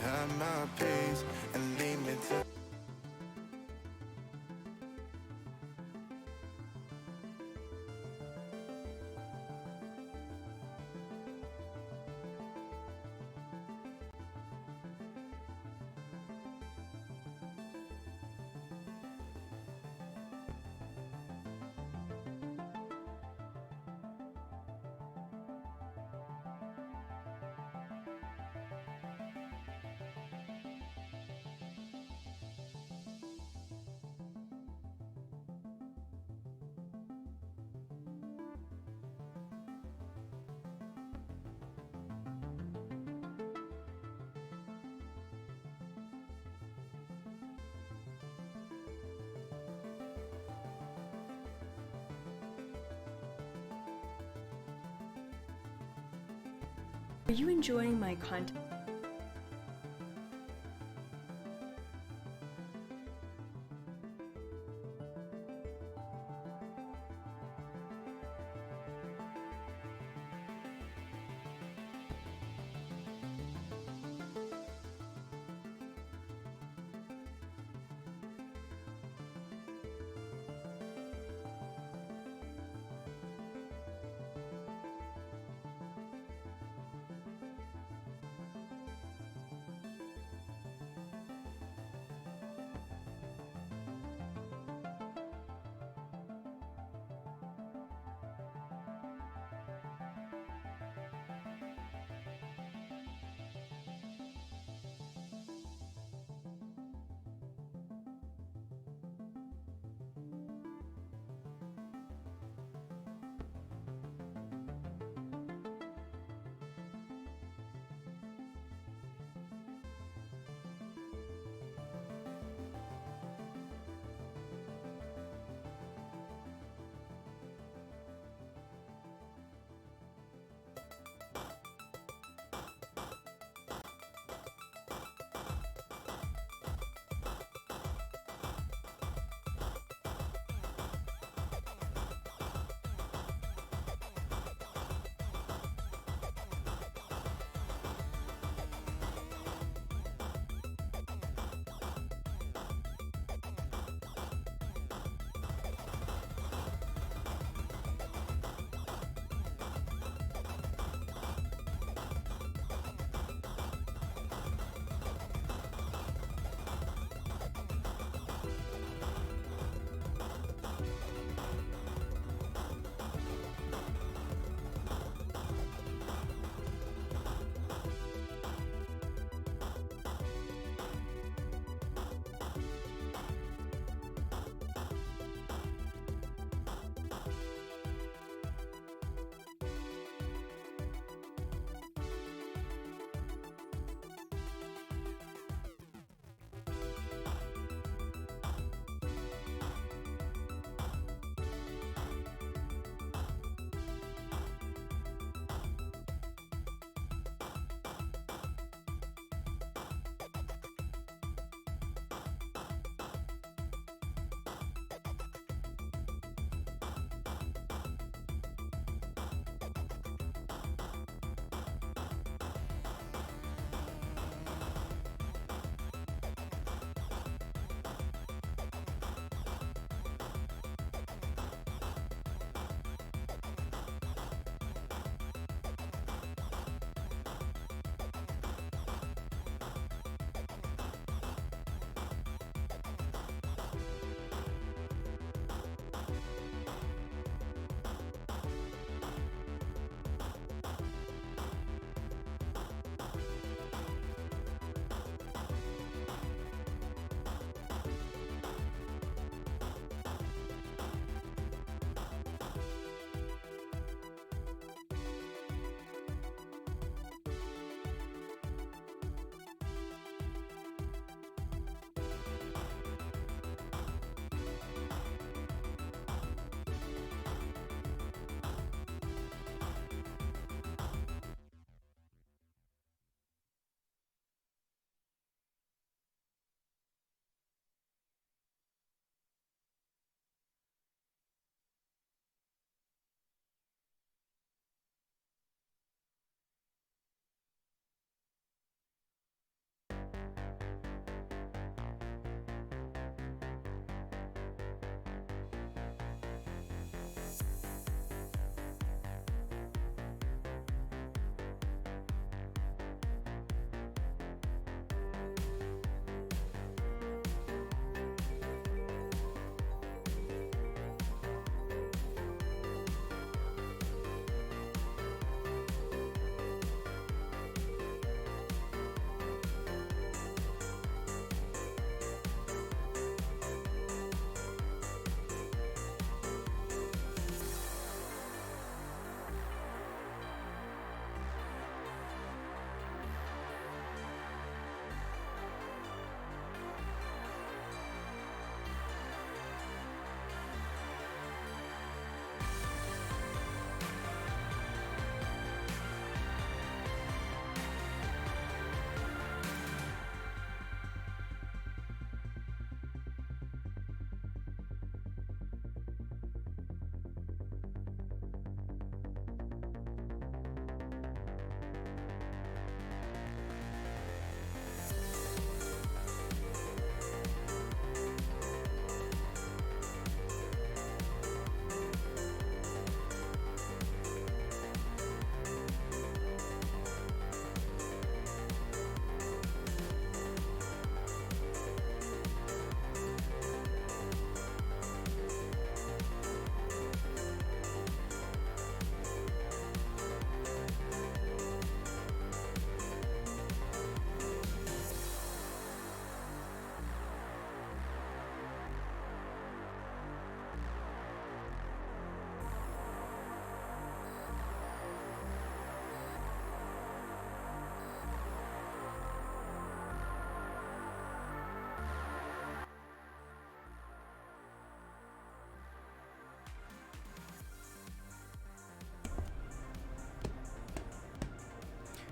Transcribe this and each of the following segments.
Have my peace and lead me to. Are you enjoying my content?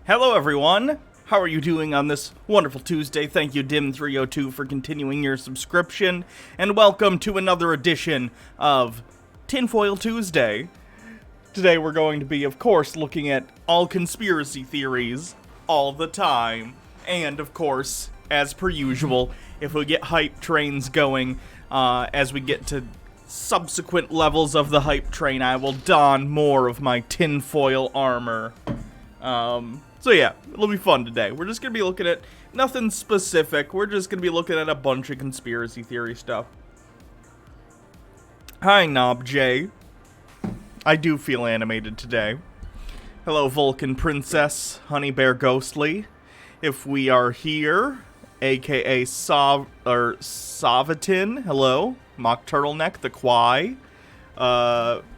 Hello everyone! How are you doing on this wonderful Tuesday? Thank you, Dim302, for continuing your subscription, and welcome to another edition of Tinfoil Tuesday. Today we're going to be, of course, looking at all conspiracy theories all the time, and, of course, as per usual, if we get hype trains going, as we get to subsequent levels of the hype train, I will don more of my tinfoil armor. So yeah, it'll be fun today. We're just gonna be looking at nothing specific. We're just gonna be looking at a bunch of conspiracy theory stuff. Hi, Knob J. I do feel animated today. Hello, Vulcan Princess, Honey Bear Ghostly. If we are here, aka Savitin, hello. Mock Turtleneck, the Quai.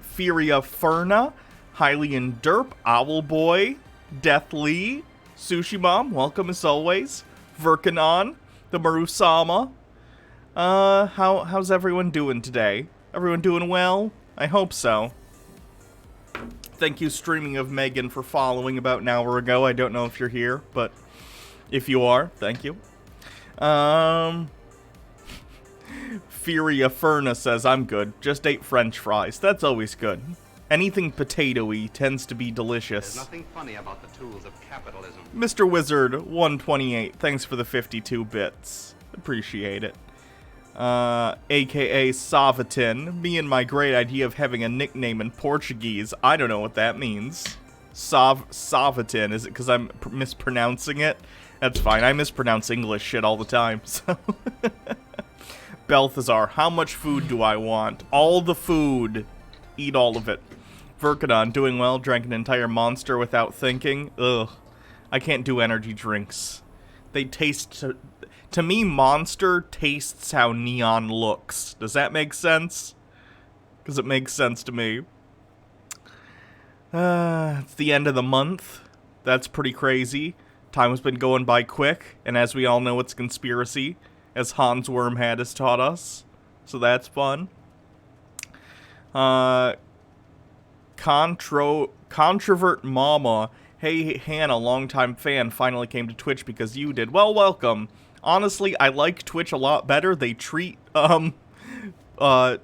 Furia Ferna, Hylian Derp, Owl Boy, Death Lee, Sushi Mom, welcome as always. Verkanon, the Marusama. How's everyone doing today? Everyone doing well? I hope so. Thank you, Streaming of Megan, for following about an hour ago. I don't know if you're here, but if you are, thank you. Furia Ferna says, I'm good. Just ate French fries. That's always good. Anything potato-y tends to be delicious. There's nothing funny about the tools of capitalism. Mr. Wizard 128, thanks for the 52 bits. Appreciate it. AKA Savitin, me and my great idea of having a nickname in Portuguese. I don't know what that means. Savitin, is it because I'm mispronouncing it? That's fine, I mispronounce English shit all the time, so... Balthazar, how much food do I want? All the food. Eat all of it. Verkanon, doing well, drank an entire monster without thinking. Ugh. I can't do energy drinks. They taste... To me, Monster tastes how neon looks. Does that make sense? Because it makes sense to me. It's the end of the month. That's pretty crazy. Time has been going by quick, and as we all know, it's conspiracy, as Hans Wormhat has taught us. So that's fun. Controvert Mama. Hey, Hannah, longtime fan, finally came to Twitch because you did. Well, welcome. Honestly, I like Twitch a lot better. They treat,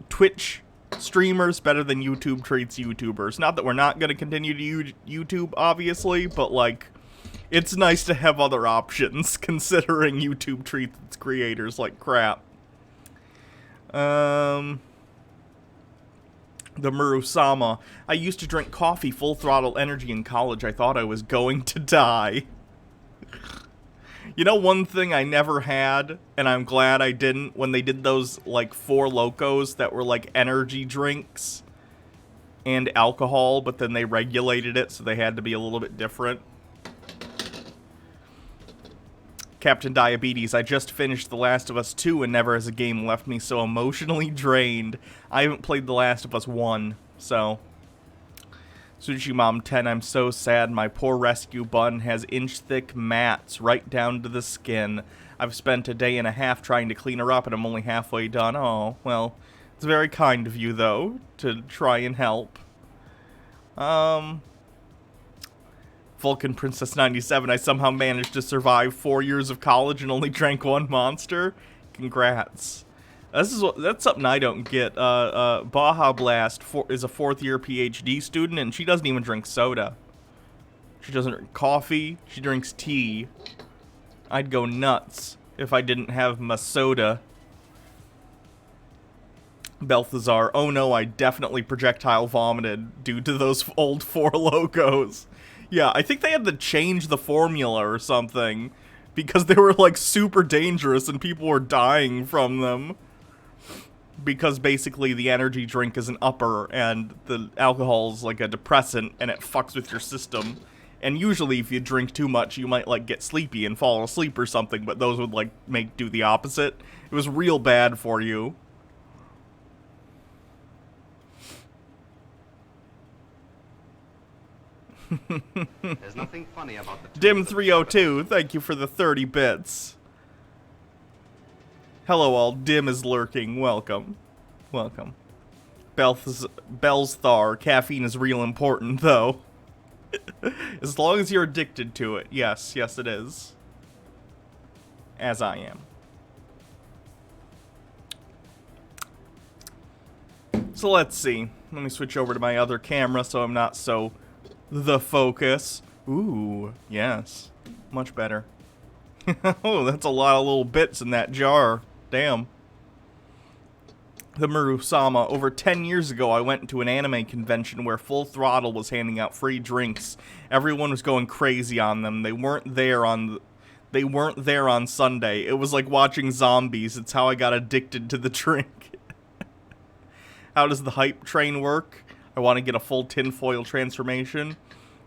Twitch streamers better than YouTube treats YouTubers. Not that we're not going to continue to use YouTube, obviously, but, like, it's nice to have other options, considering YouTube treats its creators like crap. The Murusama. I used to drink coffee full throttle energy in college. I thought I was going to die. You know one thing I never had, and I'm glad I didn't, when they did those, like, Four Locos that were, like, energy drinks and alcohol, but then they regulated it, so they had to be a little bit different. Captain Diabetes, I just finished The Last of Us 2 and never has a game left me so emotionally drained. I haven't played The Last of Us 1, so... Sushi Mom 10, I'm so sad. My poor rescue bun has inch-thick mats right down to the skin. I've spent a day and a half trying to clean her up and I'm only halfway done. Oh, well, it's very kind of you, though, to try and help. Vulcan Princess 97, I somehow managed to survive 4 years of college and only drank one monster. Congrats. That's something I don't get. Baja Blast is a fourth-year PhD student, and she doesn't even drink soda. She doesn't drink coffee. She drinks tea. I'd go nuts if I didn't have my soda. Balthazar, oh no, I definitely projectile vomited due to those old Four Locos. Yeah, I think they had to change the formula or something, because they were, like, super dangerous and people were dying from them. Because basically the energy drink is an upper and the alcohol's like a depressant and it fucks with your system. And usually if you drink too much, you might, like, get sleepy and fall asleep or something, but those would, like, do the opposite. It was real bad for you. There's nothing funny about the Dim302, thank you for the 30 bits. Hello all, Dim is lurking, welcome. Welcome. Belsthar, caffeine is real important, though. As long as you're addicted to it. Yes, yes it is. As I am. So let's see. Let me switch over to my other camera so I'm not so the focus. Ooh, yes. Much better. Oh, that's a lot of little bits in that jar. Damn. The Murusama. Over 10 years ago, I went to an anime convention where Full Throttle was handing out free drinks. Everyone was going crazy on them. They weren't there on Sunday. It was like watching zombies. It's how I got addicted to the drink. How does the hype train work? I want to get a full tinfoil transformation.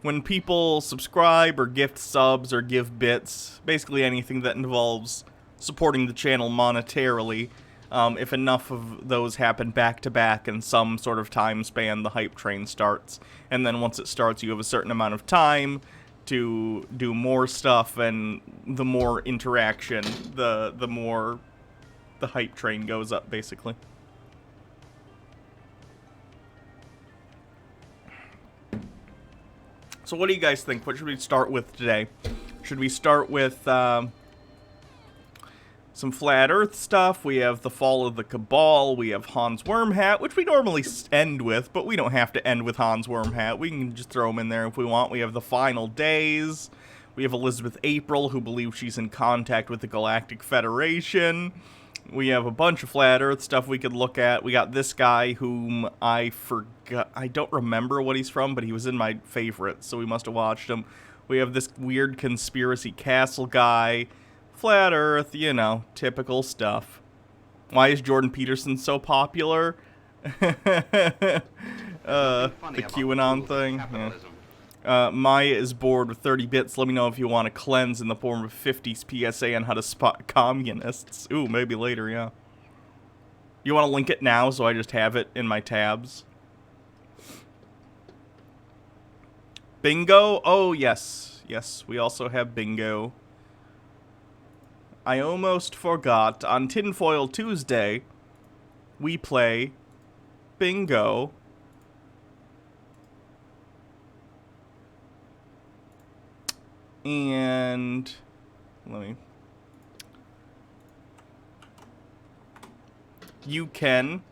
When people subscribe or gift subs or give bits, basically anything that involves supporting the channel monetarily, if enough of those happen back to back in some sort of time span, the hype train starts. And then once it starts, you have a certain amount of time to do more stuff, and the more interaction, the more the hype train goes up, basically. So what do you guys think? What should we start with today? Should we start with some Flat Earth stuff? We have the Fall of the Cabal. We have Hans Wormhat, which we normally end with, but we don't have to end with Hans Wormhat. We can just throw him in there if we want. We have the Final Days. We have Elizabeth April, who believes she's in contact with the Galactic Federation. We have a bunch of Flat Earth stuff we could look at. We got this guy whom I forgot. I don't remember what he's from, but he was in my favorites, so we must have watched him. We have this weird conspiracy castle guy. Flat Earth, you know, typical stuff. Why is Jordan Peterson so popular? The QAnon thing. Yeah. Maya is bored with 30 bits. Let me know if you want to cleanse in the form of 50's PSA on how to spot communists. Ooh, maybe later, yeah. You want to link it now so I just have it in my tabs? Bingo? Oh, yes. Yes, we also have bingo. I almost forgot. On Tinfoil Tuesday, we play bingo. And you can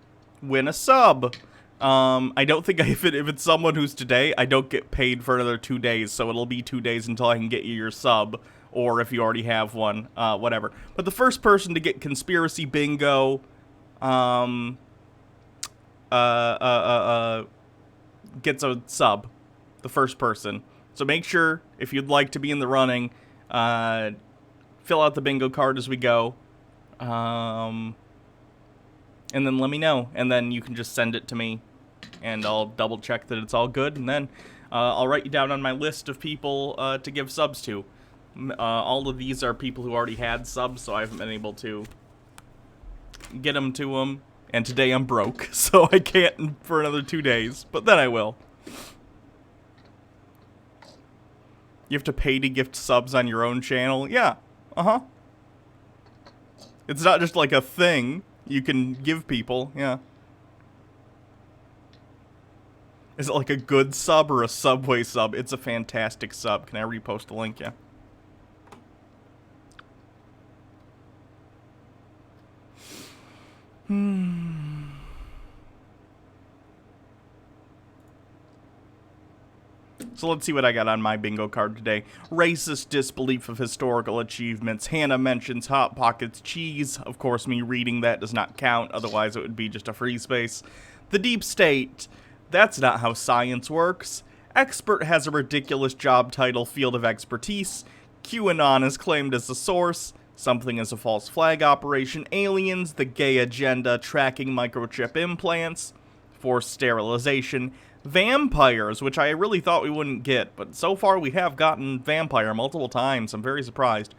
win a sub. I don't think if it's someone who's today, I don't get paid for another 2 days, so it'll be 2 days until I can get you your sub, or if you already have one, whatever. But the first person to get conspiracy bingo, gets a sub. The first person. So make sure, if you'd like to be in the running, fill out the bingo card as we go. And then let me know. And then you can just send it to me. And I'll double check that it's all good. And then I'll write you down on my list of people to give subs to. All of these are people who already had subs, so I haven't been able to get them to them. And today I'm broke, so I can't for another 2 days. But then I will. You have to pay to gift subs on your own channel? Yeah. Uh-huh. It's not just like a thing you can give people. Yeah. Is it like a good sub or a Subway sub? It's a fantastic sub. Can I repost the link? Yeah. So let's see what I got on my bingo card today. Racist disbelief of historical achievements. Hannah mentions Hot Pockets cheese. Of course, me reading that does not count. Otherwise, it would be just a free space. The deep state. That's not how science works. Expert has a ridiculous job title, field of expertise. QAnon is claimed as the source. Something is a false flag operation. Aliens, the gay agenda, tracking microchip implants. Forced sterilization. Vampires, which I really thought we wouldn't get, but so far we have gotten vampire multiple times. I'm very surprised.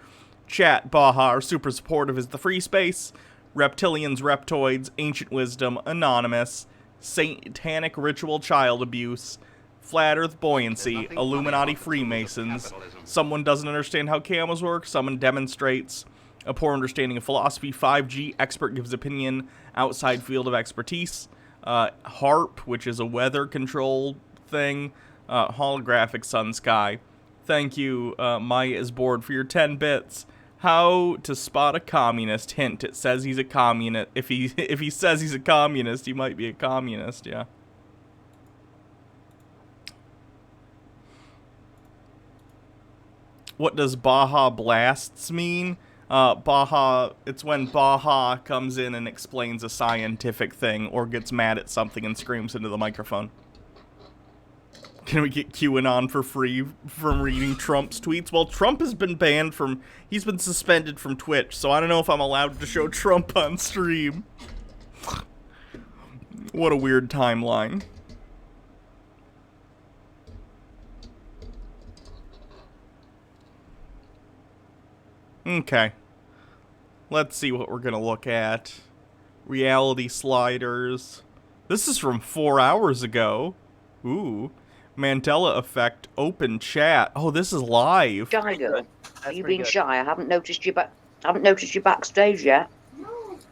Chat, Baha, super supportive is the free space. Reptilians, reptoids, ancient wisdom, anonymous, satanic ritual child abuse, flat earth buoyancy, Illuminati Freemasons, someone doesn't understand how cameras work, someone demonstrates a poor understanding of philosophy, 5G, expert gives opinion, outside field of expertise, HARP, which is a weather control thing, Holographic Sun Sky. Thank you, Maya is bored, for your 10 bits. How to spot a communist? Hint, it says he's a communist. If he says he's a communist, he might be a communist, yeah. What does Baja Blasts mean? Baja, it's when Baja comes in and explains a scientific thing or gets mad at something and screams into the microphone. Can we get QAnon for free from reading Trump's tweets? Well, Trump has been banned from... He's been suspended from Twitch, so I don't know if I'm allowed to show Trump on stream. What a weird timeline. Okay. Let's see what we're gonna look at. Reality sliders. This is from 4 hours ago. Ooh. Mandela effect, open chat. Oh, this is live. Shy girl, are you being shy? I haven't noticed you backstage yet.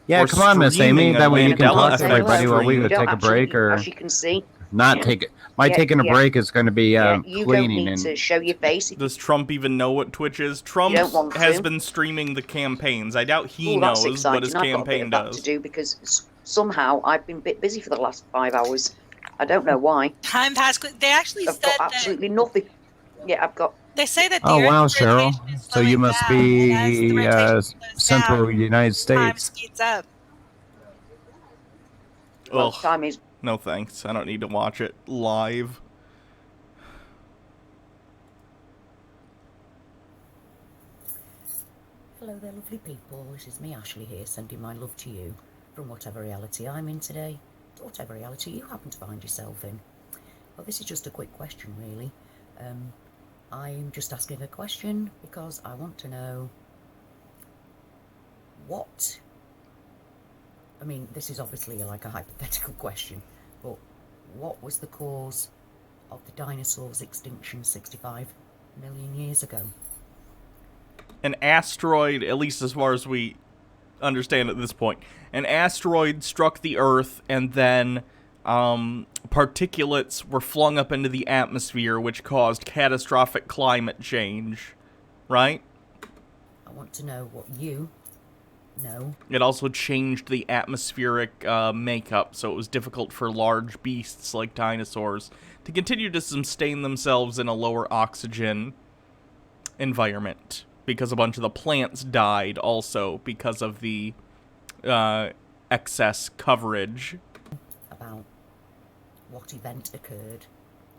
Yeah, We're come on, Miss Amy. streaming That a way you can Mandela talk to effect everybody while we stream. go take a break, or As you can see, not take it. My Yeah, taking a yeah. break is going to be you cleaning don't need and to show your face. Does Trump even know what Twitch is? Trump don't want has to. been streaming the campaigns. I doubt he Oh, that's knows exciting. what his I've got a bit campaign of that does. to do because somehow I've been a bit busy for the last 5 hours. I don't know why. Time passed quick. They actually I've said got that absolutely nothing. Yeah, I've got. they say that. The oh wow, Earth's Cheryl. rotation is So you slowing must down, be and as the rotation slows Central down, United time States. speeds up. Well, Ugh, time is. no thanks. I don't need to watch it live. Hello there, lovely people. This is me, Ashley, here, sending my love to you from whatever reality I'm in today, to whatever reality you happen to find yourself in. Well, this is just a quick question, really. I'm just asking a question because I want to know what... I mean, this is obviously like a hypothetical question, but what was the cause of the dinosaurs' extinction 65 million years ago? An asteroid, at least as far as we understand at this point, an asteroid struck the Earth, and then particulates were flung up into the atmosphere, which caused catastrophic climate change, right? I want to know what you know. It also changed the atmospheric makeup, so it was difficult for large beasts like dinosaurs to continue to sustain themselves in a lower oxygen environment, because a bunch of the plants died also because of the excess coverage. About what event occurred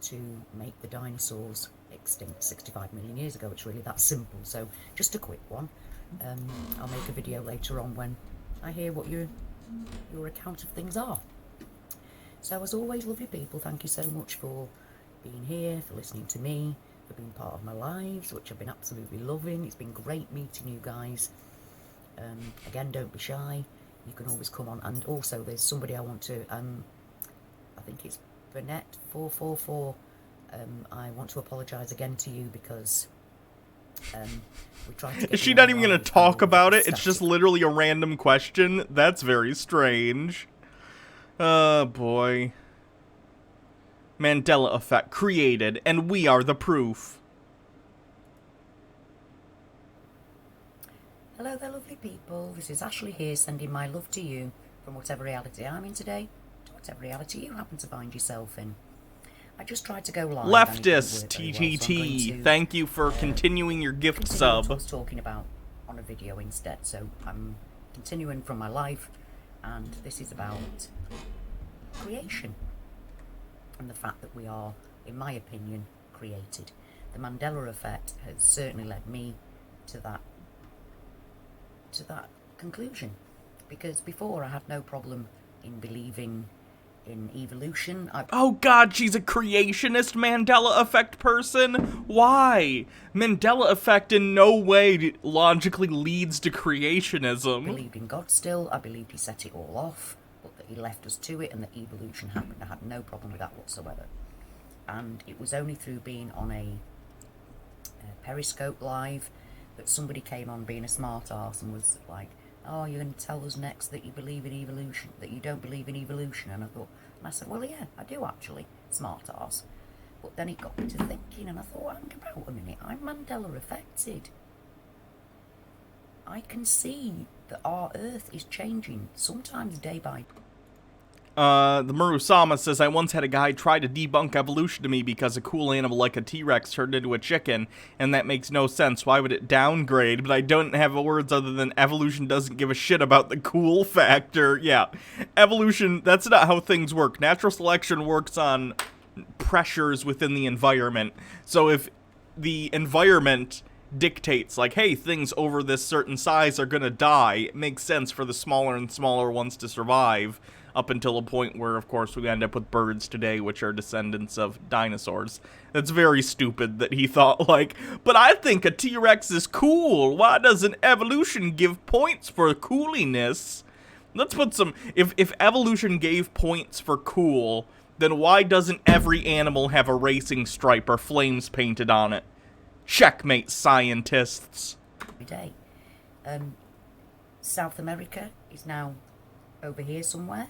to make the dinosaurs extinct 65 million years ago. It's really that simple. So just a quick one. I'll make a video later on when I hear what your account of things are. So as always, lovely people, thank you so much for being here, for listening to me, for being part of my lives, which I've been absolutely loving. It's been great meeting you guys. Again, don't be shy. You can always come on. And also, there's somebody I want to, I think it's Burnett444. I want to apologise again to you because we tried to get Is she you not on even going to live talk and about it? static. It's just literally a random question? That's very strange. Oh, boy. Mandela effect created, and we are the proof. Hello there, lovely people. This is Ashley here, sending my love to you from whatever reality I'm in today to whatever reality you happen to find yourself in. I just tried to go live. Leftist TTT, thank you for continuing your gift continue what I sub. was talking about on a video instead. So I'm continuing from my life, and this is about creation and the fact that we are, in my opinion, created. The Mandela effect has certainly led me to that conclusion, because before I had no problem in believing in evolution. Oh god, she's a creationist Mandela effect person? Why? Mandela effect in no way logically leads to creationism. Believed in God still. I believed he set it all off, but that he left us to it and that evolution happened. I had no problem with that whatsoever. And it was only through being on a Periscope live that somebody came on being a smart arse and was like, oh, you're going to tell us next that you believe in evolution, that you don't believe in evolution. And I thought, and I said, well, yeah, I do actually, smart arse. But then it got me to thinking, and I thought, hang about a minute, I'm Mandela affected. I can see that our Earth is changing, sometimes day by day. The Murusama says, I once had a guy try to debunk evolution to me because a cool animal like a T-Rex turned into a chicken, and that makes no sense. Why would it downgrade? But I don't have words other than evolution doesn't give a shit about the cool factor. Yeah, evolution, that's not how things work. Natural selection works on pressures within the environment. So if the environment dictates, like, hey, things over this certain size are gonna die, it makes sense for the smaller and smaller ones to survive. Up until a point where, of course, we end up with birds today, which are descendants of dinosaurs. That's very stupid that he thought, like, but I think a T-Rex is cool. Why doesn't evolution give points for cooliness? Let's put some... If evolution gave points for cool, then why doesn't every animal have a racing stripe or flames painted on it? Checkmate, scientists. Every day. South America is now over here somewhere,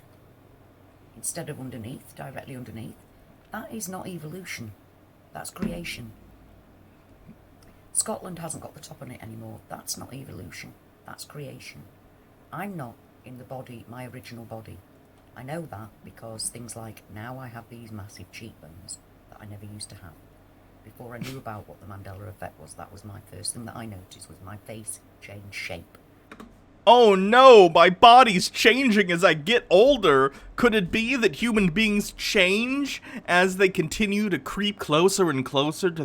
instead of underneath, directly underneath. That is not evolution. That's creation. Scotland hasn't got the top on it anymore. That's not evolution. That's creation. I'm not in the body, my original body. I know that because things like, now I have these massive cheekbones that I never used to have. Before I knew about what the Mandela effect was, that was my first thing that I noticed, was my face changed shape. Oh no, my body's changing as I get older. Could it be that human beings change as they continue to creep closer and closer to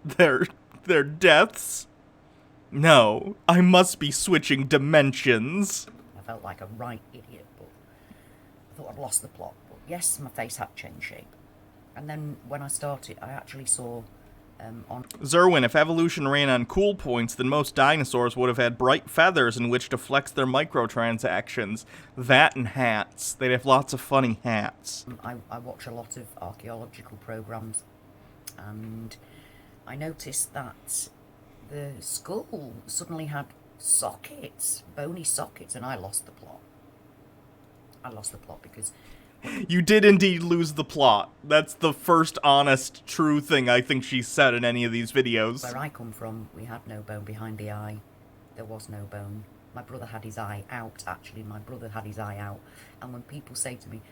their deaths? No, I must be switching dimensions. I felt like a right idiot, but I thought I'd lost the plot. But yes, my face had changed shape. And then when I started, I actually saw on... Zerwin, if evolution ran on cool points, then most dinosaurs would have had bright feathers in which to flex their microtransactions. That and hats. They'd have lots of funny hats. I watch a lot of archaeological programs, and I noticed that the skull suddenly had sockets, bony sockets, and I lost the plot. I lost the plot because... You did indeed lose the plot. That's the first honest, true thing I think she said in any of these videos. Where I come from, we had no bone behind the eye. There was no bone. My brother had his eye out, actually. My brother had his eye out. And when people say to me,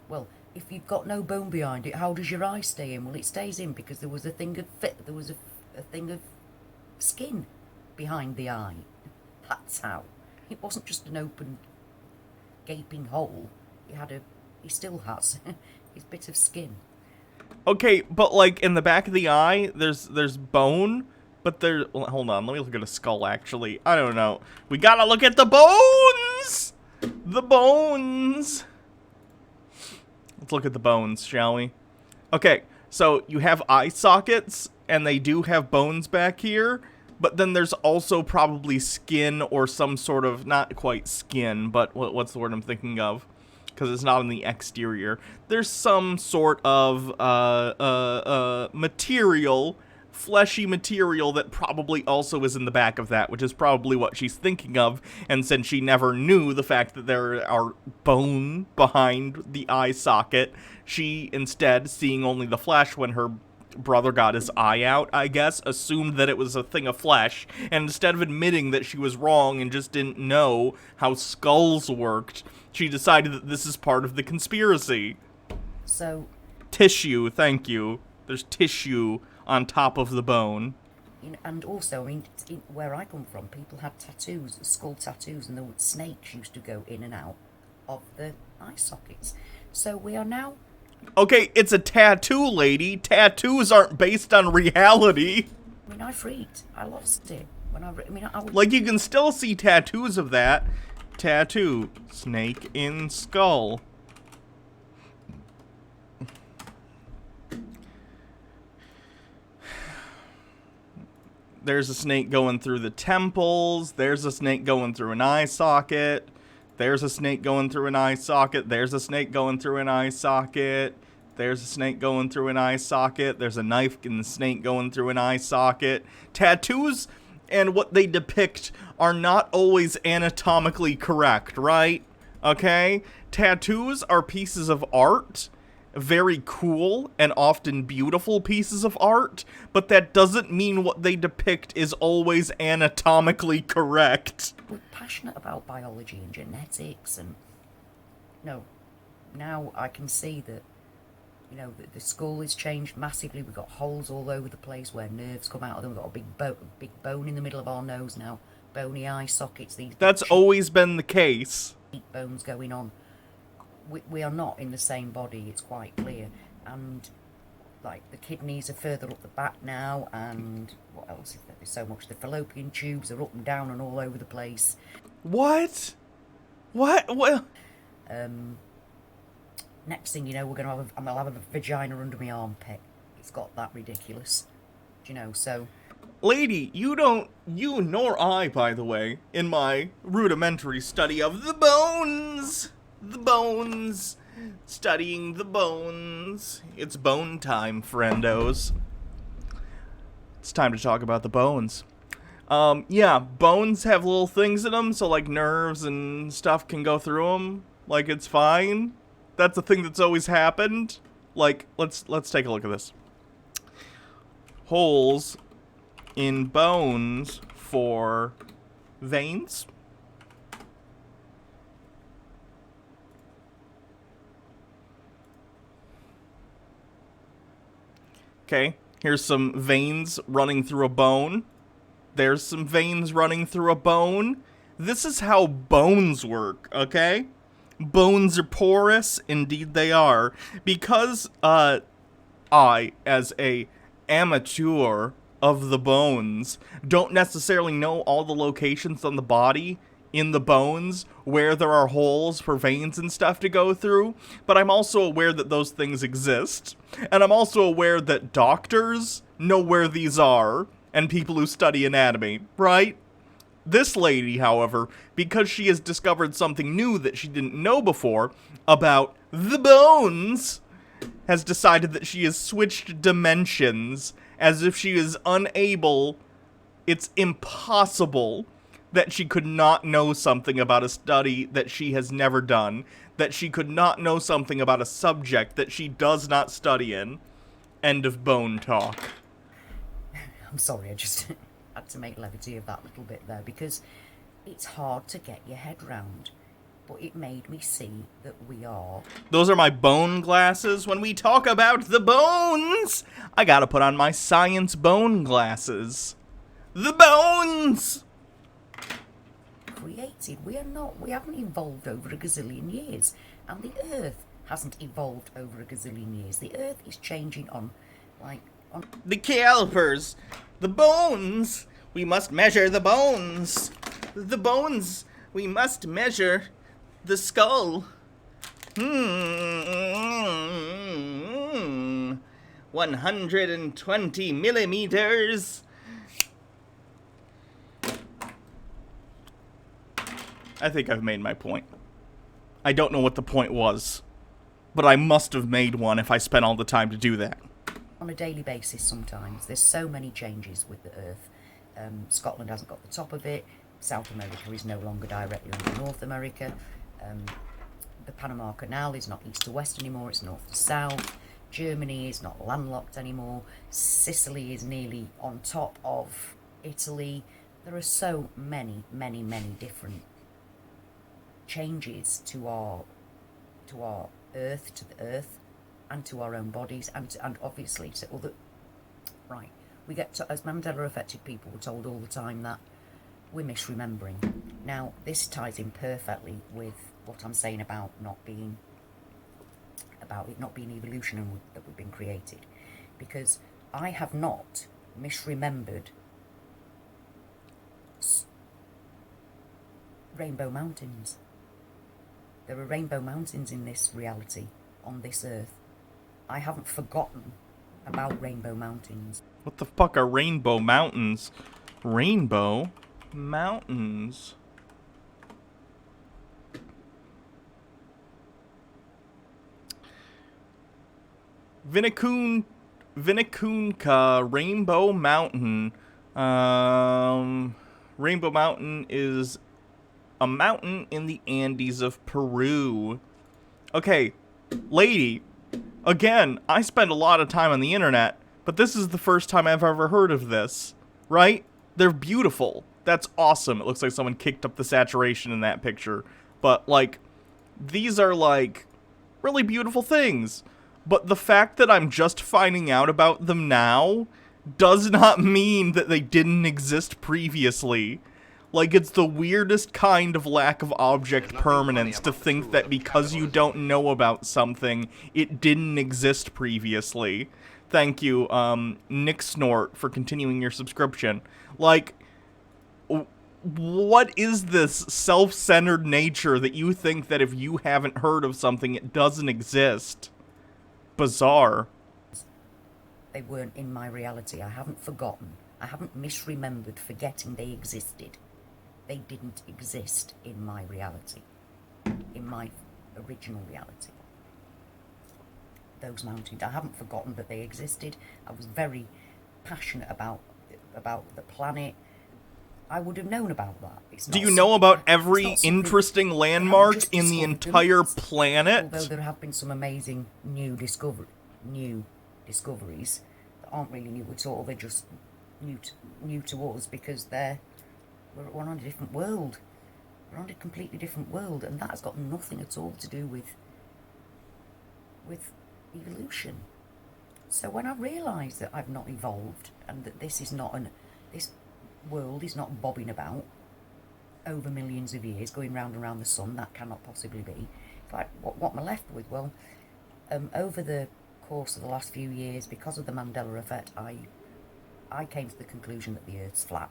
well, if you've got no bone behind it, how does your eye stay in? Well, it stays in because there was a thing of there was a thing of skin behind the eye. That's how. It wasn't just an open, gaping hole. He still has his bit of skin. Okay, but like in the back of the eye, there's bone, but well, hold on, let me look at a skull actually. I don't know. We gotta look at the bones! The bones! Let's look at the bones, shall we? Okay, so you have eye sockets, and they do have bones back here, but then there's also probably skin or some sort of, not quite skin, but what's the word I'm thinking of? Because it's not on the exterior. There's some sort of material, fleshy material that probably also is in the back of that, which is probably what she's thinking of. And since she never knew the fact that there are bone behind the eye socket, she instead, seeing only the flesh when her brother got his eye out, I guess, assumed that it was a thing of flesh, and instead of admitting that she was wrong and just didn't know how skulls worked, she decided that this is part of the conspiracy. So... Tissue, thank you. There's tissue on top of the bone. And also, I mean, where I come from, people had tattoos, skull tattoos, and the snakes used to go in and out of the eye sockets. So we are now... Okay, it's a tattoo, lady. Tattoos aren't based on reality. I mean, I freaked. I lost it. When I was... Like, you can still see tattoos of that. Tattoo. Snake in skull. There's a snake going through the temples. There's a snake going through an eye socket. There's a snake going through an eye socket. There's a snake going through an eye socket. There's a snake going through an eye socket. There's a knife in the snake going through an eye socket. Tattoos and what they depict are not always anatomically correct, right? Okay? Tattoos are pieces of art, very cool and often beautiful pieces of art, but that doesn't mean what they depict is always anatomically correct. We're passionate about biology and genetics, and now I can see that, the skull has changed massively. We've got holes all over the place where nerves come out of them. We've got a big bone in the middle of our nose now, bony eye sockets. That's always been the case. Bones going on. We are not in the same body, it's quite clear. And like the kidneys are further up the back now, and what else is there? There's so much. The fallopian tubes are up and down and all over the place. What? Next thing you know, I'm gonna have a vagina under my armpit. It's got that ridiculous, so. Lady, you nor I, by the way, in my rudimentary study of the bones, studying the bones. It's bone time, friendos. It's time to talk about the bones. Yeah, bones have little things in them, so like nerves and stuff can go through them. Like, it's fine. That's a thing that's always happened. Like, let's take a look at this. Holes in bones for veins. Okay, here's some veins running through a bone. There's some veins running through a bone. This is how bones work, okay? Bones are porous, indeed they are. Because I, as a amateur of the bones, don't necessarily know all the locations on the body in the bones where there are holes for veins and stuff to go through, but I'm also aware that those things exist, and I'm also aware that doctors know where these are, and people who study anatomy, right? This lady, however, because she has discovered something new that she didn't know before about the bones, has decided that she has switched dimensions, as if she is unable, it's impossible that she could not know something about a study that she has never done, that she could not know something about a subject that she does not study in. End of bone talk. I'm sorry, I just had to make levity of that little bit there, because it's hard to get your head round. But it made me see that we are... Those are my bone glasses. When we talk about the bones, I gotta put on my science bone glasses. The bones! Created. We haven't evolved over a gazillion years. And the Earth hasn't evolved over a gazillion years. The Earth is changing on the calipers, the bones. We must measure the bones. The bones. We must measure the skull. 120 millimeters. I think I've made my point. I don't know what the point was, but I must have made one if I spent all the time to do that. On a daily basis sometimes. There's so many changes with the Earth. Scotland hasn't got the top of it. South America is no longer directly under North America. The Panama Canal is not east to west anymore, it's north to south. Germany is not landlocked anymore. Sicily is nearly on top of Italy. There are so many, many, many different changes to our Earth, to the Earth, and to our own bodies, and obviously to other... Right, we get to, as Mandela affected people, we're told all the time that we're misremembering. Now, this ties in perfectly with what I'm saying about it not being evolution and that we've been created, because I have not misremembered Rainbow Mountains. There are rainbow mountains in this reality, on this Earth. I haven't forgotten about Rainbow Mountains. What the fuck are Rainbow Mountains? Rainbow Mountains. Vinacunca Rainbow Mountain. Rainbow Mountain is a mountain in the Andes of Peru. Okay, lady, again, I spend a lot of time on the internet, but this is the first time I've ever heard of this, right? They're beautiful. That's awesome. It looks like someone kicked up the saturation in that picture. But, like, these are, like, really beautiful things. But the fact that I'm just finding out about them now does not mean that they didn't exist previously. Like, it's the weirdest kind of lack of object permanence to think that because you don't know about something, it didn't exist previously. Thank you, Nick Snort, for continuing your subscription. Like, what is this self-centered nature that you think that if you haven't heard of something, it doesn't exist? Bizarre. They weren't in my reality. I haven't forgotten. I haven't misremembered forgetting they existed. They didn't exist in my reality. In my original reality. Those mountains. I haven't forgotten that they existed. I was very passionate about the planet. I would have known about that. Do you know about every interesting landmark in the entire planet? Although there have been some amazing new discoveries that aren't really new at all. They're just new to us because we're on a different world. We're on a completely different world, and that has got nothing at all to do with evolution. So when I realise that I've not evolved and that this world is not bobbing about over millions of years, going round and round the sun, that cannot possibly be. Like, what am I left with? Well, over the course of the last few years, because of the Mandela effect, I came to the conclusion that the Earth's flat.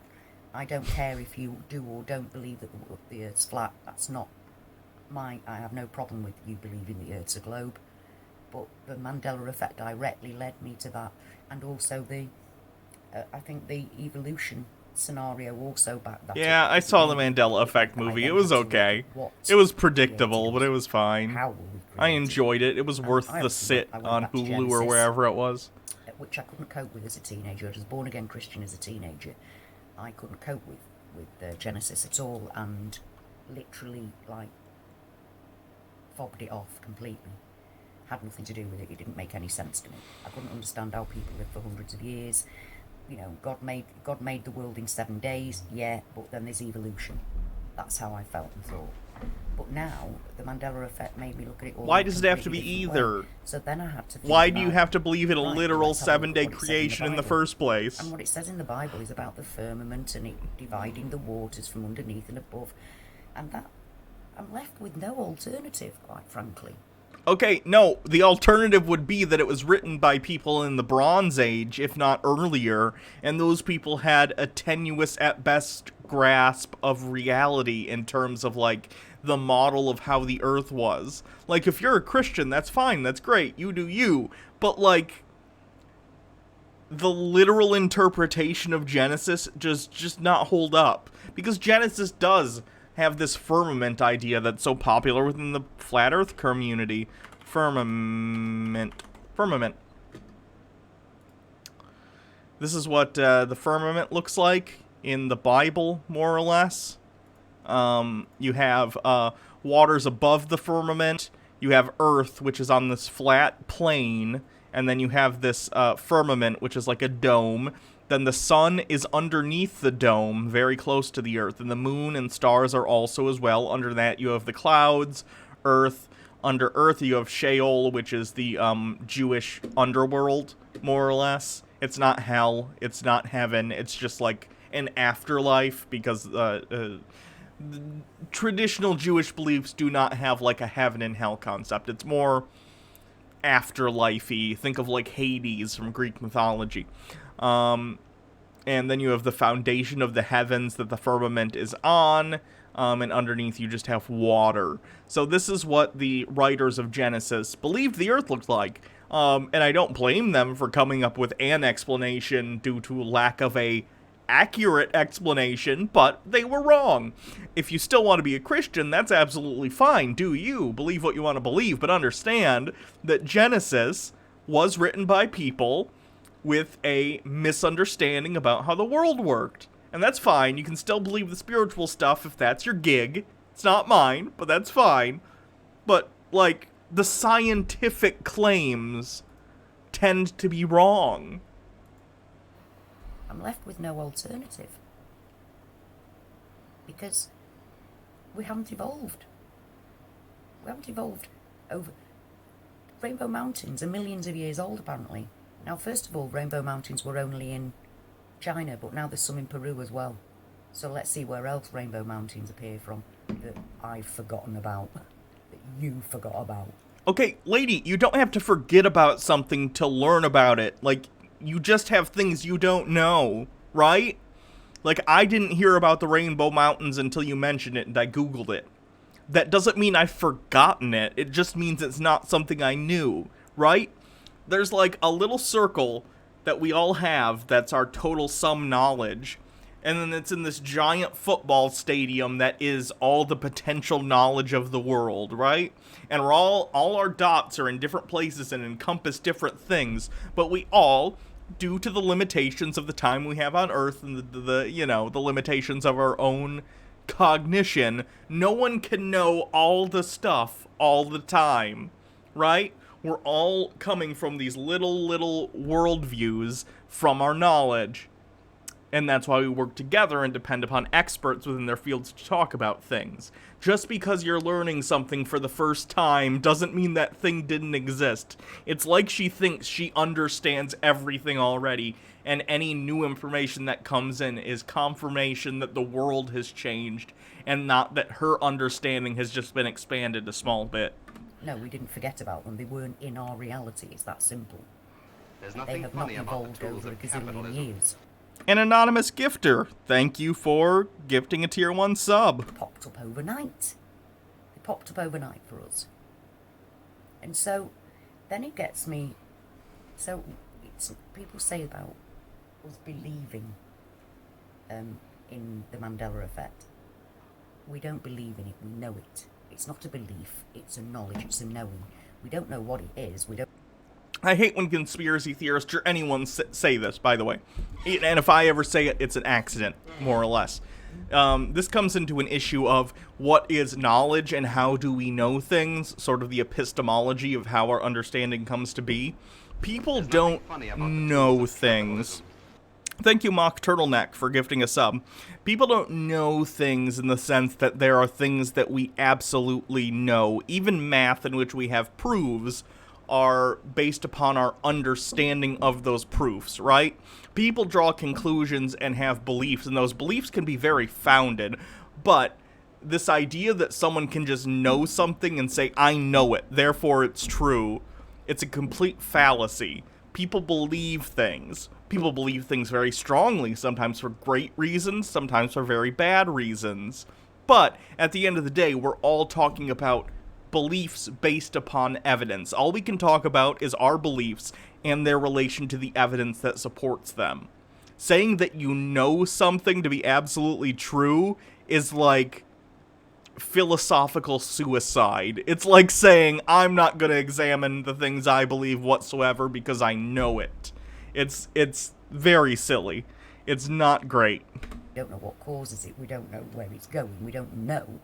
I don't care if you do or don't believe that the Earth's flat. That's not I have no problem with you believing the Earth's a globe. But the Mandela effect directly led me to that, and also I think the evolution scenario also backed that. Yeah, I saw the Mandela effect movie. It was okay. It was predictable, but it was fine. I enjoyed it. It was worth the sit on Hulu or wherever it was. Which I couldn't cope with as a teenager. I was born again Christian as a teenager. I couldn't cope with Genesis at all, and literally fobbed it off completely. Had nothing to do with it. It didn't make any sense to me. I couldn't understand how people lived for hundreds of years. You know, God made the world in 7 days, yeah, but then there's evolution. That's how I felt and thought. But now, the Mandela effect made me look at it all. Why does it have to be either? So then I had to think why do you have to believe in a literal 7-day creation in the first place? And what it says in the Bible is about the firmament and it dividing the waters from underneath and above. And that, I'm left with no alternative, quite frankly. Okay, no, the alternative would be that it was written by people in the Bronze Age, if not earlier, and those people had a tenuous at best grasp of reality in terms of, like, the model of how the Earth was. Like, if you're a Christian, that's fine, that's great, you do you, but, like, the literal interpretation of Genesis just not hold up, because Genesis does have this firmament idea that's so popular within the flat earth community. Firmament. This is what the firmament looks like in the Bible, more or less. You have waters above the firmament. You have earth, which is on this flat plane. And then you have this firmament, which is like a dome. Then the sun is underneath the dome, very close to the earth, and the moon and stars are also as well. Under that, you have the clouds, earth. Under earth, you have Sheol, which is the Jewish underworld, more or less. It's not hell, it's not heaven, it's just like an afterlife, because traditional Jewish beliefs do not have like a heaven and hell concept. It's more afterlife-y. Think of like Hades from Greek mythology. And then you have the foundation of the heavens that the firmament is on, and underneath you just have water. So this is what the writers of Genesis believed the earth looked like. And I don't blame them for coming up with an explanation due to lack of a accurate explanation, but they were wrong. If you still want to be a Christian, that's absolutely fine. Do you. Believe what you want to believe, but understand that Genesis was written by people with a misunderstanding about how the world worked. And that's fine. You can still believe the spiritual stuff if that's your gig. It's not mine, but that's fine. But, like, the scientific claims tend to be wrong. I'm left with no alternative. Because we haven't evolved. We haven't evolved over... Rainbow Mountains are millions of years old, apparently. Now, first of all, Rainbow Mountains were only in China, but now there's some in Peru as well. So let's see where else Rainbow Mountains appear from that I've forgotten about, that you forgot about. Okay, lady, you don't have to forget about something to learn about it. Like, you just have things you don't know, right? Like, I didn't hear about the Rainbow Mountains until you mentioned it and I Googled it. That doesn't mean I've forgotten it. It just means it's not something I knew, right? There's like a little circle that we all have that's our total sum knowledge. And then it's in this giant football stadium that is all the potential knowledge of the world, right? And we're all our dots are in different places and encompass different things. But we all, due to the limitations of the time we have on Earth and the limitations of our own cognition, no one can know all the stuff all the time, right? We're all coming from these little worldviews from our knowledge. And that's why we work together and depend upon experts within their fields to talk about things. Just because you're learning something for the first time doesn't mean that thing didn't exist. It's like she thinks she understands everything already, and any new information that comes in is confirmation that the world has changed, and not that her understanding has just been expanded a small bit. No, we didn't forget about them. They weren't in our reality. It's that simple. There's They nothing have not funny about evolved the tools over a of gazillion capitalism. years. An anonymous gifter, thank you for gifting a tier 1 sub. Popped up overnight. They popped up overnight for us. And so, then it gets me... So, people say about us believing in the Mandela effect. We don't believe in it, we know it. It's not a belief, it's a knowledge, it's a knowing. We don't know what it is, we don't... I hate when conspiracy theorists or anyone say this, by the way. And if I ever say it, it's an accident, more or less. This comes into an issue of what is knowledge and how do we know things, sort of the epistemology of how our understanding comes to be. People don't know things. Thank you, Mock Turtleneck, for gifting a sub. People don't know things in the sense that there are things that we absolutely know. Even math, in which we have proofs, are based upon our understanding of those proofs, right? People draw conclusions and have beliefs, and those beliefs can be very founded, but this idea that someone can just know something and say, I know it, therefore it's true, it's a complete fallacy. People believe things. People believe things very strongly, sometimes for great reasons, sometimes for very bad reasons. But at the end of the day, we're all talking about beliefs based upon evidence. All we can talk about is our beliefs and their relation to the evidence that supports them. Saying that you know something to be absolutely true is like philosophical suicide. It's like saying, I'm not going to examine the things I believe whatsoever because I know it. It's very silly. It's not great. We don't know what causes it, we don't know where it's going, we don't know.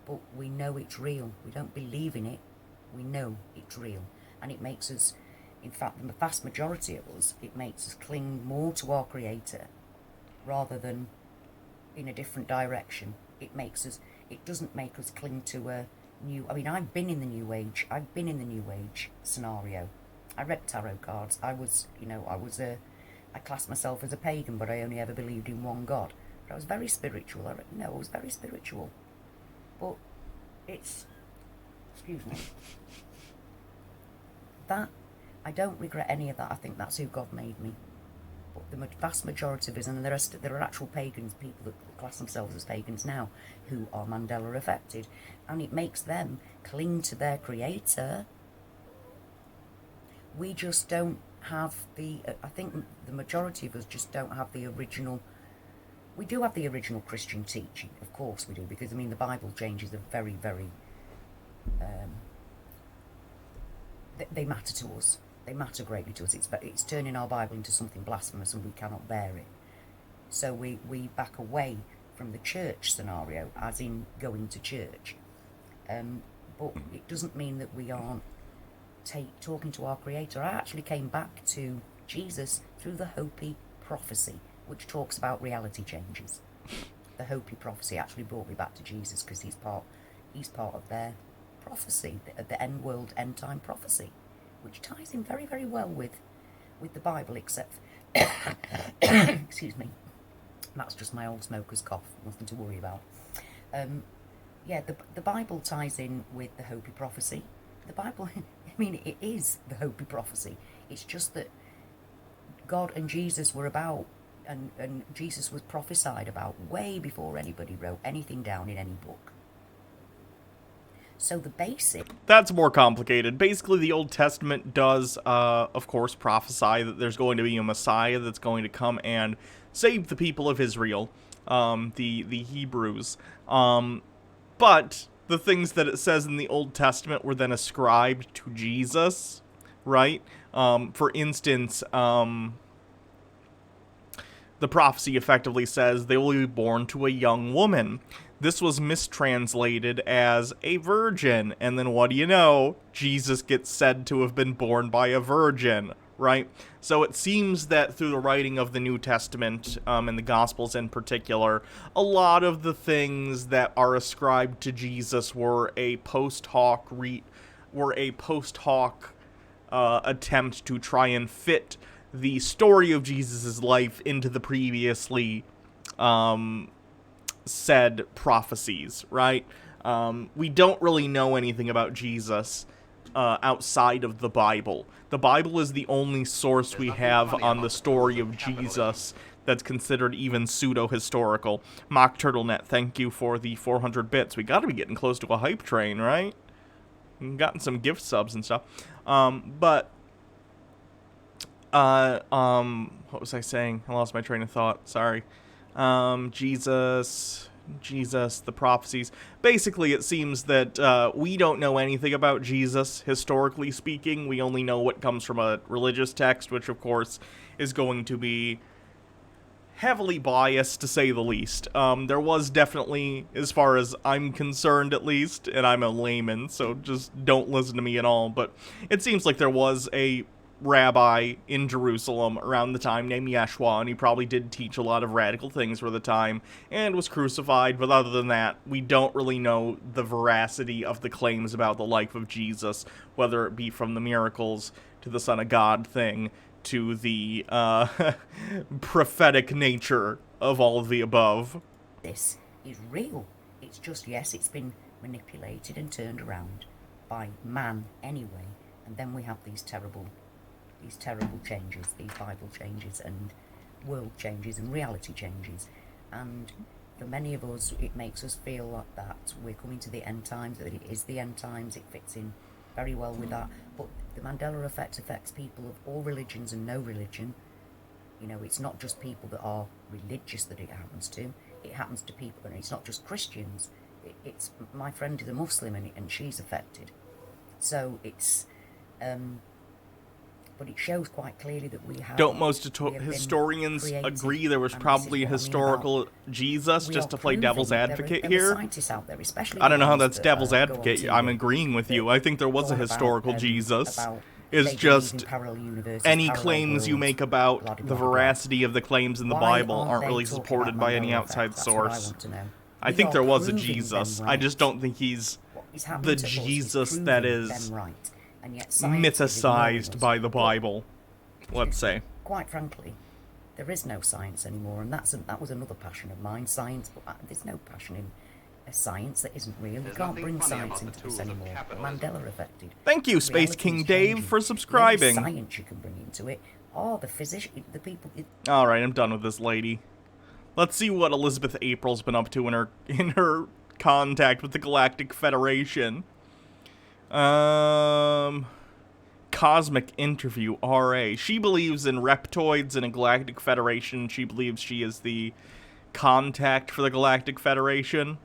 But we know it's real. We don't believe in it. We know it's real. And it makes us, in fact, the vast majority of us, it makes us cling more to our Creator rather than in a different direction. It doesn't make us cling to a new... I mean, I've been in the New Age. I've been in the New Age scenario. I read tarot cards. I classed myself as a pagan, but I only ever believed in one God. But I was very spiritual. I was very spiritual. But it's, excuse me, that, I don't regret any of that. I think that's who God made me. But the vast majority of us, and there are actual pagans, people that class themselves as pagans now, who are Mandela affected, and it makes them cling to their Creator. We just don't have I think the majority of us just don't have the original... We do have the original Christian teaching, of course we do, because, I mean, the Bible changes are very, very... they matter to us. They matter greatly to us. It's turning our Bible into something blasphemous and we cannot bear it. So we back away from the church scenario, as in going to church. but it doesn't mean that we aren't talking to our Creator. I actually came back to Jesus through the Hopi prophecy, which talks about reality changes. The Hopi prophecy actually brought me back to Jesus because he's part of their prophecy, the end world, end time prophecy, which ties in very, very well with the Bible, except excuse me, that's just my old smoker's cough, nothing to worry about. Yeah, the Bible ties in with the Hopi prophecy. The Bible, I mean, it is the Hopi prophecy. It's just that God and Jesus were about, and Jesus was prophesied about way before anybody wrote anything down in any book. So the basic... That's more complicated. Basically, the Old Testament does, of course, prophesy that there's going to be a Messiah that's going to come and save the people of Israel, the Hebrews. But the things that it says in the Old Testament were then ascribed to Jesus, right? For instance, the prophecy effectively says they will be born to a young woman. This was mistranslated as a virgin, and then what do you know? Jesus gets said to have been born by a virgin, right? So it seems that through the writing of the New Testament, and the Gospels in particular, a lot of the things that are ascribed to Jesus were a post hoc attempt to try and fit the story of Jesus' life into the previously said prophecies, right? We don't really know anything about Jesus outside of the Bible. The Bible is the only source we have on the story of Jesus that's considered even pseudo-historical. Mock Turtlenet, thank you for the 400 bits. We gotta be getting close to a hype train, right? We've gotten some gift subs and stuff. What was I saying? I lost my train of thought. Sorry. Jesus, the prophecies. Basically, it seems that we don't know anything about Jesus, historically speaking. We only know what comes from a religious text, which, of course, is going to be heavily biased, to say the least. There was definitely, as far as I'm concerned at least, and I'm a layman, so just don't listen to me at all, but it seems like there was a rabbi in Jerusalem around the time named Yeshua, and he probably did teach a lot of radical things for the time and was crucified, but other than that, we don't really know the veracity of the claims about the life of Jesus, whether it be from the miracles to the Son of God thing to the prophetic nature of all of the above. This is real. It's just, yes, it's been manipulated and turned around by man anyway, and then we have these terrible changes, these Bible changes and world changes and reality changes. And for many of us, it makes us feel like that we're coming to the end times, that it is the end times. It fits in very well with that. But the Mandela effect affects people of all religions and no religion. You know, it's not just people that are religious that it happens to. It happens to people, and it's not just Christians. It's my friend is a Muslim, and she's affected. So it's... but it shows quite clearly that we have... Don't most historians agree there was probably a historical Jesus, just to play devil's advocate here? Out there, I don't know how that's devil's advocate. I'm agreeing with you. I think there was a historical Jesus. It's just any claims you make about the veracity of the claims in the Bible aren't really supported by any outside source. I think there was a Jesus. I just don't think he's the Jesus that is mythicized by the Bible, let's say. Quite frankly, there is no science anymore, and that was another passion of mine, science, but there's no passion in a science that isn't real. You can't bring science into this anymore. Mandela affected. Thank you, Space King Dave, for subscribing. The science you can bring into it are the the people... Alright, I'm done with this lady. Let's see what Elizabeth April's been up to in her contact with the Galactic Federation. Cosmic Interview, RA. She believes in reptoids and a Galactic Federation. She believes she is the contact for the Galactic Federation.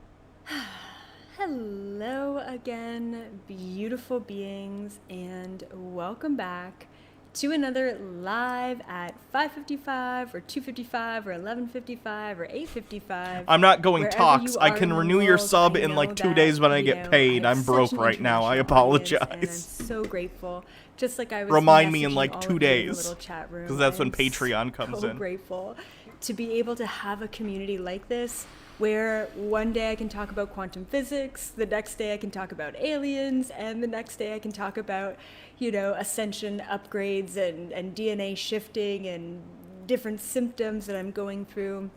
Hello again, beautiful beings, and welcome back to another live at 5:55 or 2:55 or 11:55 or 8:55. I'm not going wherever talks. you I are can in the renew your world. sub I in know like 2 that, days when I you get know, paid. I have I'm broke such an right now. I international audience, and apologize. I'm so grateful. Just like I was Remind me in messaging like all 2 of you in the days, little chat room. 'cause that's when I'm Patreon comes so in. Grateful to be able to have a community like this, where one day I can talk about quantum physics, the next day I can talk about aliens, and the next day I can talk about, you know, ascension upgrades and DNA shifting and different symptoms that I'm going through.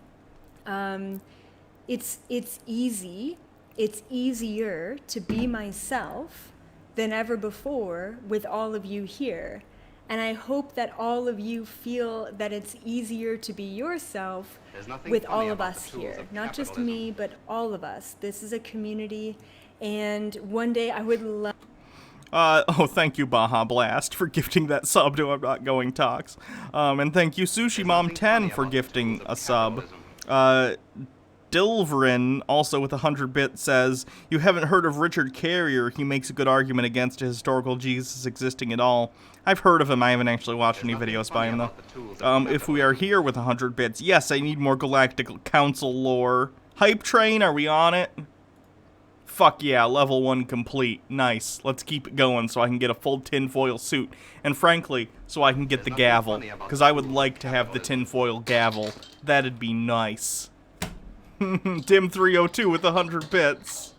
It's easy. It's easier to be myself than ever before with all of you here. And I hope that all of you feel that it's easier to be yourself There's nothing with funny all of about us the tools here. of Not just capitalism. me, but all of us. This is a community, and one day I would love... Oh, thank you, Baja Blast, for gifting that sub to I'm Not Going Talks. And thank you, Sushi Mom 10, for gifting a sub. Dilverin, also with 100 bits, says, "You haven't heard of Richard Carrier. He makes a good argument against a historical Jesus existing at all." I've heard of him. I haven't actually watched any videos by him, though. If we are here with 100 bits, yes, I need more Galactic Council lore. Hype train, are we on it? Fuck yeah, level 1 complete. Nice. Let's keep it going so I can get a full tinfoil suit. And frankly, so I can get the gavel. Because I would like to have the tinfoil gavel. That'd be nice. Dim302 with 100 bits.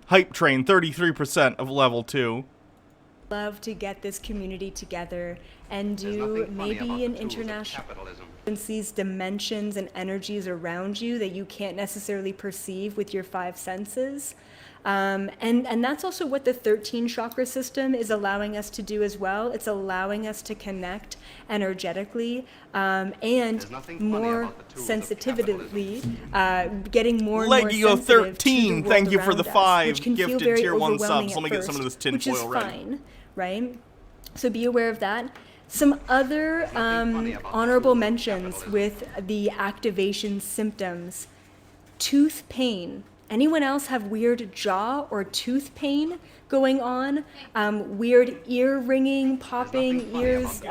Hype train, 33% of level 2. Love to get this community together and do maybe an international these dimensions and energies around you that you can't necessarily perceive with your 5 senses. And that's also what the 13 chakra system is allowing us to do as well. It's allowing us to connect energetically and more sensitively, getting more and more Legio sensitive 13, to the thank world you for the around us, 5 which can feel gifted very tier 1 overwhelming subs. Let me at get some of this first, which is tinfoil ready. fine, right? So be aware of that. Some other honorable mentions with the activation symptoms. Tooth pain. Anyone else have weird jaw or tooth pain going on? Weird ear ringing, popping, ears,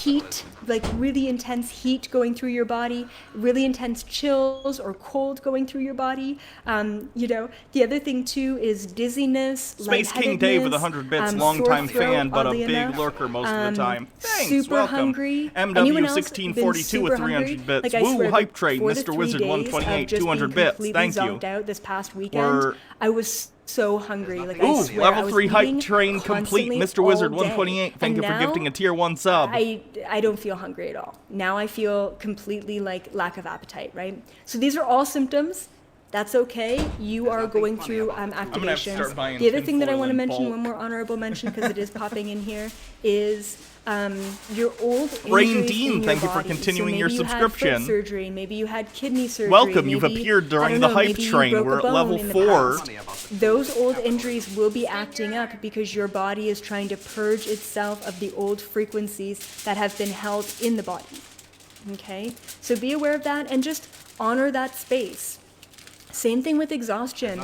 heat, like really intense heat going through your body, really intense chills or cold going through your body. You know, the other thing too is dizziness, Space King Dave with 100 bits, longtime fan, but a big lurker most of the time. Thanks, super welcome. hungry. Anyone else been MW1642 with super 300 hungry? bits. Like, I Woo, swear, hype train, for the Mr. 3 Wizard days of 128, just 200 being bits. completely Thank you. zonked out this past weekend, I was so hungry. Like, I Ooh, swear, I level was 3 hype eating train complete, constantly Mr. Wizard all day. 128. Thank And you for now, gifting a tier 1 sub. I don't feel hungry at all. Now I feel completely like lack of appetite, right? So these are all symptoms. That's okay. You are going through activations. buying The other thing that I tinfoil want to in mention, bulk. one more honorable mention, because it is popping in here, is your old Rain injuries Dean, in your thank you for body. continuing so your maybe subscription. You had foot surgery, maybe you had kidney surgery. Welcome, you've maybe, appeared I during don't the know, hype maybe you train. broke a We're at bone level in the 4. past. Those old injuries will be acting up because your body is trying to purge itself of the old frequencies that have been held in the body. Okay? So be aware of that and just honor that space. Same thing with exhaustion.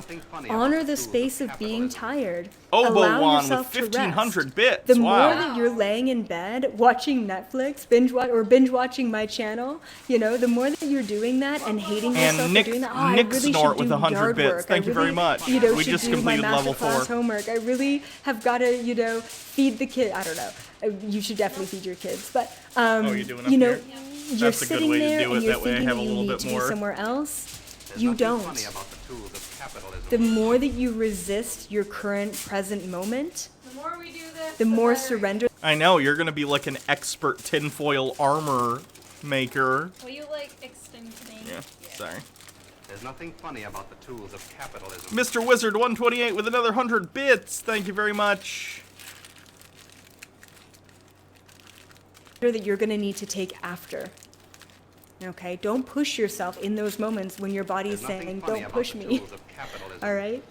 Honor the space of being tired. Allow Obowan with yourself to 1500 rest. bits. The Wow. more that you're laying in bed watching Netflix, binge watching my channel, you know, the more that you're doing that and hating yourself And Nick, for doing that. Oh, Nick I really Snort should with do 100 yard bits. work. Thank I you really, very much. You know, We should just do my completed level 4. masterclass homework. I really have got to, you know, feed the kid. I don't know. You should definitely feed your kids, but you doing up you know, here? you're That's a good sitting way to there do it. and you're That way I thinking have that a you little need bit to be more. somewhere else. There's You nothing don't. funny about the tools of capitalism. The more that you resist your current present moment, The more we do this, the more better. surrender. I know, you're gonna be like an expert tinfoil armor maker. Will you like extinct me? Yeah, sorry. There's nothing funny about the tools of capitalism. Mr. Wizard 128 with another 100 bits. Thank you very much. That you're going to need to take after. Okay, don't push yourself in those moments when your body is There's nothing saying, funny "Don't about push the me." tools of capitalism. All right.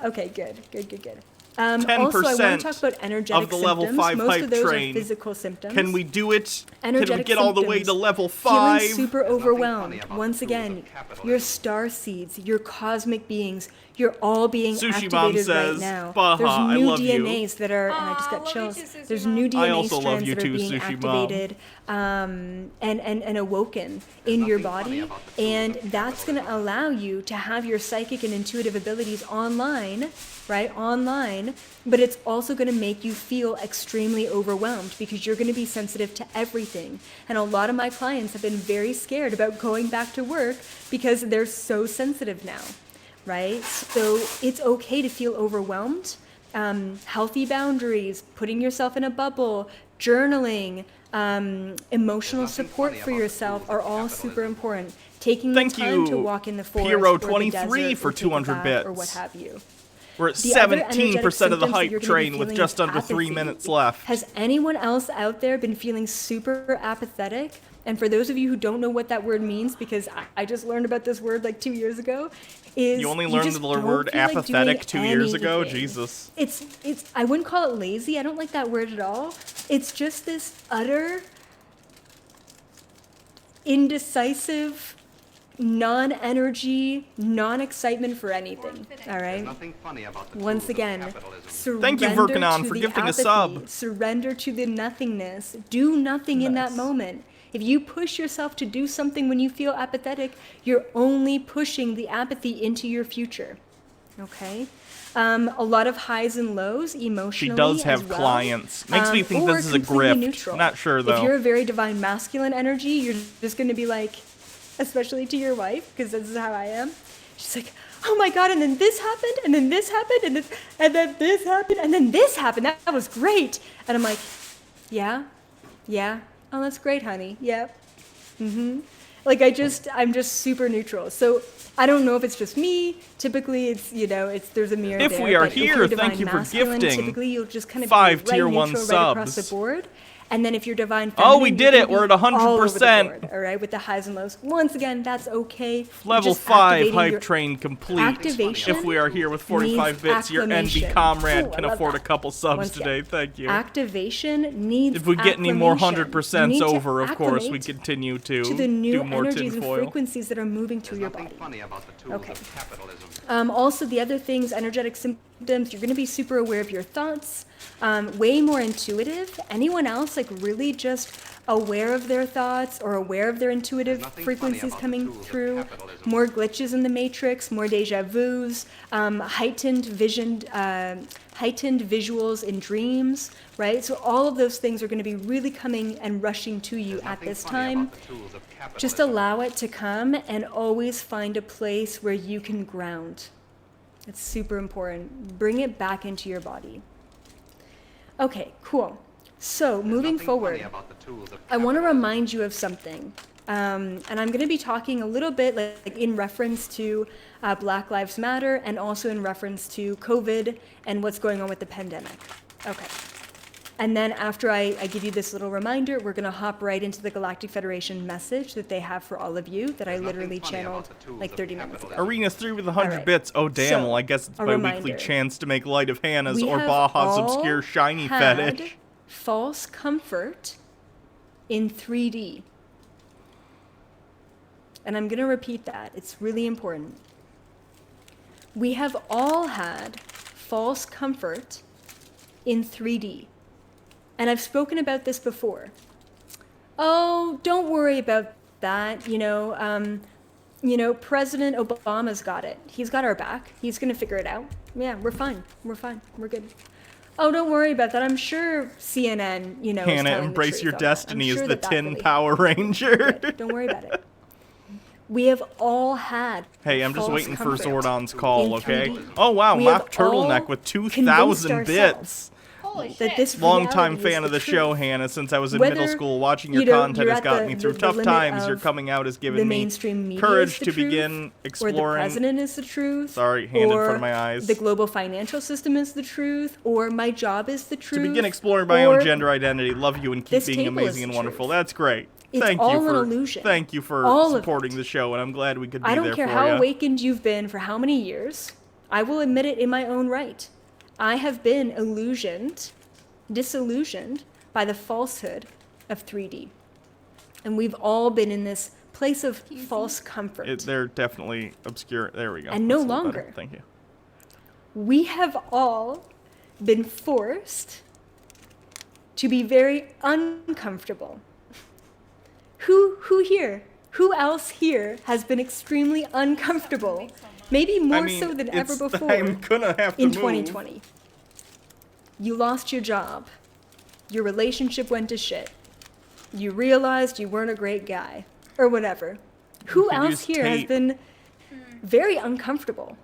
Okay, good. Also, I want to 10% talk about energetic of the level symptoms. 5 Most hype of those train. are physical symptoms. Can we do it? Can we Energetic get all the way to symptoms. level 5? Feeling super nothing overwhelmed. funny about Once the tools again, of capitalism. your star seeds, your cosmic beings, you're all being Sushi Mom activated says, right now. "Baha, There's I new love you." DNAs that are, and I just got Aw, love you chills. too, Sushi There's Mom. new I DNA also love strands you that are too, being Sushi Mom. activated and awoken in your nothing funny body, about the tools and of that's going to allow you to have your psychic and intuitive abilities online, right? Online, but it's also going to make you feel extremely overwhelmed because you're going to be sensitive to everything. And a lot of my clients have been very scared about going back to work because they're so sensitive now, right? So it's okay to feel overwhelmed. Healthy boundaries, putting yourself in a bubble, journaling, emotional nothing support funny for about the yourself tools are of all capitalism. super important. Taking Thank the time you, to walk in the forest Hero or the 23 desert for or take a 200 bath or bits. what have you. We're at The other 17% of the energetic symptoms that hype you're gonna be train with feeling just is under 3 apathy. minutes left. Has anyone else out there been feeling super apathetic? And for those of you who don't know what that word means, because I just learned about this word like 2 years ago, is You only learned just the don't word feel like apathetic doing 2 years ago? anything. Jesus. It's I wouldn't call it lazy. I don't like that word at all. It's just this utter indecisive, non-energy, non-excitement for anything. All right. Nothing funny about the Once tools of again, capitalism. surrender Thank you, Virkanon, to for the gifting a apathy, sub. surrender to the nothingness. Do nothing in that Nice. moment. If you push yourself to do something when you feel apathetic, you're only pushing the apathy into your future. Okay? A lot of highs and lows emotionally. She does as have well. clients. Makes me think Or this is a completely grift. neutral. Not sure, If though. you're a very divine masculine energy, you're just going to be like, especially to your wife, because this is how I am. She's like, oh my God, and then this happened, and then this happened, and then this happened, and then this happened. That was great. And I'm like, yeah. Oh, that's great, honey. Yeah. Like I'm just super neutral. So I don't know if it's just me. Typically, it's there's a mirror If there. we are but if you're here, divine thank you for masculine, gifting Typically, you'll just kind of 5 be right tier 1 neutral right across the subs. board. And then if you're divine Oh, feminine, we you did can it. We're be at all over the 100%. board, all right, with the highs and lows. Once again, that's okay. You're Level just 5 activating hype your train complete. activation. If we are here with 45 needs bits, your envy acclamation. comrade Ooh, I can love afford a that. couple subs Once again, today. Thank you. Activation needs If we get any more acclamation. 100% You need to over, of course, we acclimate continue to to the new do more energies and tinfoil. frequencies that are moving through your Nothing body. funny about the tools Okay. of capitalism. Also, the other things, energetic symptoms, you're going to be super aware of your thoughts, way more intuitive. Anyone else, like, really just aware of their thoughts or aware of their intuitive nothing funny frequencies about the coming tools of through? capitalism. More glitches in the matrix, more deja vus, heightened visuals in dreams, right? So all of those things are going to be really coming and rushing to you at Nothing this funny time. about the tools of capitalism. Just allow it to come and always find a place where you can ground. It's super important. Bring it back into your body. Okay, cool. So moving Nothing forward, funny about the tools of I want to capitalism. remind you of something. And I'm going to be talking a little bit like in reference to Black Lives Matter and also in reference to COVID and what's going on with the pandemic. Okay. And then after I give you this little reminder, we're going to hop right into the Galactic Federation message that they have for all of you that I There's literally nothing funny channeled about the tools like of 30 minutes ago. capitalism. Arenas 3 with 100 Alright. bits. Oh, damn. So, Well, I guess it's a my weekly reminder. chance to make light of Hannah's We or have Baja's all obscure shiny had fetish. false comfort in 3D. And I'm going to repeat that. It's really important. We have all had false comfort in 3D. And I've spoken about this before. Oh, don't worry about that. President Obama's got it. He's got our back. He's going to figure it out. Yeah, we're fine. We're fine. We're good. Oh, don't worry about that. I'm sure CNN, is Hannah, telling embrace the your truth on that. destiny I'm as sure the that Tin really Power Ranger. happened. Don't worry about it. We have all had Hey, I'm just false waiting for comfort Zordon's call, in okay? 3D. Oh, wow, We Mock have all Turtleneck with convinced 2,000 ourselves bits. Holy that shit. this Longtime reality is fan of the show, truth. Hannah. Since I was in Whether, middle school, watching your you know, content you're has at gotten the- me through the tough limit times. Your of coming out has the given me mainstream media courage is the to truth, begin or the exploring. president is the truth. Sorry, hand in or front of my eyes. The global financial system is the truth, or my job is the To truth. begin exploring my own or gender identity. Love you and keep this being table is amazing the and wonderful. truth. That's great. It's Thank all you an for illusion. thank you for All of supporting it. the show, and I'm glad we could be I don't there care for how you. awakened you've been for how many years. I will admit it in my own right. I have been disillusioned by the falsehood of 3D. And we've all been in this place of false comfort. They're definitely obscure. There we go. And no That's a little better. longer. Thank you. We have all been forced to be very uncomfortable. Who else here has been extremely uncomfortable? Maybe more so than ever before I'm gonna have to in move. 2020. You lost your job. Your relationship went to shit. You realized you weren't a great guy. Or whatever. Who could else use here has tape. been very uncomfortable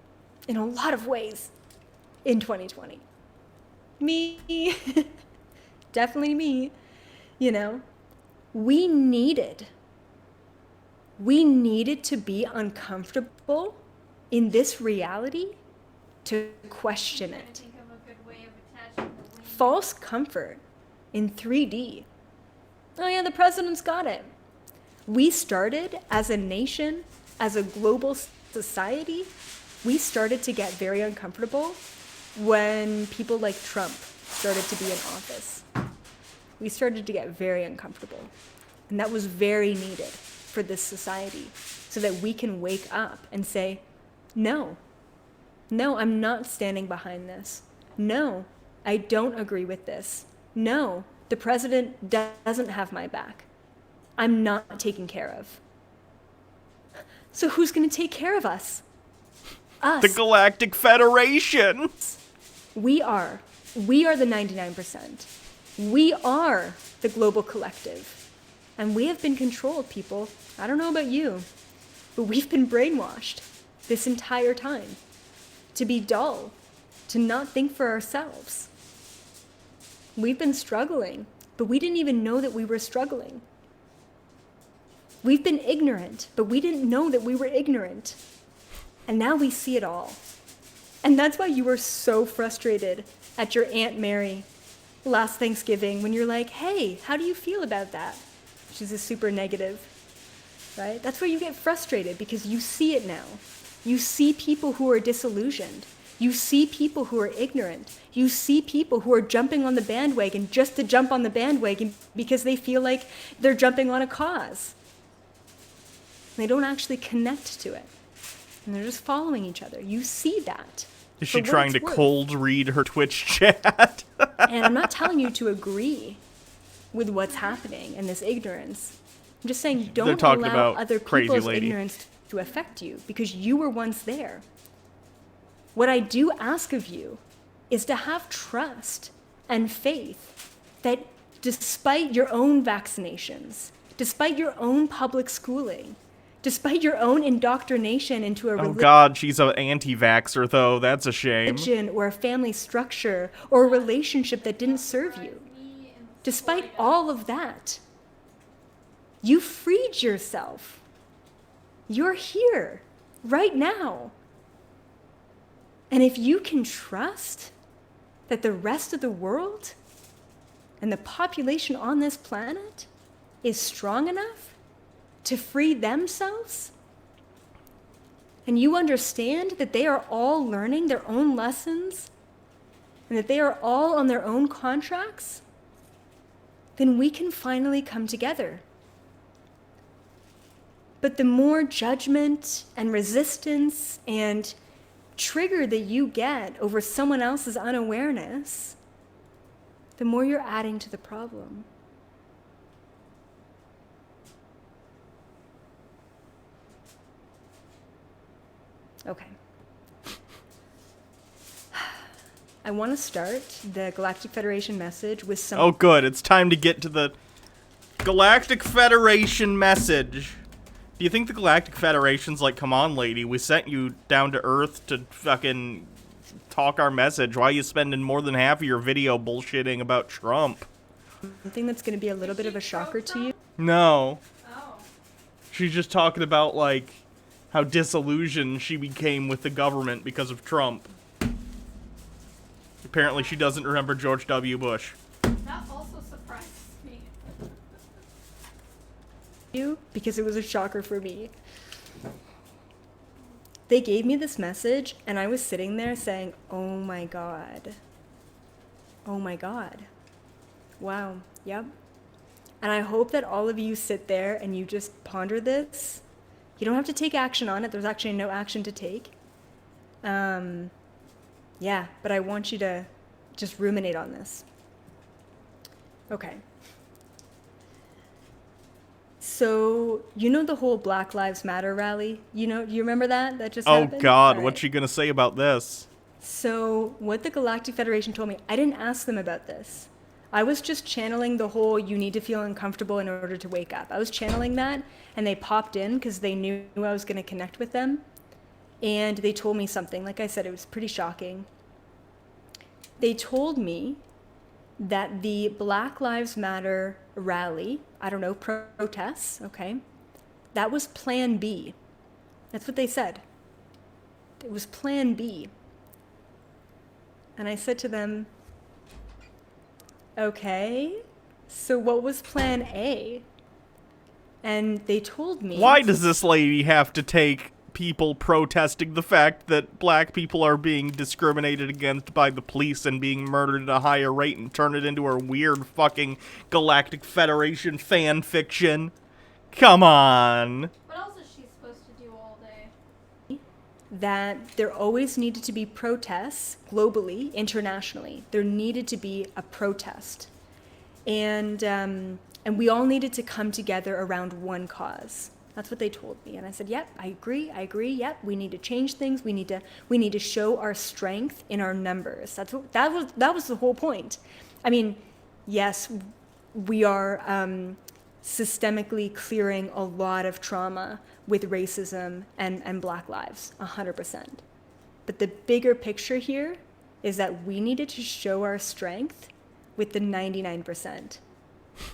in a lot of ways in 2020? Me. Definitely me. You know, we needed to be uncomfortable in this reality to question it. Think of a good way of attaching the wing. False comfort in 3D. Oh yeah, the president's got it. We started as a nation, as a global society, we started to get very uncomfortable when people like Trump started to be in office. We started to get very uncomfortable. And that was very needed for this society so that we can wake up and say, no, I'm not standing behind this. No, I don't agree with this. No, the president doesn't have my back. I'm not taken care of. So who's going to take care of us? Us. The Galactic Federation. We are the 99%. We are the global collective. And we have been controlled, people. I don't know about you, but we've been brainwashed this entire time to be dull, to not think for ourselves. We've been struggling, but we didn't even know that we were struggling. We've been ignorant, but we didn't know that we were ignorant. And now we see it all. And that's why you were so frustrated at your Aunt Mary last Thanksgiving when you're like, hey, how do you feel about that? She's a super negative, right? That's where you get frustrated because you see it now. You see people who are disillusioned. You see people who are ignorant. You see people who are jumping on the bandwagon just to jump on the bandwagon because they feel like they're jumping on a cause. They don't actually connect to it. And they're just following each other. You see that. Is for she what trying it's to worth. cold read her Twitch chat? And I'm not telling you to agree with what's happening and this ignorance. I'm just saying don't talking allow about other crazy people's lady. ignorance to affect you because you were once there. What I do ask of you is to have trust and faith that despite your own vaccinations, despite your own public schooling, despite your own indoctrination into a Oh God, she's an anti-vaxxer though. That's a shame. religion or a family structure or a relationship that didn't serve you, despite all of that, you freed yourself. You're here right now. And if you can trust that the rest of the world and the population on this planet is strong enough to free themselves, and you understand that they are all learning their own lessons and that they are all on their own contracts, then we can finally come together. But the more judgment and resistance and trigger that you get over someone else's unawareness, the more you're adding to the problem. Okay. I want to start the Galactic Federation message with some... Oh good, it's time to get to the Galactic Federation message. Do you think the Galactic Federation's like, come on lady, we sent you down to Earth to fucking talk our message. Why are you spending more than half of your video bullshitting about Trump? Something that's going to be a little bit of a shocker to you. No. Oh. She's just talking about, like, how disillusioned she became with the government because of Trump. Apparently she doesn't remember George W. Bush. That also surprises me. Because it was a shocker for me. they gave me this message, and I was sitting there saying, oh my God. Oh my God. Wow. Yep. And I hope that all of you sit there and you just ponder this. You don't have to take action on it. There's actually no action to take. Yeah, but I want you to just ruminate on this. Okay. So, you know the whole Black Lives Matter rally? You remember that? That just happened? Oh God, All what's she right. gonna say about this? So, what the Galactic Federation told me, I didn't ask them about this. I was just channeling the whole you need to feel uncomfortable in order to wake up. I was channeling that, and they popped in because they knew I was going to connect with them. And they told me something. Like I said, it was pretty shocking. They told me that the Black Lives Matter rally, I don't know, protests, okay, that was Plan B. That's what they said. It was Plan B. And I said to them, okay, so what was Plan A? And they told me... Why does this lady have to take people protesting the fact that black people are being discriminated against by the police and being murdered at a higher rate and turn it into her weird fucking Galactic Federation fan fiction? Come on. What else is she supposed to do all day? That there always needed to be protests globally, internationally. There needed to be a protest. And we all needed to come together around one cause. That's what they told me. And I said, yep, I agree, yep, we need to change things. We need to show our strength in our numbers. That was the whole point. I mean, yes, we are systemically clearing a lot of trauma with racism and Black lives, 100%. But the bigger picture here is that we needed to show our strength with the 99%.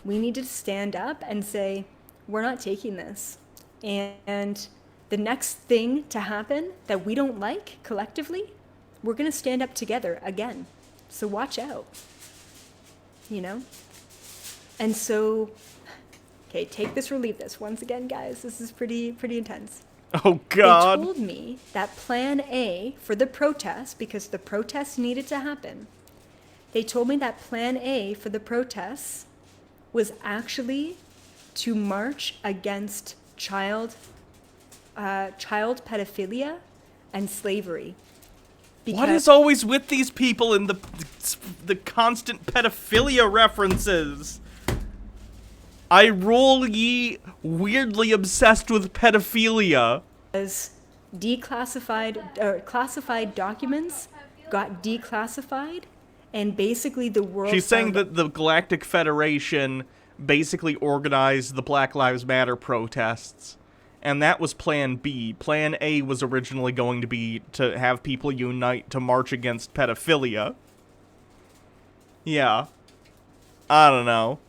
We need to stand up and say, we're not taking this. And the next thing to happen that we don't like collectively, we're going to stand up together again. So watch out, And so, okay, take this or leave this. Once again, guys, this is pretty intense. Oh God. They told me that Plan A for the protest, because the protests needed to happen, they told me that Plan A for the protests was actually to march against child pedophilia and slavery. What is always with these people and the constant pedophilia references? I roll ye weirdly obsessed with pedophilia. As classified documents got declassified, and basically the world... She's saying that the Galactic Federation basically organized the Black Lives Matter protests, and that was Plan B. Plan A was originally going to be to have people unite to march against pedophilia. Yeah. I don't know.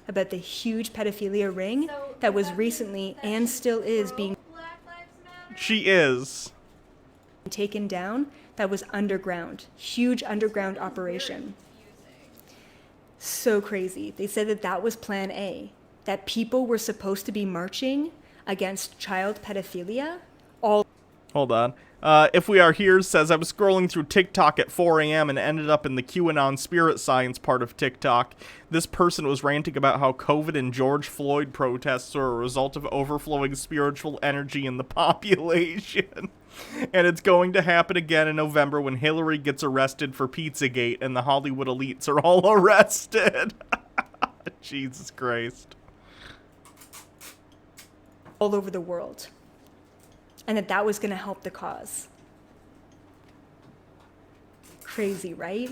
About the huge pedophilia ring that was recently and still is being Black Lives Matter? She is. taken down. That was underground. Huge underground operation. So crazy. They said that that was Plan A. That people were supposed to be marching against child pedophilia. Hold on. If We Are Here says, I was scrolling through TikTok at 4 a.m. and ended up in the QAnon spirit science part of TikTok. This person was ranting about how COVID and George Floyd protests are a result of overflowing spiritual energy in the population. And it's going to happen again in November when Hillary gets arrested for Pizzagate and the Hollywood elites are all arrested. Jesus Christ. All over the world. And that was going to help the cause. Crazy, right?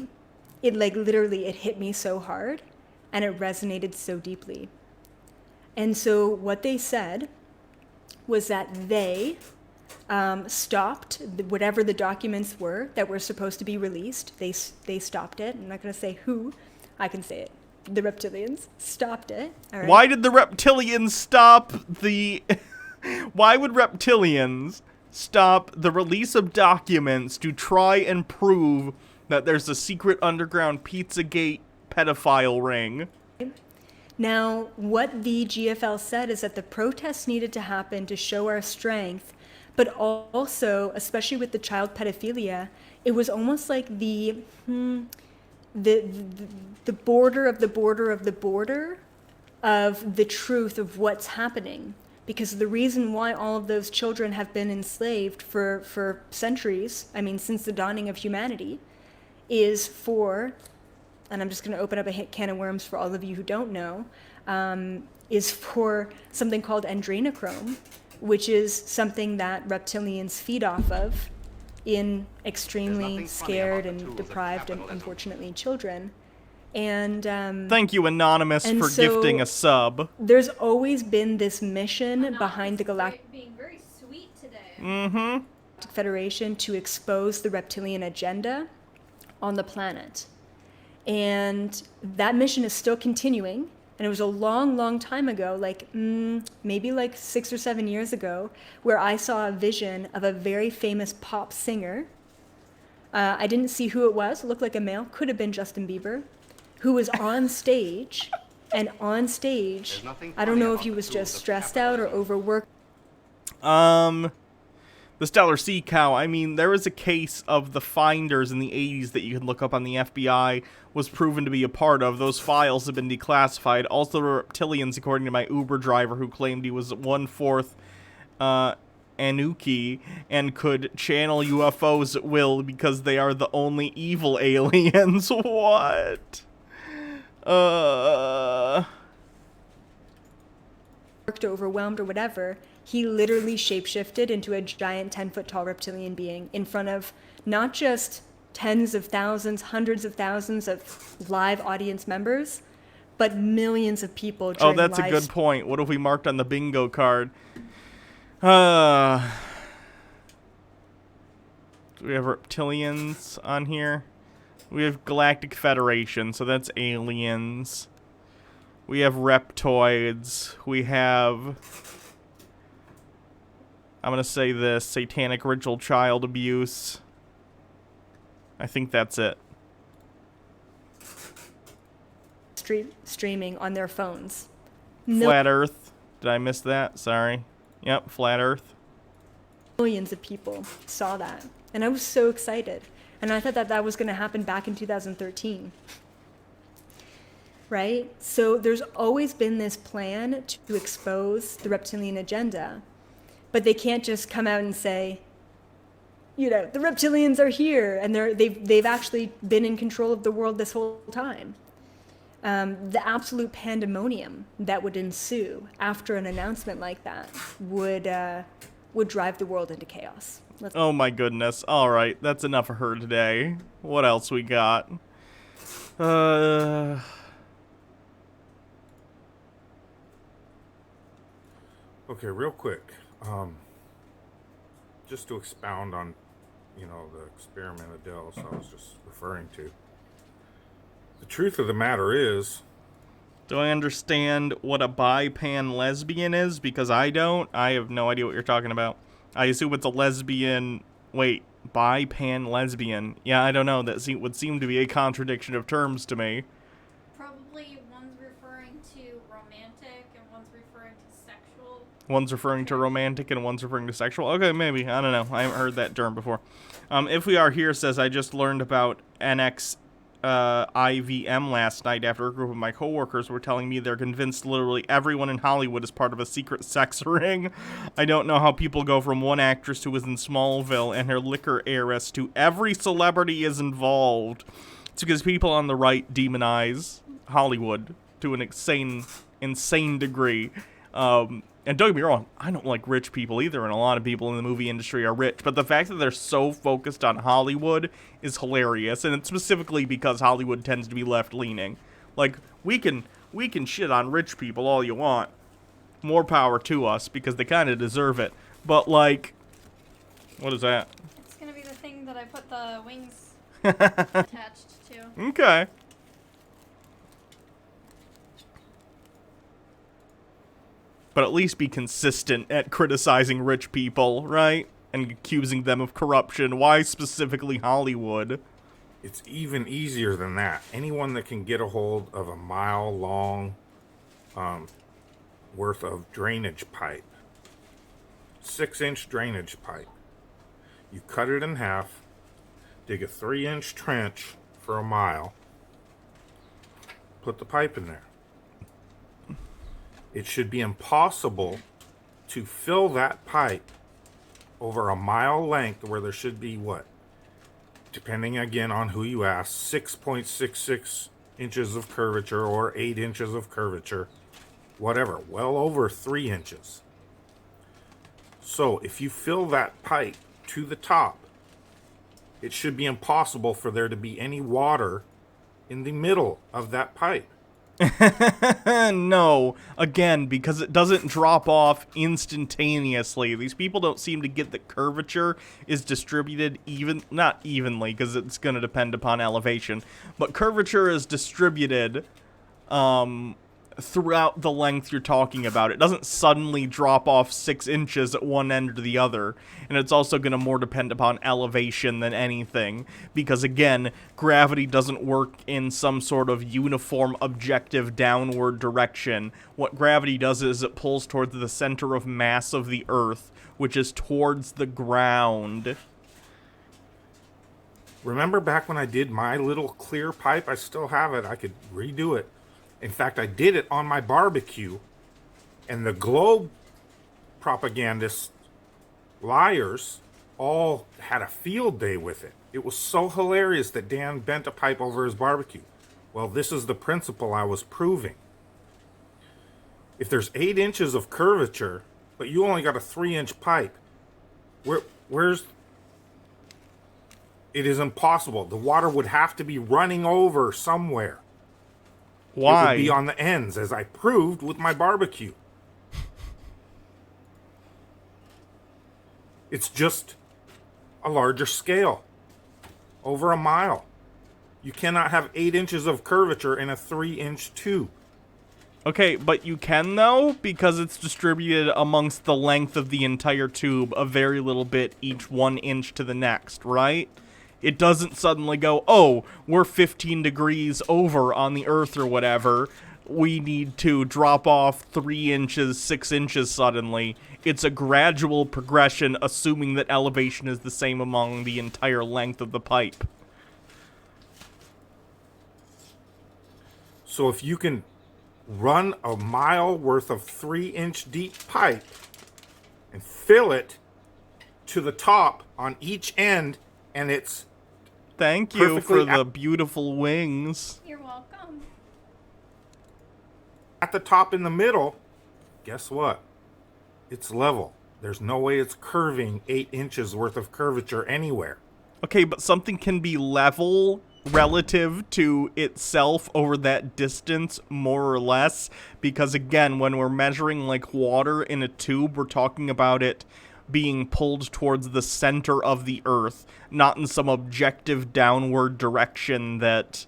It literally, it hit me so hard and it resonated so deeply. And so what they said was that they stopped whatever the documents were that were supposed to be released. They stopped it. I'm not going to say who. I can say it. The reptilians stopped it. All right? Why did the reptilians stop the... Why would reptilians stop the release of documents to try and prove that there's a secret underground Pizzagate pedophile ring? Now, what the GFL said is that the protests needed to happen to show our strength, but also, especially with the child pedophilia, it was almost like the border of the border of the border of the truth of what's happening. Because the reason why all of those children have been enslaved for centuries, I mean, since the dawning of humanity, is for, and I'm just going to open up a can of worms for all of you who don't know, is for something called adrenochrome, which is something that reptilians feed off of in extremely scared and deprived and unfortunately children. And thank you, Anonymous, for gifting a sub. There's always been this mission behind the Galactic being very sweet today. Federation to expose the reptilian agenda on the planet. And that mission is still continuing. And it was a long, long time ago, like maybe like 6 or 7 years ago, where I saw a vision of a very famous pop singer. I didn't see who it was. It looked like a male. Could have been Justin Bieber, who was on stage. And on stage, I don't know if he was just stressed out or overworked. The Stellar Sea Cow, I mean, there was a case of the finders in the 80s that you can look up on the FBI was proven to be a part of. Those files have been declassified. Also, reptilians, according to my Uber driver, who claimed he was 1/4 Anunnaki and could channel UFOs at will because they are the only evil aliens. What? Overwhelmed or whatever, he literally shapeshifted into a giant 10-foot tall reptilian being in front of not just tens of thousands, hundreds of thousands of live audience members, but millions of people during that's a good point. What have we marked on the bingo card? Do we have reptilians on here? We have Galactic Federation, so that's aliens. We have reptoids. We have, I'm going to say this, satanic ritual child abuse. I think that's it. Streaming on their phones. Flat Earth. Did I miss that? Sorry. Yep, Flat Earth. Millions of people saw that. And I was so excited. And I thought that that was going to happen back in 2013. Right? So there's always been this plan to expose the reptilian agenda. But they can't just come out and say, you know, the reptilians are here. And they've actually been in control of the world this whole time. The absolute pandemonium that would ensue after an announcement like that would drive the world into chaos. Oh my goodness. Alright, that's enough of her today. What else we got? Okay, real quick. Just to expound on, you know, the experiment Adele I was just referring to. The truth of the matter is... Do I understand what a bi-pan lesbian is? Because I don't. I have no idea what you're talking about. I assume it's a lesbian... Wait, bi-pan lesbian. Yeah, I don't know. That would seem to be a contradiction of terms to me. Probably one's referring to romantic and one's referring to sexual. One's referring to romantic and one's referring to sexual. Okay, maybe. I don't know. I haven't heard that term before. If We Are Here says, I just learned about NX IVM last night after a group of my coworkers were telling me they're convinced literally everyone in Hollywood is part of a secret sex ring. I don't know how people go from one actress who was in Smallville and her liquor heiress to every celebrity is involved. It's because people on the right demonize Hollywood to an insane degree. And don't get me wrong, I don't like rich people either, and a lot of people in the movie industry are rich, but the fact that they're so focused on Hollywood is hilarious, and it's specifically because Hollywood tends to be left-leaning. Like, we can shit on rich people all you want. More power to us, because they kind of deserve it. But, like, what is that? It's gonna be the thing that I put the wings attached to. Okay. But at least be consistent at criticizing rich people, right? And accusing them of corruption. Why specifically Hollywood? It's even easier than that. Anyone that can get a hold of a mile-long worth of drainage pipe 6-inch drainage pipe. You cut it in half, dig a 3-inch trench for a mile, put the pipe in there. It should be impossible to fill that pipe over a mile length where there should be what? Depending again on who you ask, 6.66 inches of curvature or 8 inches of curvature, whatever, well over 3 inches. So if you fill that pipe to the top, it should be impossible for there to be any water in the middle of that pipe. No, again, because it doesn't drop off instantaneously. These people don't seem to get that curvature is distributed not evenly, because it's going to depend upon elevation, but curvature is distributed throughout the length you're talking about. It doesn't suddenly drop off 6 inches at one end or the other, and it's also going to more depend upon elevation than anything, because again, gravity doesn't work in some sort of uniform objective downward direction. What gravity does is it pulls towards the center of mass of the Earth, which is towards the ground. Remember back when I did my little clear pipe? I still have it. I could redo it. In fact, I did it on my barbecue, and the globe propagandists, liars, all had a field day with it. It was so hilarious that Dan bent a pipe over his barbecue. Well, this is the principle I was proving. If there's 8 inches of curvature, but you only got a 3-inch pipe, where's... It is impossible. The water would have to be running over somewhere. Why? It would be on the ends, as I proved with my barbecue. It's just a larger scale. Over a mile. You cannot have 8 inches of curvature in a 3-inch tube. Okay, but you can, though, because it's distributed amongst the length of the entire tube a very little bit each 1 inch to the next, right? It doesn't suddenly go, oh, we're 15 degrees over on the Earth or whatever. We need to drop off 3 inches, 6 inches suddenly. It's a gradual progression, assuming that elevation is the same among the entire length of the pipe. So if you can run a mile worth of 3-inch deep pipe and fill it to the top on each end, and it's Thank you for the beautiful wings. You're welcome. at the top in the middle, guess what? It's level. There's no way it's curving 8 inches worth of curvature anywhere. Okay, but something can be level relative to itself over that distance, more or less, because again, when we're measuring like water in a tube, we're talking about it being pulled towards the center of the Earth, not in some objective downward direction that...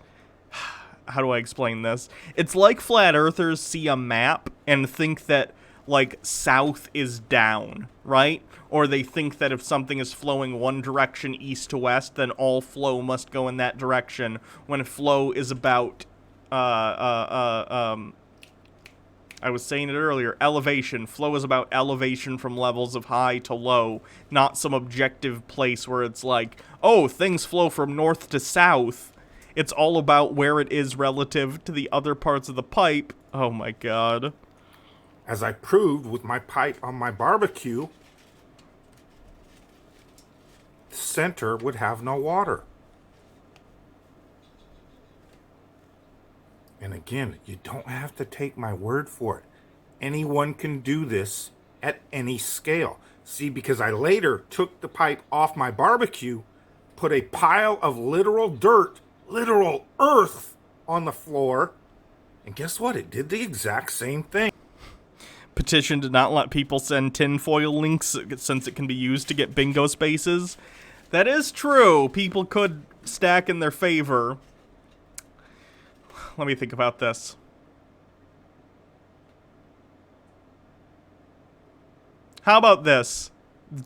How do I explain this? It's like flat earthers see a map and think that, like, south is down, right? Or they think that if something is flowing one direction east to west, then all flow must go in that direction, when flow is about, I was saying it earlier, elevation. Flow is about elevation from levels of high to low, not some objective place where it's like, oh, things flow from north to south. It's all about where it is relative to the other parts of the pipe. Oh my god. As I proved with my pipe on my barbecue, the center would have no water. And again, you don't have to take my word for it. Anyone can do this at any scale. See, because I later took the pipe off my barbecue, put a pile of literal dirt, literal earth on the floor, and guess what? It did the exact same thing. Petition to not let people send tinfoil links since it can be used to get bingo spaces. That is true. People could stack in their favor. Let me think about this. How about this?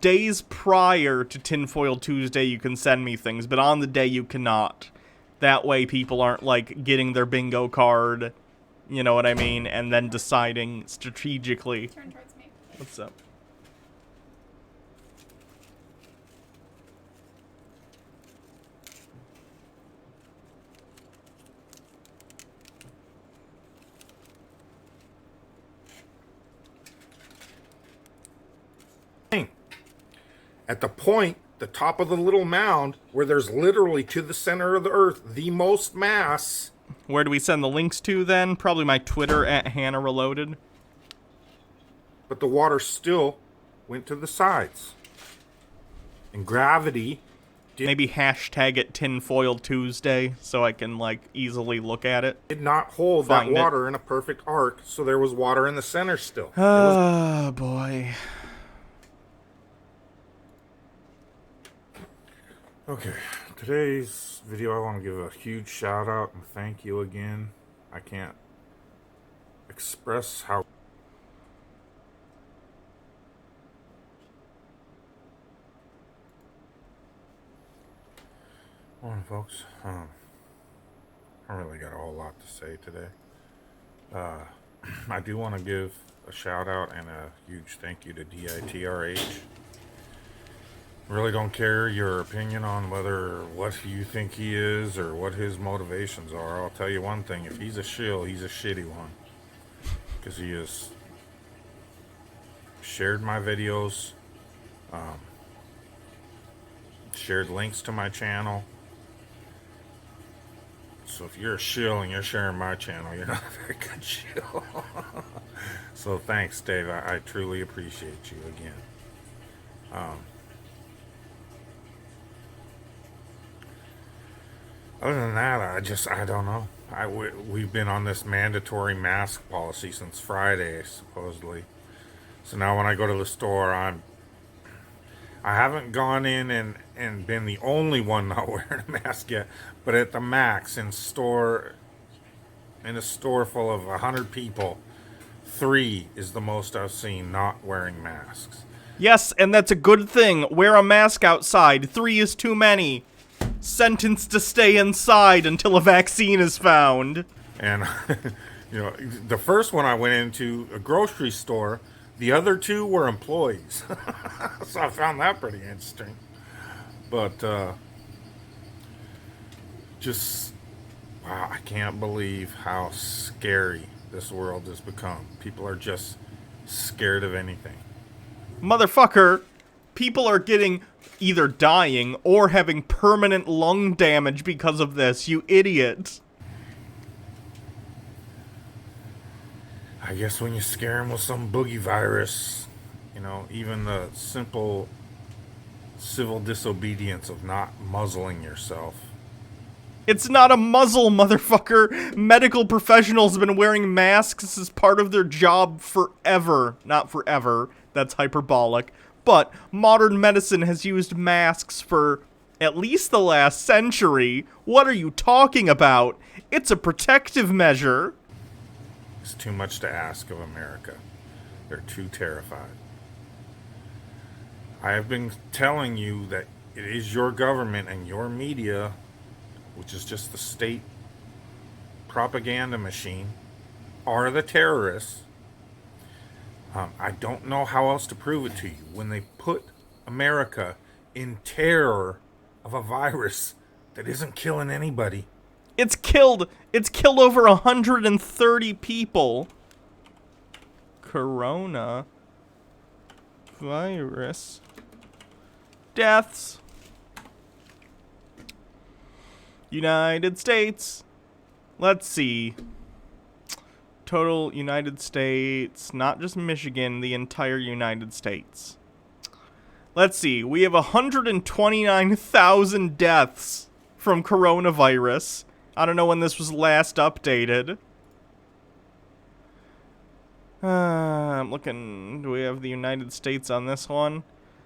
Days prior to Tinfoil Tuesday, you can send me things, but on the day you cannot. That way people aren't, like, getting their bingo card, you know what I mean, and then deciding strategically. Turn towards me. What's up? at the point, the top of the little mound, where there's literally to the center of the earth the most mass. Where do we send the links to then? Probably my Twitter at Hannah Reloaded. But the water still went to the sides. And gravity Maybe hashtag it Tinfoil Tuesday so I can, like, easily look at it. did not hold that water in a perfect arc, so there was water in the center still. Oh, boy. Okay, today's video, I want to give a huge shout out and thank you again. I can't express how... Morning, folks. I really got a whole lot to say today. I do want to give a shout out and a huge thank you to DITRH. Really don't care your opinion on what you think he is or what his motivations are. I'll tell you one thing, if he's a shill, he's a shitty one. Because he has shared my videos, shared links to my channel. So if you're a shill and you're sharing my channel, you're not a very good shill. So thanks, Dave. I truly appreciate you again. Other than that, I don't know. We've been on this mandatory mask policy since Friday, supposedly. So now when I go to the store, I haven't gone in and been the only one not wearing a mask yet. But at the max, in a store full of 100 people, 3 is the most I've seen not wearing masks. Yes, and that's a good thing. Wear a mask outside. 3 is too many. Sentenced to stay inside until a vaccine is found. And, you know, the first one I went into, a grocery store, the other 2 were employees. So I found that pretty interesting. But, just, wow, I can't believe how scary this world has become. People are just scared of anything. Motherfucker, people are getting either dying or having permanent lung damage because of this, you idiot. I guess when you scare them with some boogie virus, you know, even the simple civil disobedience of not muzzling yourself. It's not a muzzle, motherfucker. Medical professionals have been wearing masks as part of their job forever. Not forever, that's hyperbolic. But modern medicine has used masks for at least the last century. What are you talking about? It's a protective measure. It's too much to ask of America. They're too terrified. I have been telling you that it is your government and your media, which is just the state propaganda machine, are the terrorists. I don't know how else to prove it to you. When they put America in terror of a virus that isn't killing anybody. It's killed over 130 people. Corona virus deaths. United States. Let's see. Total United States, not just Michigan, the entire United States. Let's see. We have 129,000 deaths from coronavirus. I don't know when this was last updated. I'm looking. Do we have the United States on this one?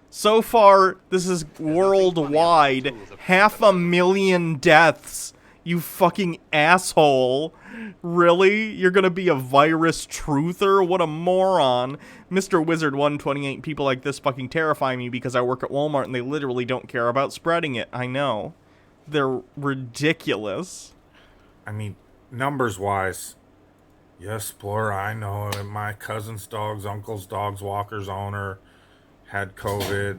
So far, this is worldwide. 500,000 deaths. You fucking asshole. Really? You're gonna be a virus truther? What a moron. Mr. Wizard 128, people like this fucking terrify me because I work at Walmart and they literally don't care about spreading it. I know. They're ridiculous. I mean, numbers-wise, yes, Explorer, I know. My cousin's dog's uncle's dog's walker's owner had COVID.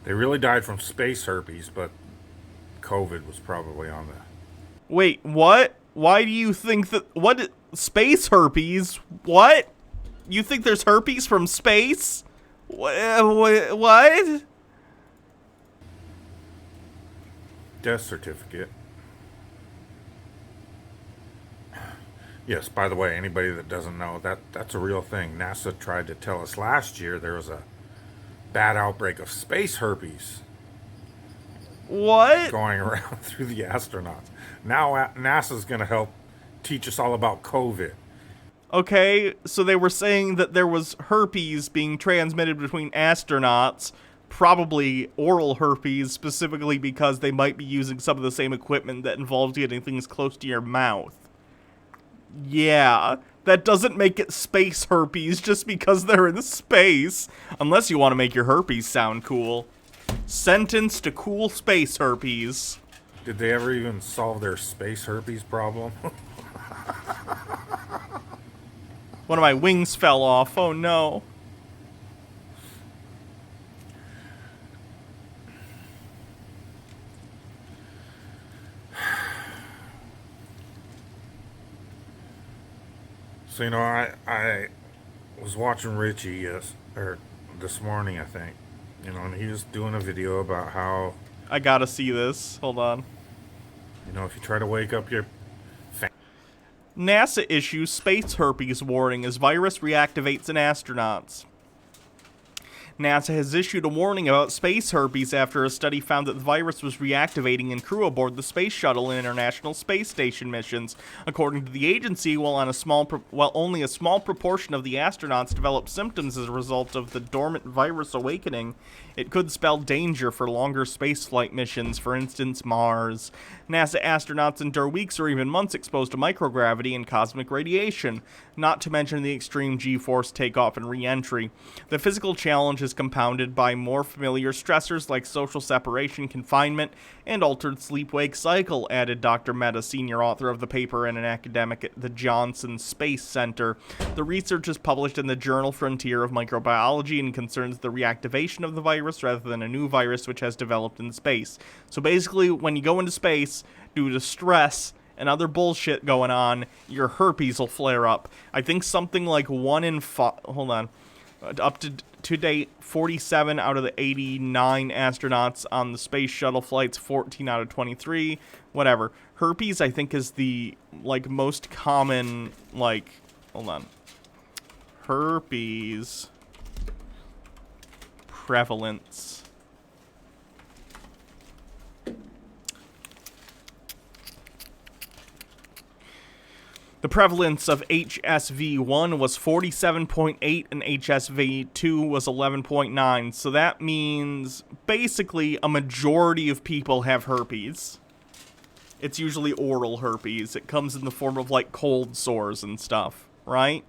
They really died from space herpes, but COVID was probably on the... Wait, what? Why do you think that... What? Space herpes? What? You think there's herpes from space? What? Death certificate. Yes, by the way, anybody that doesn't know, that's a real thing. NASA tried to tell us last year there was a bad outbreak of space herpes What? going around through the astronauts. Now NASA's going to help teach us all about COVID. Okay, so they were saying that there was herpes being transmitted between astronauts, probably oral herpes, specifically because they might be using some of the same equipment that involves getting things close to your mouth. Yeah, that doesn't make it space herpes just because they're in space, unless you want to make your herpes sound cool. Sentenced to cool space herpes. Did they ever even solve their space herpes problem? One of my wings fell off. Oh no. So, I was watching Richie this morning, I think. And he was doing a video about how, I gotta see this. Hold on. if you try to wake up your NASA issues space herpes warning as virus reactivates in astronauts. NASA has issued a warning about space herpes after a study found that the virus was reactivating in crew aboard the Space Shuttle and International Space Station missions. According to the agency, while only a small proportion of the astronauts developed symptoms as a result of the dormant virus awakening, it could spell danger for longer spaceflight missions, for instance, Mars. NASA astronauts endure weeks or even months exposed to microgravity and cosmic radiation, not to mention the extreme G-force takeoff and re-entry. The physical challenge is compounded by more familiar stressors like social separation, confinement, and altered sleep-wake cycle, added Dr. Mehta, senior author of the paper and an academic at the Johnson Space Center. The research is published in the journal Frontier of Microbiology and concerns the reactivation of the virus rather than a new virus which has developed in space. So basically, when you go into space, due to stress and other bullshit going on, your herpes will flare up. I think something like 1 in 5... Hold on. Up to date, 47 out of the 89 astronauts on the space shuttle flights, 14 out of 23, whatever. Herpes, I think, is the, most common, hold on. Herpes prevalence. The prevalence of HSV1 was 47.8 and HSV2 was 11.9. So that means basically a majority of people have herpes. It's usually oral herpes. It comes in the form of cold sores and stuff, right?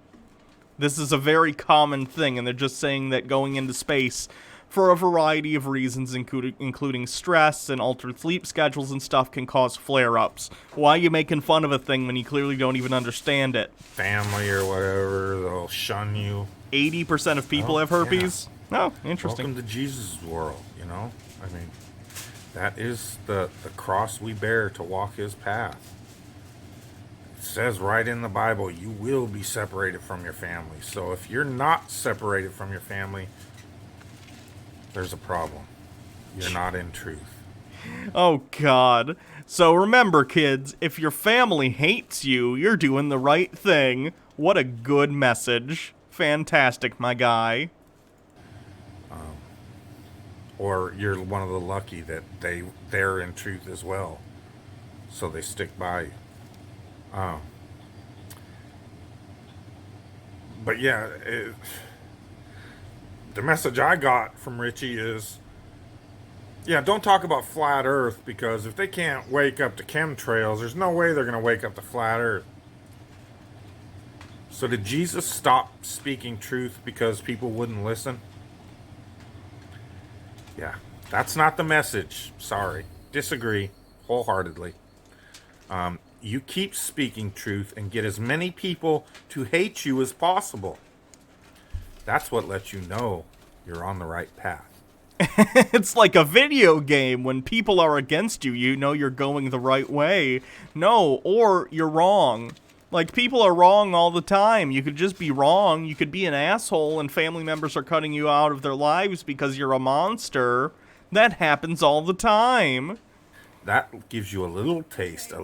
This is a very common thing, and they're just saying that going into space for a variety of reasons, including stress and altered sleep schedules and stuff, can cause flare-ups. Why are you making fun of a thing when you clearly don't even understand it? family or whatever, they'll shun you. 80% of people have herpes? Yeah. Oh, interesting. Welcome to Jesus' world, that is the cross we bear to walk his path. It says right in the Bible, you will be separated from your family. So if you're not separated from your family, there's a problem. You're not in truth. Oh, God. So remember, kids, if your family hates you, you're doing the right thing. What a good message. Fantastic, my guy. Or you're one of the lucky that they're in truth as well. So they stick by you. But yeah, the message I got from Richie is, don't talk about flat Earth, because if they can't wake up to chemtrails, there's no way they're going to wake up to flat Earth. So did Jesus stop speaking truth because people wouldn't listen? Yeah, that's not the message. Sorry. Disagree wholeheartedly. You keep speaking truth and get as many people to hate you as possible. That's what lets you know you're on the right path. It's like a video game. When people are against you, you know you're going the right way. No, or you're wrong. Like, people are wrong all the time. You could just be wrong. You could be an asshole and family members are cutting you out of their lives because you're a monster. That happens all the time. That gives you a little taste of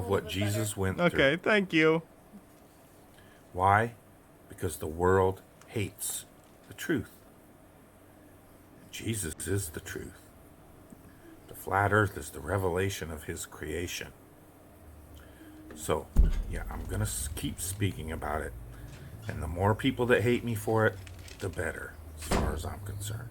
what Jesus went through. Okay, thank you. Why? Because the world hates the truth. Jesus is the truth. The flat earth is the revelation of his creation. So, yeah, I'm going to keep speaking about it. And the more people that hate me for it, the better, as far as I'm concerned.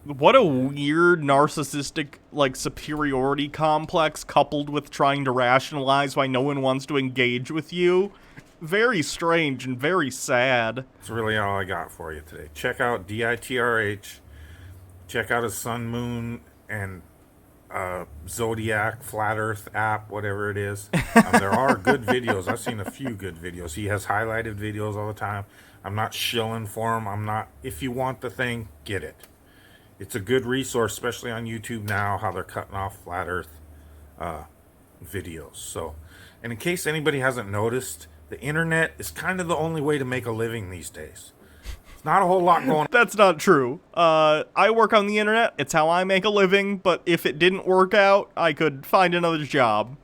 What a weird, narcissistic, like, superiority complex coupled with trying to rationalize why no one wants to engage with you. Very strange and very sad. That's really all I got for you today. Check out DITRH. Check out his Sun, Moon, and Zodiac, Flat Earth app, whatever it is. There are good videos. I've seen a few good videos. He has highlighted videos all the time. I'm not shilling for him. I'm not. If you want the thing, get it. It's a good resource, especially on YouTube now, how they're cutting off Flat Earth videos. So, and in case anybody hasn't noticed, the internet is kind of the only way to make a living these days. It's not a whole lot going on. That's not true. I work on the internet. It's how I make a living, but if it didn't work out, I could find another job.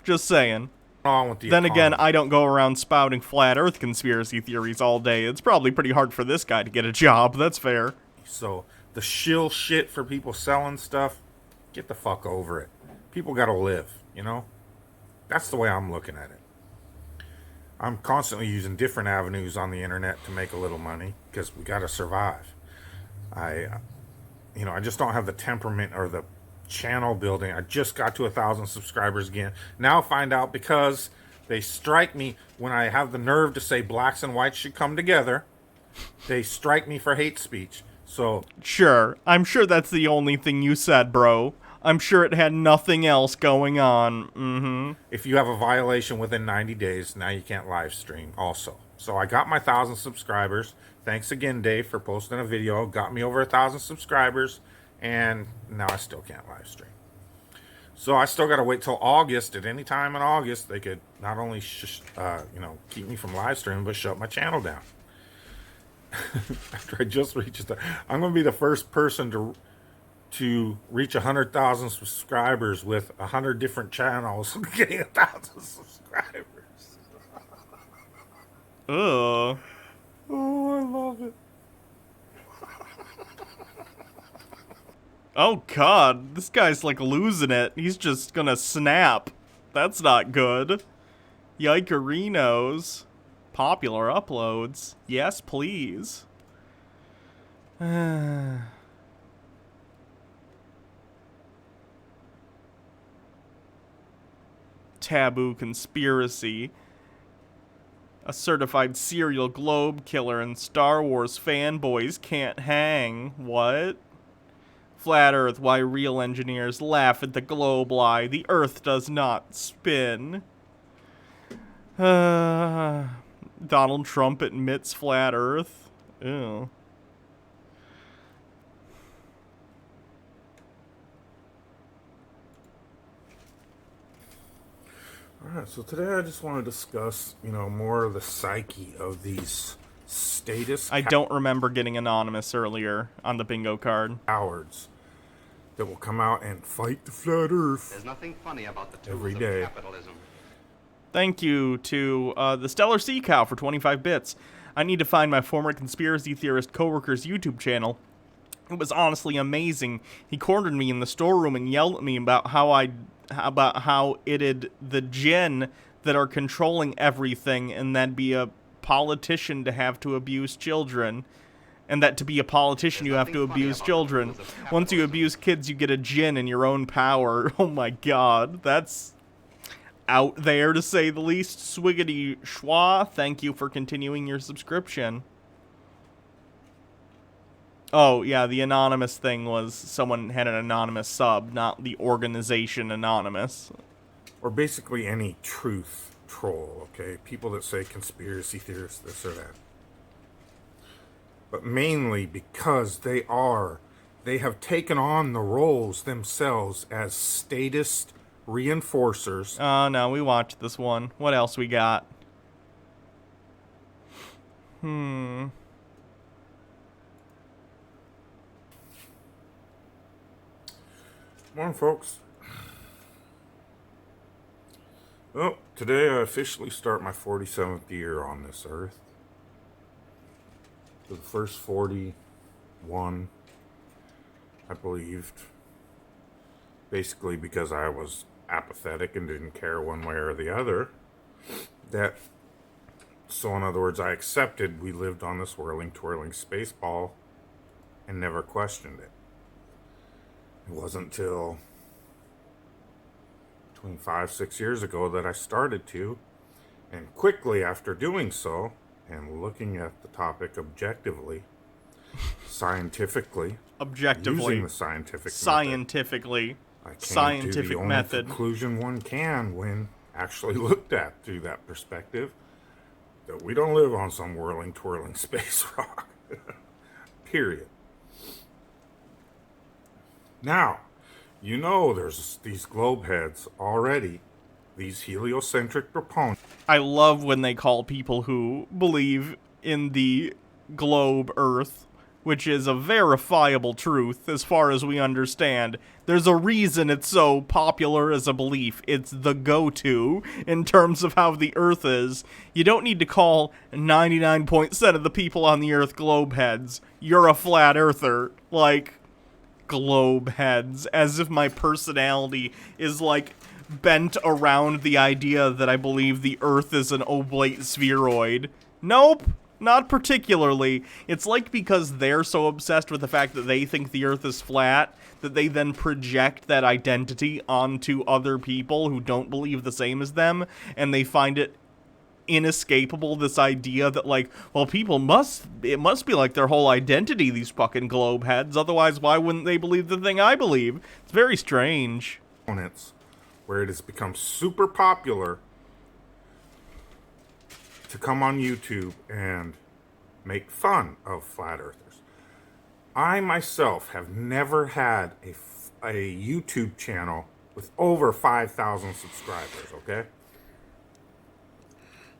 Just saying. With the then again, economy. I don't go around spouting flat earth conspiracy theories all day. It's probably pretty hard for this guy to get a job. That's fair. So, the shill shit for people selling stuff, get the fuck over it. People gotta live, you know? That's the way I'm looking at it. I'm constantly using different avenues on the internet to make a little money because we gotta survive. I just don't have the temperament or the channel building. I just got to 1,000 subscribers again. Now find out because they strike me when I have the nerve to say blacks and whites should come together. They strike me for hate speech. So sure, I'm sure that's the only thing you said, bro. I'm sure it had nothing else going on. If you have a violation within 90 days, now you can't live stream also. So I got my 1,000 subscribers. Thanks again, Dave, for posting a video. Got me over 1,000 subscribers, and now I still can't live stream. So I still got to wait till August. At any time in August, they could not only keep me from live streaming, but shut my channel down. After I just reached that, I'm going to be the first person to reach 100,000 subscribers with 100 different channels getting 1,000 subscribers. Ugh. Oh, I love it. Oh god, this guy's like losing it. He's just gonna snap. That's not good. Yikerinos. Popular uploads. Yes, please. Taboo conspiracy. A certified serial globe killer and Star Wars fanboys can't hang. What? Flat Earth, why real engineers laugh at the globe lie. The Earth does not spin. Donald Trump admits flat Earth. Ew. Alright, so today I just want to discuss, more of the psyche of these status I don't remember getting anonymous earlier on the bingo card. cowards that will come out and fight the flat Earth There's nothing funny about the tools every of day. capitalism. Thank you to the Stellar Sea Cow for 25 bits. I need to find my former conspiracy theorist coworker's YouTube channel. It was honestly amazing. He cornered me in the storeroom and yelled at me about how it'd the jinn that are controlling everything, and that'd be a politician to have to abuse children. And that to be a politician you have to abuse children. Once you abuse kids, you get a jinn in your own power. Oh my god, that's out there to say the least. Swiggity schwa, thank you for continuing your subscription. Oh, yeah, the anonymous thing was someone had an anonymous sub, not the organization anonymous. Or basically any truth troll, okay? People that say conspiracy theorists, this or that. But mainly because they have taken on the roles themselves as statist reinforcers. Oh, no, we watched this one. What else we got? Come on, folks. Well, today I officially start my 47th year on this earth. For the first 41, I believed, basically because I was apathetic and didn't care one way or the other, so in other words, I accepted we lived on this whirling, twirling space ball and never questioned it. It wasn't until between 5-6 years ago that I started to, and quickly after doing so, and looking at the topic objectively, scientifically, using the scientifically, I came scientific to the only method. conclusion one can when actually looked at through that perspective, that we don't live on some whirling, twirling space rock. Period. Now, you know there's these globe heads already, these heliocentric proponents. I love when they call people who believe in the globe Earth, which is a verifiable truth as far as we understand. There's a reason it's so popular as a belief. It's the go-to in terms of how the Earth is. You don't need to call 99% of the people on the Earth globe heads. You're a flat earther. Like, globe heads. As if my personality is, like, bent around the idea that I believe the Earth is an oblate spheroid. Nope. Not particularly. It's like because they're so obsessed with the fact that they think the Earth is flat, that they then project that identity onto other people who don't believe the same as them, and they find it inescapable, this idea that, like, well, it must be like their whole identity, these fucking globe heads, otherwise why wouldn't they believe the thing I believe? It's very strange. Where it has become super popular to come on YouTube and make fun of flat earthers. I myself have never had a YouTube channel with over 5,000 subscribers, okay?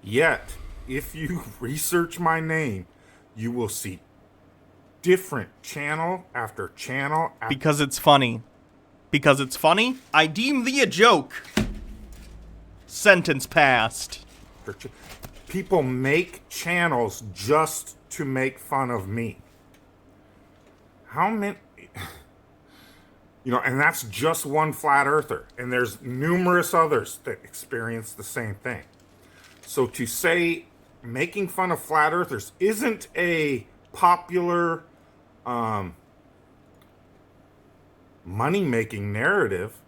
Yet, if you research my name, you will see different channel after channel. Because it's funny. Because it's funny, I deem thee a joke. Sentence passed. People make channels just to make fun of me. How many... You know, and that's just one flat earther. And there's numerous others that experience the same thing. So to say making fun of flat earthers isn't a popular money-making narrative.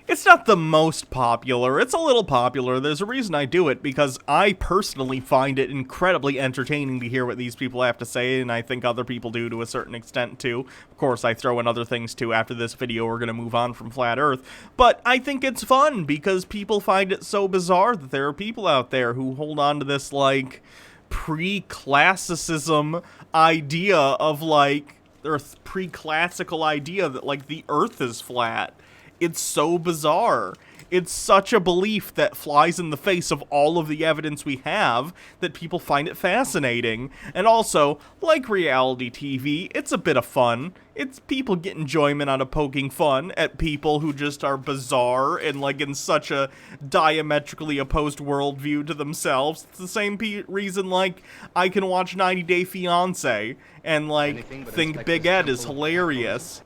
It's not the most popular. It's a little popular. There's a reason I do it, because I personally find it incredibly entertaining to hear what these people have to say, and I think other people do to a certain extent, too. Of course, I throw in other things, too. After this video, we're going to move on from Flat Earth. But I think it's fun, because people find it so bizarre that there are people out there who hold on to this, like, pre-classicism idea of, like, or pre-classical idea that, like, the Earth is flat. It's so bizarre. It's such a belief that flies in the face of all of the evidence we have that people find it fascinating. And also, like reality TV, it's a bit of fun. It's people get enjoyment out of poking fun at people who just are bizarre and, like, in such a diametrically opposed worldview to themselves. It's the same reason, like, I can watch 90 Day Fiancé and, like, think Big Ed is hilarious.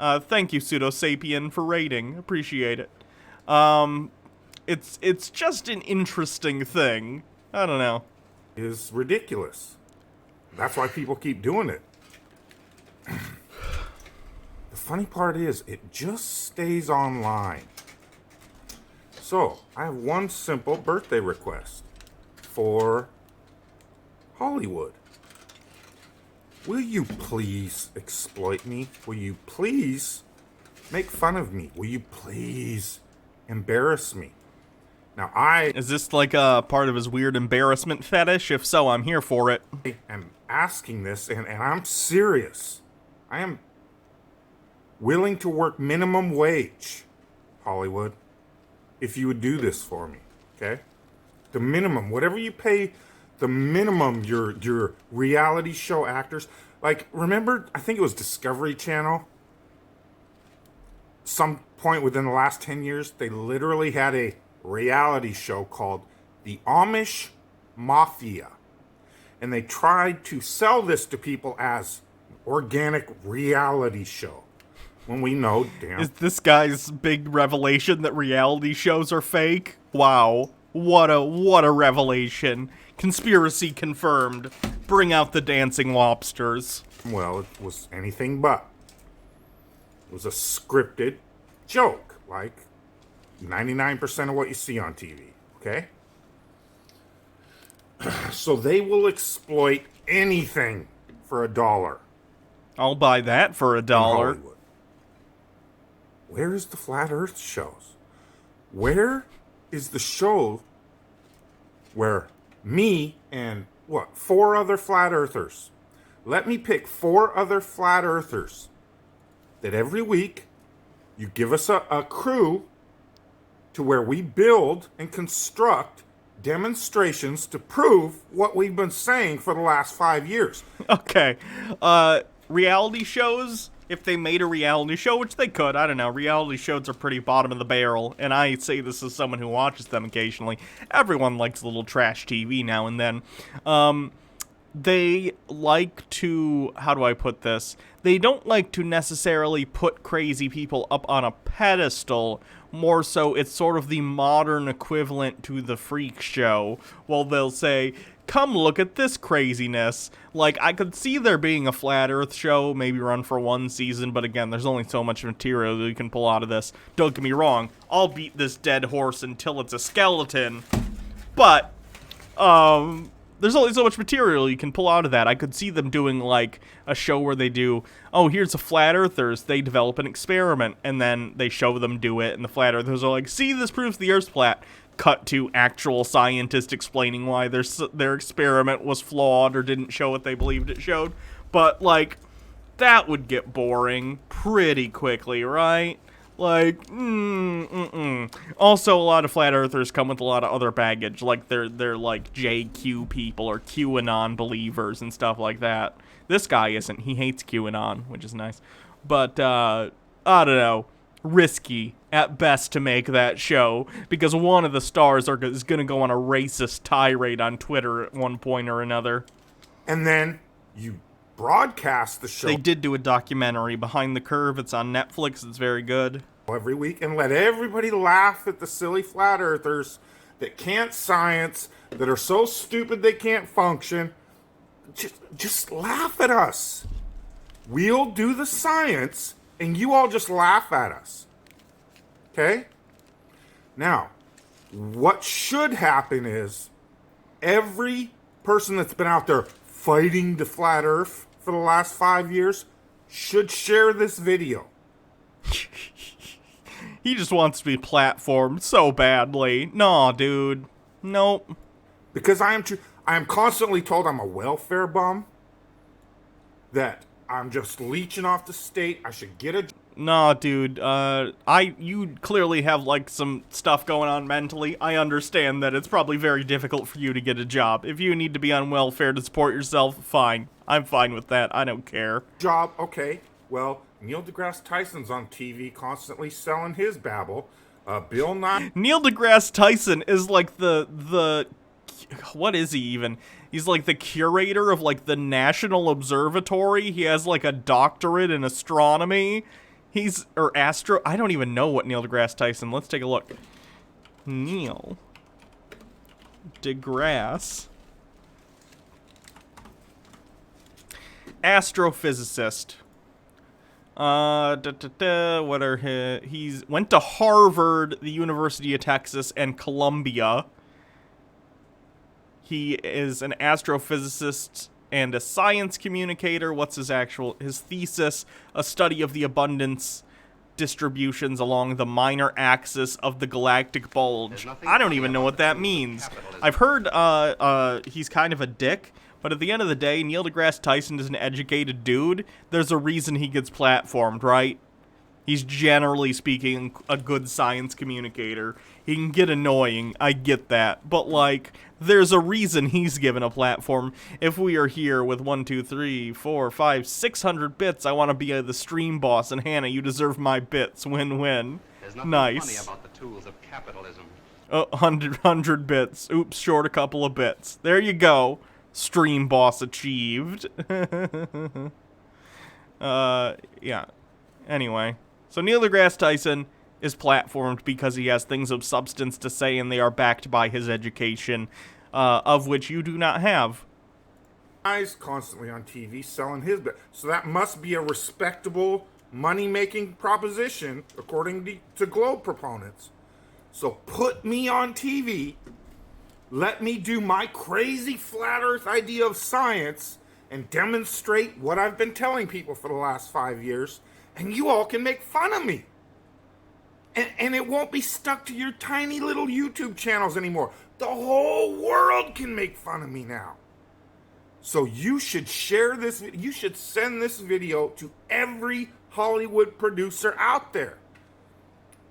Thank you, Pseudo Sapien, for rating. Appreciate it. It's just an interesting thing. I don't know. Is ridiculous. That's why people keep doing it. The funny part is, it just stays online. So, I have one simple birthday request for Hollywood. Will you please exploit me? Will you please make fun of me? Will you please embarrass me? Now, Is this like a part of his weird embarrassment fetish? If so, I'm here for it. I am asking this, and I'm serious. I am willing to work minimum wage, Hollywood. if you would do this for me, okay? The minimum, whatever you pay, the minimum your reality show actors. Like, remember, I think it was Discovery Channel. Some point within the last 10 years, they literally had a reality show called The Amish Mafia. And they tried to sell this to people as organic reality show. When we know, damn. Is this guy's big revelation that reality shows are fake? Wow. What a revelation. Conspiracy confirmed. Bring out the dancing lobsters. Well, it was anything but. It was a scripted joke, like 99% of what you see on TV, okay? So they will exploit anything for $1. I'll buy that for $1. Where is the Flat Earth shows? Where is the show where me and, 4 other Flat Earthers, let me pick 4 other Flat Earthers that every week you give us a crew to where we build and construct demonstrations to prove what we've been saying for the last 5 years. Okay. Reality shows, if they made a reality show, which they could, I don't know, reality shows are pretty bottom of the barrel, and I say this as someone who watches them occasionally. Everyone likes a little trash TV now and then. They like to, how do I put this? They don't like to necessarily put crazy people up on a pedestal. More so, it's sort of the modern equivalent to the freak show. Well, they'll say, come look at this craziness. Like, I could see there being a Flat Earth show, maybe run for 1 season, but again, there's only so much material you can pull out of this. Don't get me wrong, I'll beat this dead horse until it's a skeleton. But, there's only so much material you can pull out of that. I could see them doing, like, a show where they do, oh, here's the Flat Earthers, they develop an experiment, and then they show them do it, and the Flat Earthers are like, see, this proves the Earth's flat. Cut to actual scientists explaining why their experiment was flawed or didn't show what they believed it showed. But, like, that would get boring pretty quickly, right? Like, Also, a lot of Flat Earthers come with a lot of other baggage. Like, they're like JQ people or QAnon believers and stuff like that. This guy isn't. He hates QAnon, which is nice. But, I don't know. Risky, at best, to make that show, because one of the stars is going to go on a racist tirade on Twitter at one point or another. And then you broadcast the show. They did do a documentary, Behind the Curve. It's on Netflix. It's very good. Every week, and let everybody laugh at the silly Flat Earthers that can't science, that are so stupid they can't function. Just laugh at us. We'll do the science, and you all just laugh at us. Okay? Now, what should happen is every person that's been out there fighting the Flat Earth for the last 5 years should share this video. He just wants to be platformed so badly. Nah, dude. Nope. Because I am constantly told I'm a welfare bum, that I'm just leeching off the state. I should get a... Nah, dude, you clearly have, like, some stuff going on mentally. I understand that it's probably very difficult for you to get a job. If you need to be on welfare to support yourself, fine. I'm fine with that. I don't care. Job, okay. Well, Neil deGrasse Tyson's on TV constantly selling his babble. Bill Nye... Neil deGrasse Tyson is, like, the... What is he, even? He's, like, the curator of, like, the National Observatory. He has, like, a doctorate in astronomy. Or astro... I don't even know what Neil deGrasse Tyson... Let's take a look. Neil deGrasse... Astrophysicist. What are he's went to Harvard, the University of Texas, and Columbia. He is an astrophysicist and a science communicator. What's his thesis? A study of the abundance distributions along the minor axis of the galactic bulge. I don't even know what that means. I've heard he's kind of a dick. But at the end of the day, Neil deGrasse Tyson is an educated dude. There's a reason he gets platformed, right? He's generally speaking a good science communicator. He can get annoying, I get that. But, like, there's a reason he's given a platform. If we are here with 1, 2, 3, 4, 5, 600 bits, I want to be the stream boss, and Hannah, you deserve my bits. Win-win. There's nothing Nice. funny about the tools of capitalism. 100 bits. Oops, short a couple of bits. There you go. Stream boss achieved. Yeah. Anyway. So Neil deGrasse Tyson is platformed because he has things of substance to say, and they are backed by his education, of which you do not have. Guy's constantly on TV selling his bit. So that must be a respectable money-making proposition, according to Globe proponents. So put me on TV, let me do my crazy flat earth idea of science, and demonstrate what I've been telling people for the last 5 years, and you all can make fun of me. And it won't be stuck to your tiny little YouTube channels anymore. The whole world can make fun of me now. So you should share this, you should send this video to every Hollywood producer out there.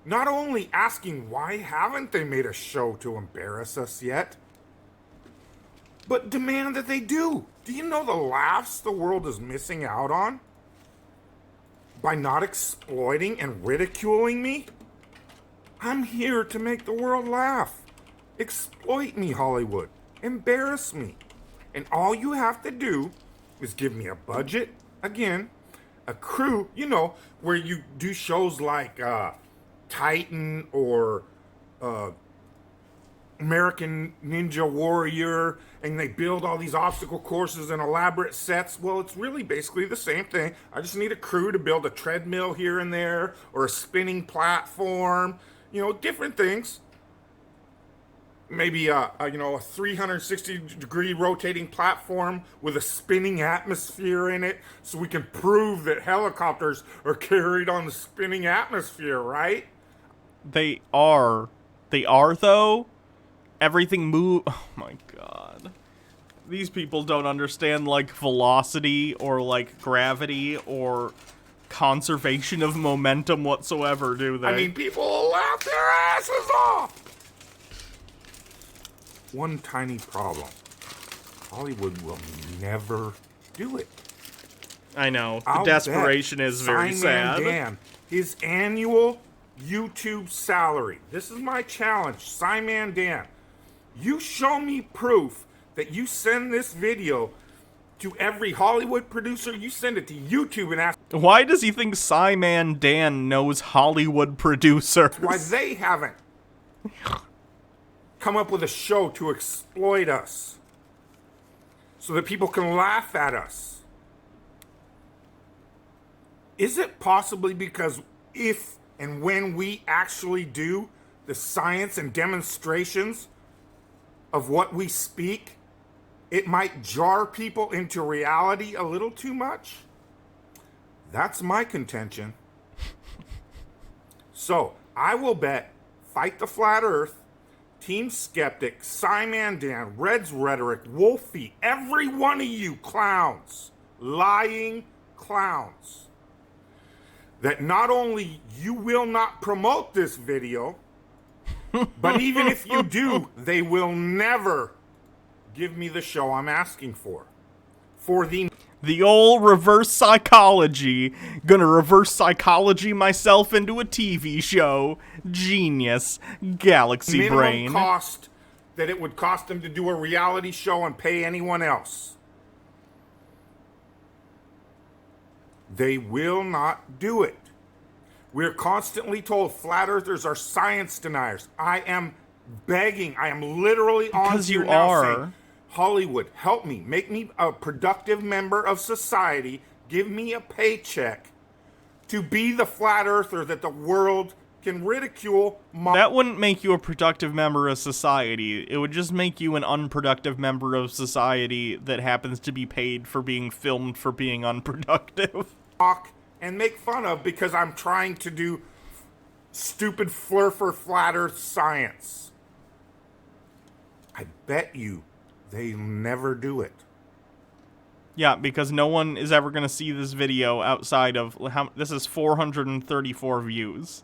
Not only asking why haven't they made a show to embarrass us yet, but demand that they do. Do you know the laughs the world is missing out on by not exploiting and ridiculing me? I'm here to make the world laugh. Exploit me, Hollywood. Embarrass me. And all you have to do is give me a budget, again, a crew, you know, where you do shows like Titan or American Ninja Warrior, and they build all these obstacle courses and elaborate sets. Well, it's really basically the same thing. I just need a crew to build a treadmill here and there, or a spinning platform, you know, different things. Maybe a 360-degree rotating platform with a spinning atmosphere in it, so we can prove that helicopters are carried on the spinning atmosphere, right? They are. They are, though. Everything move. Oh my god. These people don't understand, like, velocity or, like, gravity or conservation of momentum whatsoever, do they? I mean, people will laugh their asses off! One tiny problem. Hollywood will never do it. I know. The I'll desperation bet is very Simon sad. Dan, his annual YouTube salary. This is my challenge, Simon Dan. You show me proof that you send this video to every Hollywood producer. You send it to YouTube and ask Why does he think Simon Dan knows Hollywood producers? why they haven't come up with a show to exploit us so that people can laugh at us. Is it possibly because if and when we actually do the science and demonstrations of what we speak, it might jar people into reality a little too much? That's my contention. So, I will bet Fight the Flat Earth, Team Skeptic, Simon Dan, Red's Rhetoric, Wolfie, every one of you clowns, lying clowns, that not only you will not promote this video, but even if you do, they will never give me the show I'm asking for. For the old reverse psychology. Gonna reverse psychology myself into a TV show. Genius. Galaxy minimum brain. cost that it would cost them to do a reality show and pay anyone else. They will not do it. We're constantly told flat earthers are science deniers. I am begging, I am literally on Because here you now are. saying, Hollywood, help me, make me a productive member of society, give me a paycheck to be the flat earther that the world can ridicule. That wouldn't make you a productive member of society. It would just make you an unproductive member of society that happens to be paid for being filmed for being unproductive. Mock and make fun of because I'm trying to do stupid flurfer flat earth science. I bet you they never do it. Yeah, because no one is ever going to see this video outside of... This is 434 views.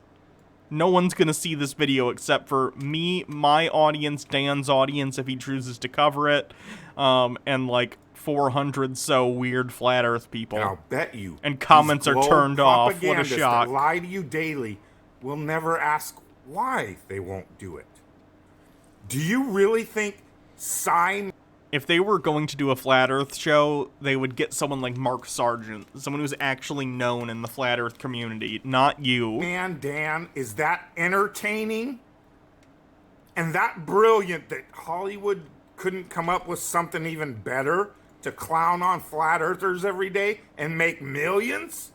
No one's going to see this video except for me, my audience, Dan's audience, if he chooses to cover it, and like 400 so weird flat Earth people. And I'll bet you. And comments are turned off. What a propagandists shock. that lie to you daily will never ask why they won't do it. Do you really think sign... If they were going to do a Flat Earth show, they would get someone like Mark Sargent, someone who's actually known in the Flat Earth community, not you. Man, Dan, is that entertaining? And that brilliant that Hollywood couldn't come up with something even better to clown on Flat Earthers every day and make millions?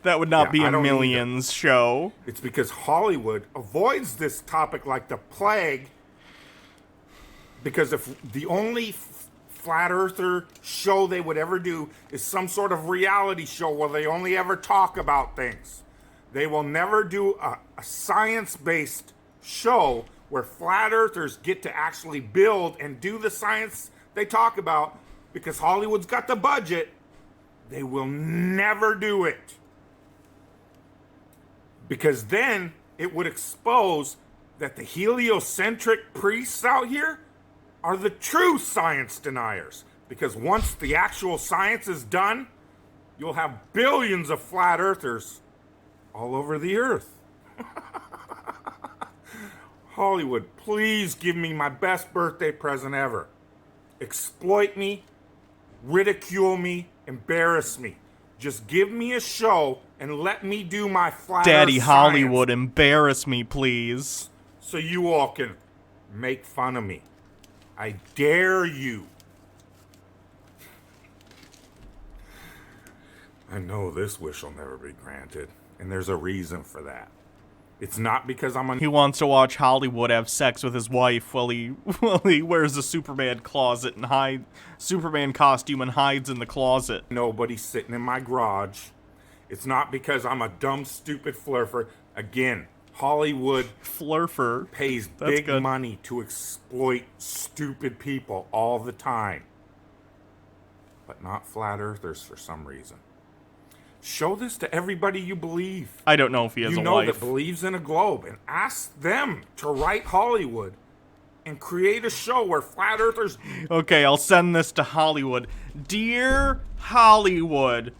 That would not be I a don't Millions show. It's because Hollywood avoids this topic like the plague. Because if the only Flat Earther show they would ever do is some sort of reality show where they only ever talk about things, they will never do a science-based show where Flat Earthers get to actually build and do the science they talk about. Because Hollywood's got the budget, they will never do it. Because then it would expose that the heliocentric priests out here are the true science deniers. Because once the actual science is done, you'll have billions of flat earthers all over the earth. Hollywood, please give me my best birthday present ever. Exploit me, ridicule me, embarrass me. Just give me a show and let me do my flat Daddy earth Hollywood, science embarrass me, please. so you all can make fun of me. I dare you. I know this wish will never be granted, and there's a reason for that. It's not because I'm He wants to watch Hollywood have sex with his wife while he wears a Superman closet and Superman costume and hides in the closet. Nobody sitting in my garage. It's not because I'm a dumb, stupid flurfer. Again, Hollywood Flurfer pays That's big good. money to exploit stupid people all the time. But not flat earthers for some reason. Show this to everybody you believe. I don't know if he has a wife. That believes in a globe, and ask them to write Hollywood and create a show where flat earthers... Okay, I'll send this to Hollywood. Dear Hollywood,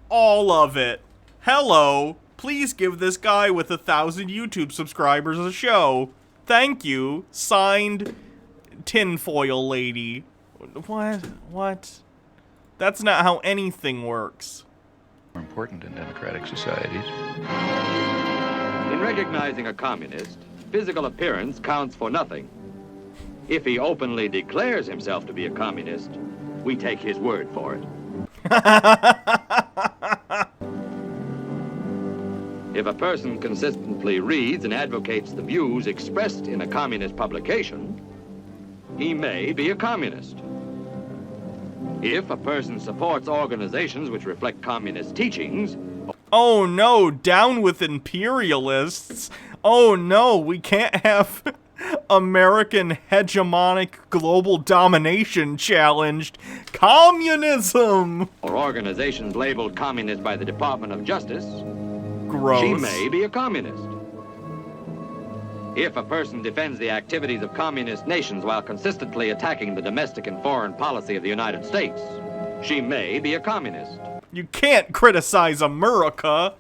all of it. Hello, please give this guy with 1,000 YouTube subscribers a show. Thank you. Signed, Tinfoil Lady. What? That's not how anything works. More important in democratic societies. In recognizing a communist, physical appearance counts for nothing. If he openly declares himself to be a communist, we take his word for it. If a person consistently reads and advocates the views expressed in a communist publication, he may be a communist. If a person supports organizations which reflect communist teachings... Oh no, down with imperialists. Oh no, we can't have American hegemonic global domination challenged. Communism! Or organizations labeled communist by the Department of Justice... Gross. She may be a communist. If a person defends the activities of communist nations while consistently attacking the domestic and foreign policy of the United States, she may be a communist. You can't criticize America.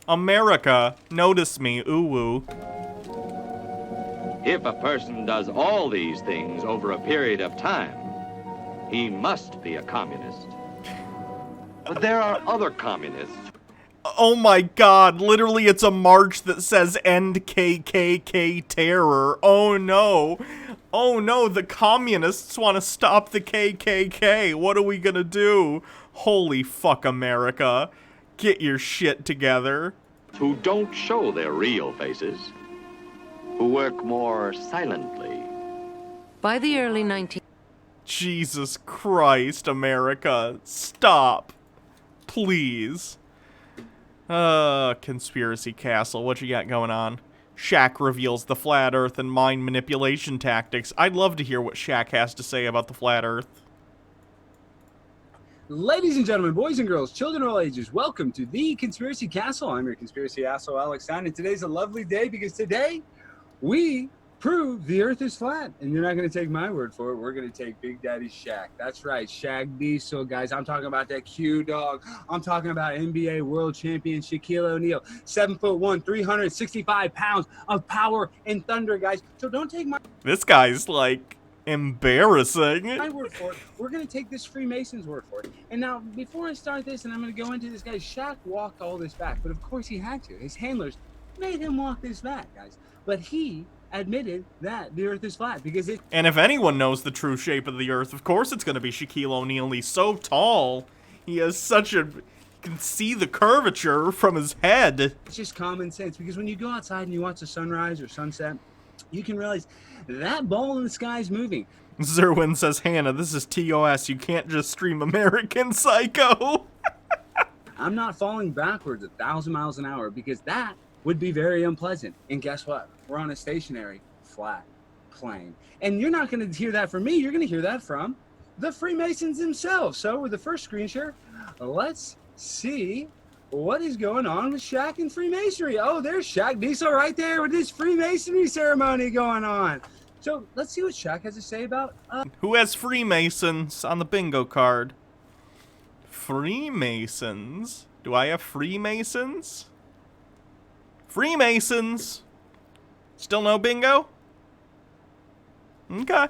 America, notice me, ooh-woo. If a person does all these things over a period of time, he must be a communist. But there are other communists. Oh my god, literally it's a march that says end KKK terror. Oh no. Oh no, the communists want to stop the KKK. What are we gonna do? Holy fuck, America. Get your shit together. Who don't show their real faces, who work more silently. By the early 19... Jesus Christ, America. Stop. Please. Conspiracy Castle, what you got going on? Shaq reveals the flat earth and mind manipulation tactics. I'd love to hear what Shaq has to say about the flat earth. Ladies and gentlemen, boys and girls, children of all ages, welcome to the Conspiracy Castle. I'm your conspiracy asshole, Alex Stein, and today's a lovely day because today we prove the Earth is flat. And you're not going to take my word for it. We're going to take Big Daddy Shaq. That's right, Shaq Diesel, guys. I'm talking about that Q dog. I'm talking about NBA world champion Shaquille O'Neal, 7'1", 365 pounds of power and thunder, guys. So don't take my... This guy's like embarrassing. My word for it. We're going to take this Freemason's word for it. And now, before I start this, and I'm going to go into this, guys, Shaq walked all this back, but of course he had to. His handlers made him walk this back, guys. But he admitted that the Earth is flat because it... And if anyone knows the true shape of the Earth, of course it's going to be Shaquille O'Neal. He's so tall. He has such a... You can see the curvature from his head. It's just common sense because when you go outside and you watch the sunrise or sunset, you can realize that ball in the sky is moving. Zerwin says, Hannah, this is TOS. You can't just stream American Psycho. I'm not falling backwards 1,000 miles an hour because that would be very unpleasant. And guess what? We're on a stationary, flat plane. And you're not going to hear that from me. You're going to hear that from the Freemasons themselves. So with the first screen share, let's see what is going on with Shaq and Freemasonry. Oh, there's Shaq Diesel right there with this Freemasonry ceremony going on. So let's see what Shaq has to say about... Who has Freemasons on the bingo card? Freemasons? Do I have Freemasons? Freemasons! Still no bingo? Okay.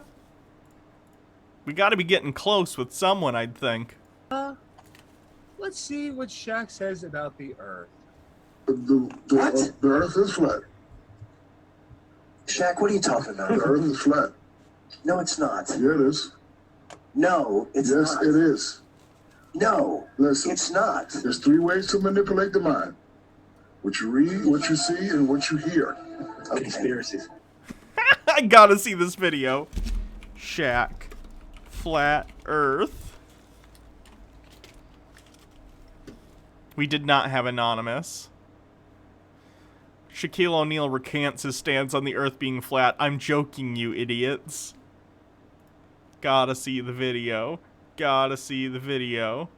We gotta be getting close with someone, I'd think. Let's see what Shaq says about the Earth. The Earth is flat. Shaq, what are you talking about? The Earth is flat. No, it's not. Yeah, it is. No, it's yes, not. Yes, it is. No, listen. It's not. There's 3 ways to manipulate the mind. What you read, what you see, and what you hear. Okay. Conspiracies. I gotta see this video. Shaq. Flat Earth. We did not have anonymous. Shaquille O'Neal recants his stance on the Earth being flat. I'm joking, you idiots. Gotta see the video. Gotta see the video.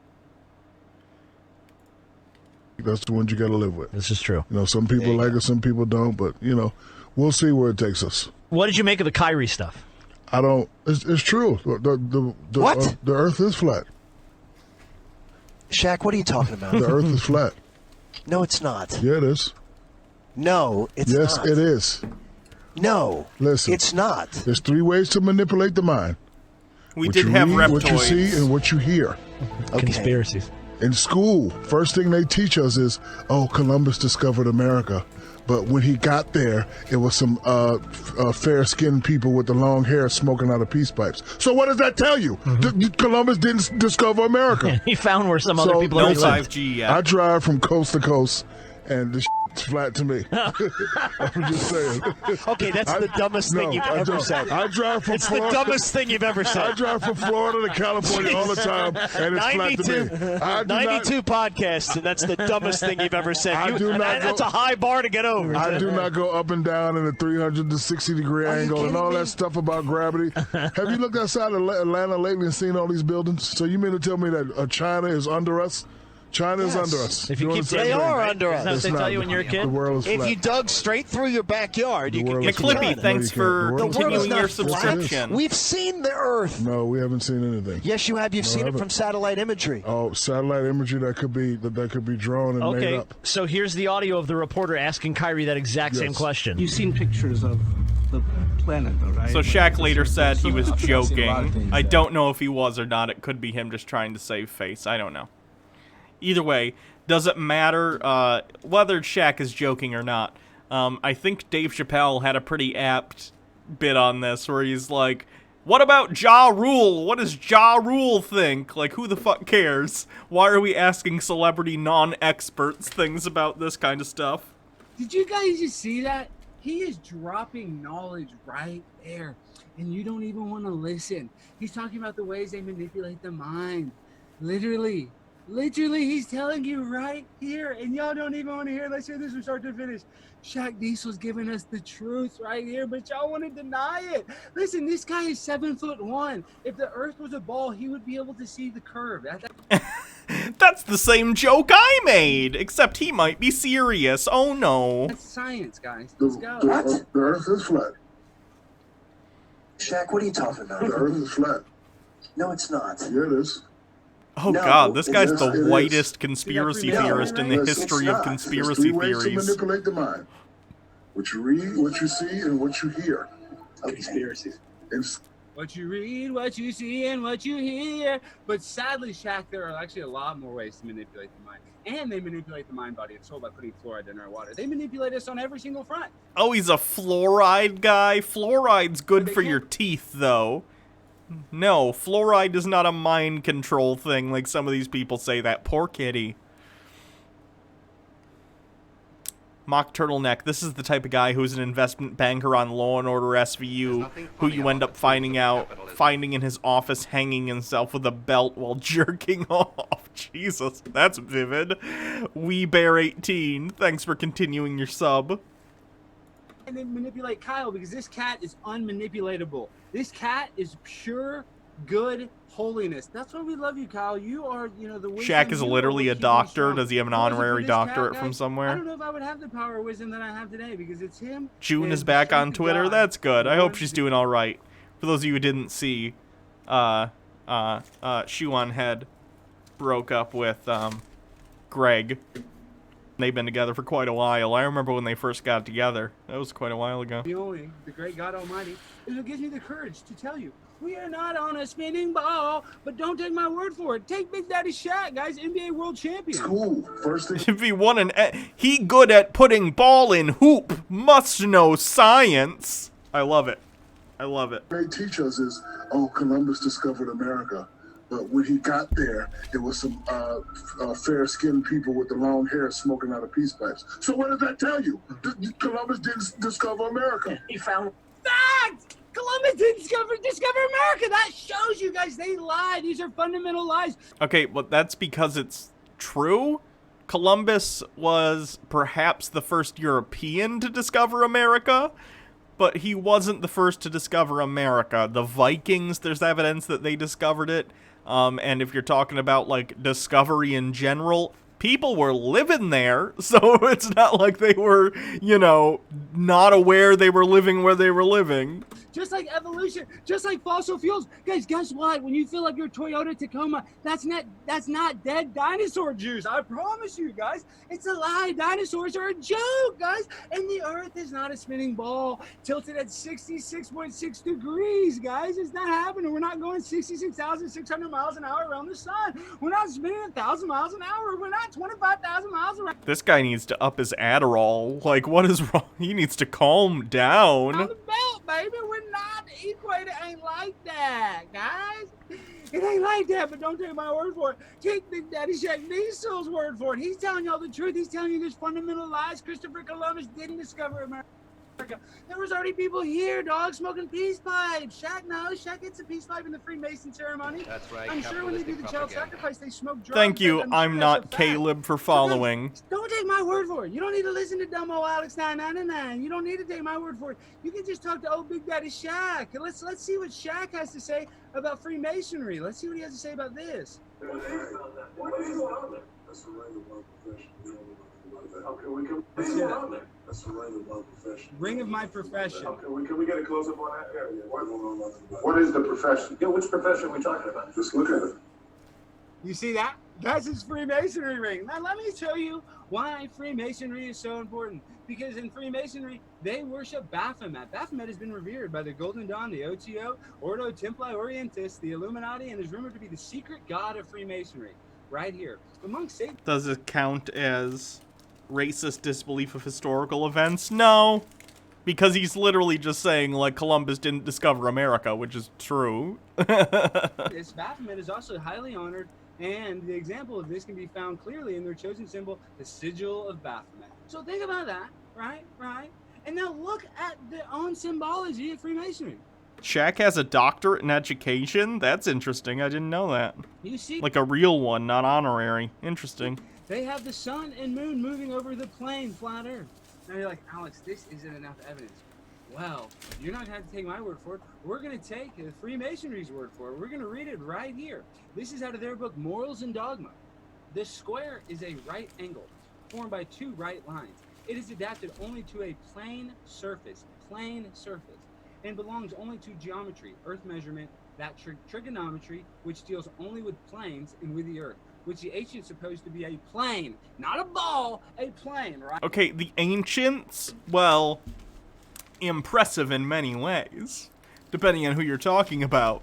That's the ones you gotta live with. This is true. You know, some people like it, some people don't, but, you know, we'll see where it takes us. What did you make of the Kyrie stuff? I don't... It's true. What? The Earth is flat. Shaq, what are you talking about? The Earth is flat. No, it's not. Yeah, it is. No, it's not. Yes, it is. No, listen. It's not. There's 3 ways to manipulate the mind. We did have reptoids. What you see and what you hear. Okay. Conspiracies. In school, first thing they teach us is, oh, Columbus discovered America. But when he got there, it was some fair-skinned people with the long hair smoking out of peace pipes. So what does that tell you? Columbus didn't discover America. He found where some other people no lived. 5G yet. I drive from coast to coast, and this it's flat to me. I'm just saying. Okay, that's the dumbest thing you've ever said. I drive from It's Florida. the dumbest thing you've ever said. I drive from Florida to California all the time, and it's flat to me. 92 podcasts, and that's the dumbest thing you've ever said. That's a high bar to get over. I do not go up and down in a 360-degree angle and all that stuff about gravity. Have you looked outside of Atlanta lately and seen all these buildings? So you mean to tell me that China is under us? China is under us. If you keep they are under us. That's what they tell you when you're a kid? The world is If flat. you dug straight through your backyard, you could get to McClippy, China. thanks for continuing your subscription. We've seen the Earth. No, we haven't seen anything. Yes, you have. You've seen it from satellite imagery. Oh, satellite imagery that could be drawn and made Okay, up. so here's the audio of the reporter asking Kyrie that exact same question. You've seen pictures of the planet, though, right? So Shaq later said he was joking. I don't know if he was or not. It could be him just trying to save face. I don't know. Either way, does it matter whether Shaq is joking or not? I think Dave Chappelle had a pretty apt bit on this where he's like, what about Ja Rule? What does Ja Rule think? Like, who the fuck cares? Why are we asking celebrity non-experts things about this kind of stuff? Did you guys just see that? He is dropping knowledge right there, and you don't even want to listen. He's talking about the ways they manipulate the mind. Literally. Literally, he's telling you right here, and y'all don't even want to hear it. Let's hear this from start to finish. Shaq Diesel's giving us the truth right here, but y'all want to deny it. Listen, this guy is 7'1". If the Earth was a ball, he would be able to see the curve. That's the same joke I made, except he might be serious. Oh no. That's science, guys. Let's go. The Earth is flat. Shaq, what are you talking about? The Earth is flat. No, it's not. Yeah, it is. Oh No, god, this guy's it the is. whitest conspiracy theorist in the It's history not. of There's conspiracy 3 ways to theories. manipulate the mind. What you read, what you see, and what you hear. Conspiracies. What you read, what you see, and what you hear. But sadly, Shaq, there are actually a lot more ways to manipulate the mind. And they manipulate the mind body and soul by putting fluoride in our water. They manipulate us on every single front. Oh, he's a fluoride guy? Fluoride's good for your teeth, though. No, fluoride is not a mind control thing like some of these people say. That poor kitty. Mock Turtleneck, this is the type of guy who's an investment banker on Law & Order SVU, who you end up finding in his office hanging himself with a belt while jerking off. Jesus, that's vivid. WeBear18, thanks for continuing your sub. And they manipulate Kyle because this cat is unmanipulatable. This cat is pure, good holiness. That's why we love you, Kyle. You are, the wisdom. Shaq is literally a doctor. Does he have an honorary doctorate from I somewhere? don't know if I would have the power of wisdom that I have today because it's him. June and is back Shaq on is Twitter. God. That's good. I hope she's doing all right. For those of you who didn't see, Shoe on Head broke up with Greg. They've been together for quite a while. I remember when they first got together. That was quite a while ago. The great God Almighty, is what gives me the courage to tell you, we are not on a spinning ball, but don't take my word for it. Take Big Daddy Shaq, guys, NBA world champion. Cool. First thing. If he won he good at putting ball in hoop. Must know science. I love it. I love it. They teach us is, Columbus discovered America. But when he got there, it was some fair-skinned people with the long hair smoking out of peace pipes. So what does that tell you? Columbus didn't discover America. He found... Fact! Columbus didn't discover America. That shows you guys they lie. These are fundamental lies. Okay, but that's because it's true. Columbus was perhaps the first European to discover America, but he wasn't the first to discover America. The Vikings, there's evidence that they discovered it. And if you're talking about, like, discovery in general, people were living there, so it's not like they were, not aware they were living where they were living. Just like evolution, just like fossil fuels. Guys, guess what? When you fill up your Toyota Tacoma, that's not dead dinosaur juice. I promise you, guys. It's a lie. Dinosaurs are a joke, guys. And the Earth is not a spinning ball tilted at 66.6 degrees, guys. It's not happening. We're not going 66,600 miles an hour around the sun. We're not spinning 1,000 miles an hour. We're not 25,000 miles around. This guy needs to up his Adderall. Like, what is wrong? He needs to calm down. On the belt, baby. We're not equal. It ain't like that, guys. It ain't like that, but don't take my word for it. Take Big Daddy Shaq Diesel's word for it. He's telling y'all the truth. He's telling you there's fundamental lies. Christopher Columbus didn't discover America. There was already people here, dog, smoking peace pipes. Shaq knows. Shaq gets a peace pipe in the Freemason ceremony. That's right. I'm sure when they do the child sacrifice, they smoke drugs. Thank you. I'm sure not that's a fact. Caleb for following. Don't take my word for it. You don't need to listen to dumb old Alex 999. You don't need to take my word for it. You can just talk to old Big Daddy Shaq. And let's see what Shaq has to say about Freemasonry. Let's see what he has to say about this. Okay, we can. That's the ring of my profession. Ring of my profession. Okay, can we get a close up on that area? What is the profession? Yeah, which profession are we talking about? Just look at it. You see that? That's his Freemasonry ring. Now let me show you why Freemasonry is so important. Because in Freemasonry, they worship Baphomet. Baphomet has been revered by the Golden Dawn, the OTO, Ordo Templi Orientis, the Illuminati, and is rumored to be the secret god of Freemasonry. Right here. Among Satan. Does it count as racist disbelief of historical events? No. Because he's literally just saying, like, Columbus didn't discover America, which is true. This Baphomet is also highly honored, and the example of this can be found clearly in their chosen symbol, the sigil of Baphomet. So think about that, right? And now look at their own symbology of Freemasonry. Shaq has a doctorate in education? That's interesting. I didn't know that. You see, Like a real one, not honorary. Interesting. they have the sun and moon moving over the plane, flat Earth. Now you're like, Alex, this isn't enough evidence. Well, you're not going to have to take my word for it. We're going to take Freemasonry's word for it. We're going to read it right here. This is out of their book, Morals and Dogma. The square is a right angle formed by two right lines. It is adapted only to a plane surface, and belongs only to geometry, earth measurement, that trigonometry, which deals only with planes and with the earth, which the ancients supposed to be a plane, not a ball, a plane, right? Okay, the ancients, well, impressive in many ways, depending on who you're talking about,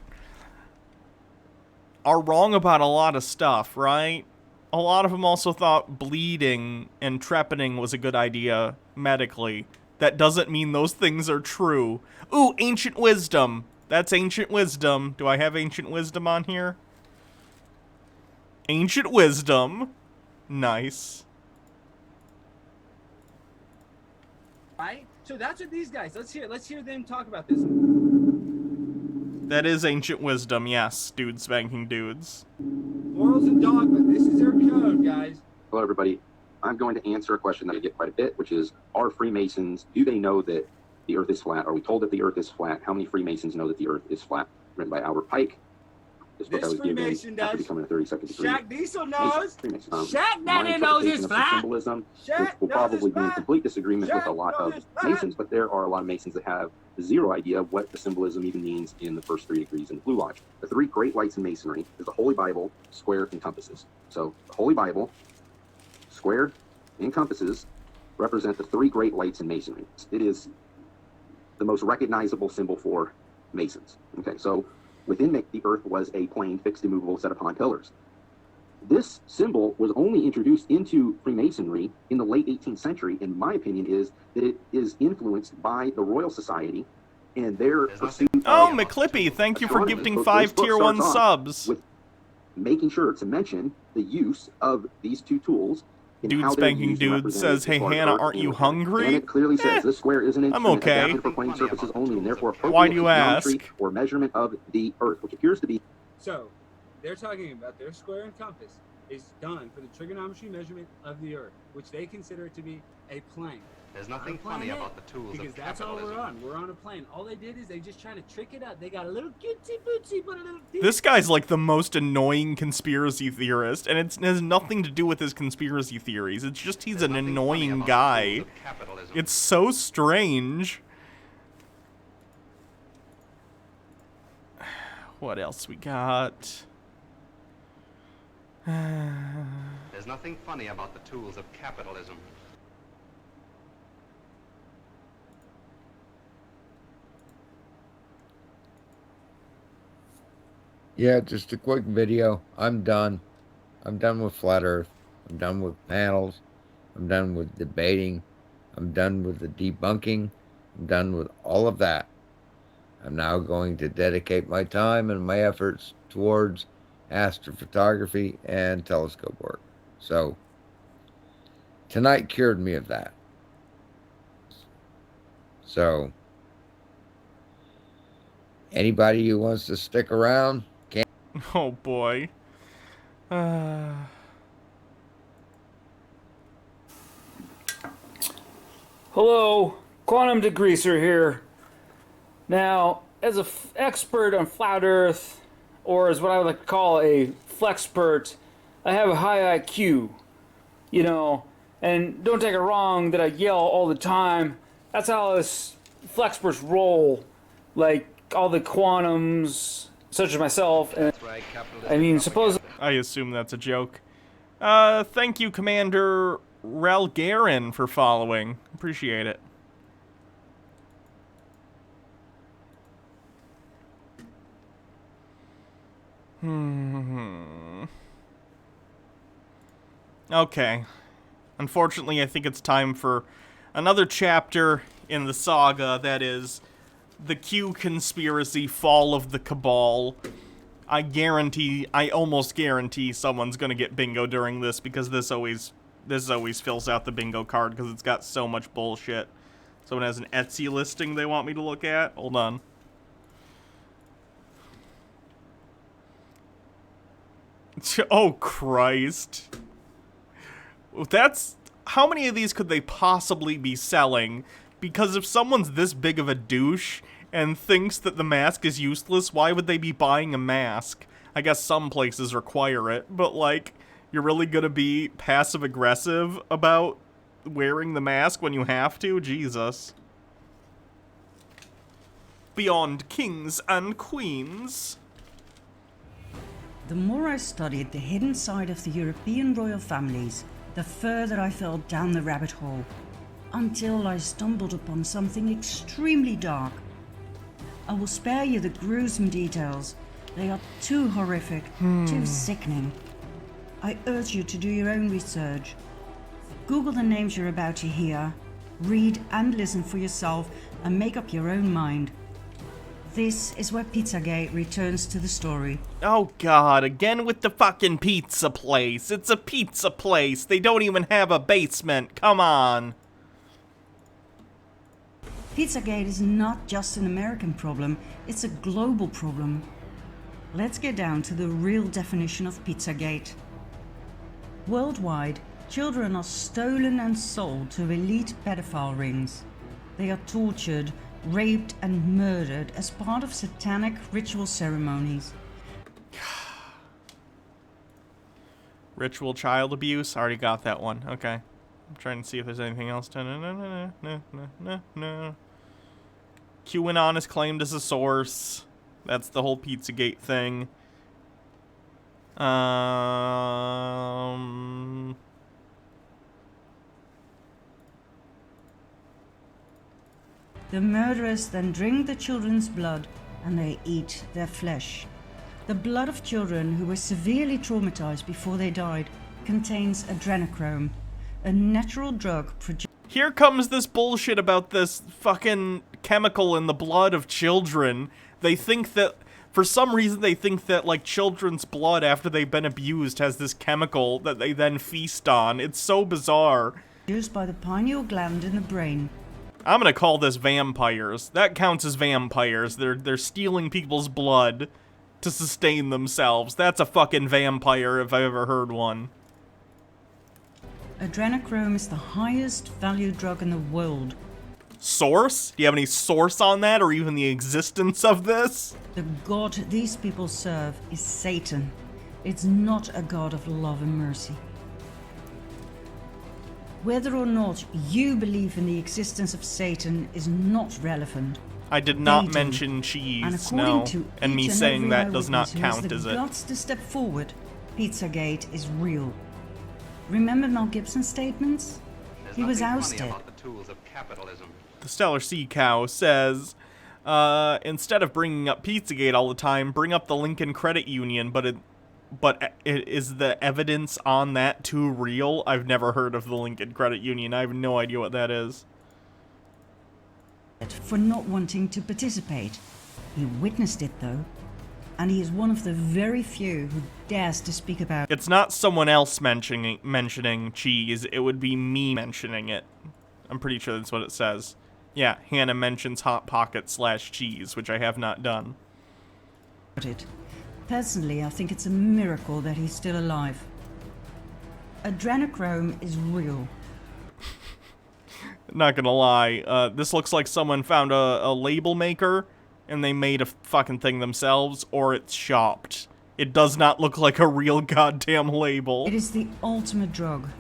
are wrong about a lot of stuff, right? A lot of them also thought bleeding and trepanning was a good idea medically. That doesn't mean those things are true. Ooh, ancient wisdom. That's ancient wisdom. Do I have ancient wisdom on here? Ancient wisdom. Nice. Right? So that's what these guys, let's hear them talk about this. That is ancient wisdom, yes, dudes spanking dudes. Morals and Dogma, this is their code, guys. Hello, everybody. I'm going to answer a question that I get quite a bit, which is, are Freemasons, do they know that the Earth is flat? Are we told that the Earth is flat? How many Freemasons know that the Earth is flat? Written by Albert Pike. This book I was Freemason given after does. becoming a 32nd degree. Shaq Diesel knows. Freemason. Shaq My Daddy knows interpretation it's of the flat. symbolism, Shaq which will knows probably it's be in flat. complete disagreement with a Shaq lot knows of it's flat. Masons, but there are a lot of Masons that have zero idea what the symbolism even means in the first 3 degrees in the Blue Lodge. The 3 great lights in Masonry is the Holy Bible, square, and compasses. So the Holy Bible, square, and compasses represent the 3 great lights in Masonry. It is the most recognizable symbol for Masons. Okay, so within the Earth was a plane, fixed, immovable, set upon pillars. This symbol was only introduced into Freemasonry in the late 18th century, and my opinion is that it is influenced by the Royal Society and their pursuit. Oh, McClippy, thank you for gifting 5 tier 1 subs. With making sure to mention the use of these 2 tools. Dude spanking dude says, hey Hannah, aren't you hungry? And it clearly says this square is an I'm instrument okay. adapted for plane surfaces only, and therefore Why do you appropriate to geometry ask? or measurement of the Earth, which appears to be. So, they're talking about their square and compass is done for the trigonometry measurement of the Earth, which they consider it to be a plane. There's nothing funny about the tools because of that's all capitalism. we're on. We're on a plane. All they did is they just trying to trick it up. They got a little cutesy bootsy, but a little. This guy's like the most annoying conspiracy theorist, and it has nothing to do with his conspiracy theories. It's just he's an annoying guy. It's so strange. What else we got? There's nothing funny about the tools of capitalism. Yeah, just a quick video. I'm done. I'm done with Flat Earth. I'm done with panels. I'm done with debating. I'm done with the debunking. I'm done with all of that. I'm now going to dedicate my time and my efforts towards astrophotography and telescope work. So, tonight cured me of that. So, anybody who wants to stick around, can. Oh boy. Hello, Quantum Degreaser here. Now, as an expert on flat Earth, or as what I would like to call a flexpert, I have a high IQ, you know, and don't take it wrong that I yell all the time. That's how us flexperts roll, like all the quantums, such as myself, and I mean, suppose. I assume that's a joke. Thank you, Commander Ralgarin, for following. Appreciate it. Okay. Unfortunately, I think it's time for another chapter in the saga, that is the Q conspiracy, Fall of the Cabal. I almost guarantee someone's gonna get bingo during this, because this always fills out the bingo card because it's got so much bullshit. Someone has an Etsy listing they want me to look at. Hold on. Oh, Christ. That's... How many of these could they possibly be selling? Because if someone's this big of a douche and thinks that the mask is useless, why would they be buying a mask? I guess some places require it, but, like, you're really gonna be passive-aggressive about wearing the mask when you have to? Jesus. Beyond Kings and Queens. The more I studied the hidden side of the European royal families, the further I fell down the rabbit hole, until I stumbled upon something extremely dark. I will spare you the gruesome details. They are too horrific, too sickening. I urge you to do your own research. Google the names you're about to hear, read and listen for yourself, and make up your own mind. This is where Pizzagate returns to the story. Oh god, again with the fucking pizza place. It's a pizza place. They don't even have a basement. Come on. Pizzagate is not just an American problem, it's a global problem. Let's get down to the real definition of Pizzagate. Worldwide, children are stolen and sold to elite pedophile rings. They are tortured, raped and murdered as part of satanic ritual ceremonies. Ritual child abuse? Already got that one. Okay. I'm trying to see if there's anything else. No. QAnon is claimed as a source. That's the whole Pizzagate thing. The murderers then drink the children's blood and they eat their flesh. The blood of children who were severely traumatized before they died contains adrenochrome, a natural drug produced. Here comes this bullshit about this fucking chemical in the blood of children. They think that, for some reason they think that, like, children's blood after they've been abused has this chemical that they then feast on. It's so bizarre. Used by the pineal gland in the brain. I'm gonna call this vampires. That counts as vampires. They're stealing people's blood to sustain themselves. That's a fucking vampire if I ever heard one. Adrenochrome is the highest valued drug in the world. Source? Do you have any source on that, or even the existence of this? The god these people serve is Satan. It's not a god of love and mercy. Whether or not you believe in the existence of Satan is not relevant. I did not mention cheese, no. And me saying that does not count, is it? Guts to step forward. Pizzagate is real. Remember Mel Gibson's statements? He was ousted. The Stellar Sea Cow says, instead of bringing up Pizzagate all the time, bring up the Lincoln Credit Union, but is the evidence on that too real? I've never heard of the Lincoln Credit Union. I have no idea what that is. For not wanting to participate. He witnessed it though, and he is one of the very few who dares to speak about it. It's not someone else mentioning cheese, it would be me mentioning it. I'm pretty sure that's what it says. Yeah, Hannah mentions Hot Pocket / cheese, which I have not done. Personally, I think it's a miracle that he's still alive. Adrenochrome is real. Not gonna lie, this looks like someone found a label maker and they made a fucking thing themselves, or it's shopped. It does not look like a real goddamn label. It is the ultimate drug.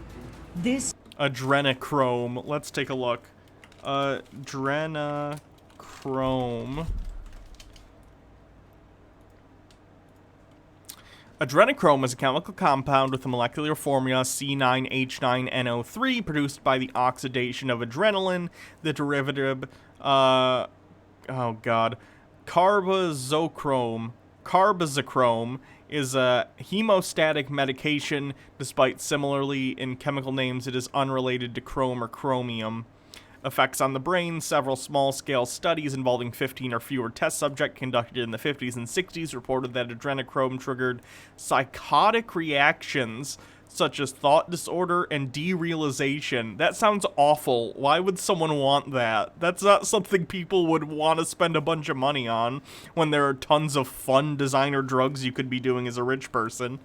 This adrenochrome. Let's take a look. Adrenochrome. Adrenochrome is a chemical compound with a molecular formula C9H9NO3 produced by the oxidation of adrenaline, the derivative, carbazochrome. Carbazochrome is a hemostatic medication. Despite similarly in chemical names, it is unrelated to chrome or chromium. Effects on the brain. Several small-scale studies involving 15 or fewer test subjects conducted in the 50s and 60s reported that adrenochrome triggered psychotic reactions such as thought disorder and derealization. That sounds awful. Why would someone want that? That's not something people would want to spend a bunch of money on when there are tons of fun designer drugs you could be doing as a rich person.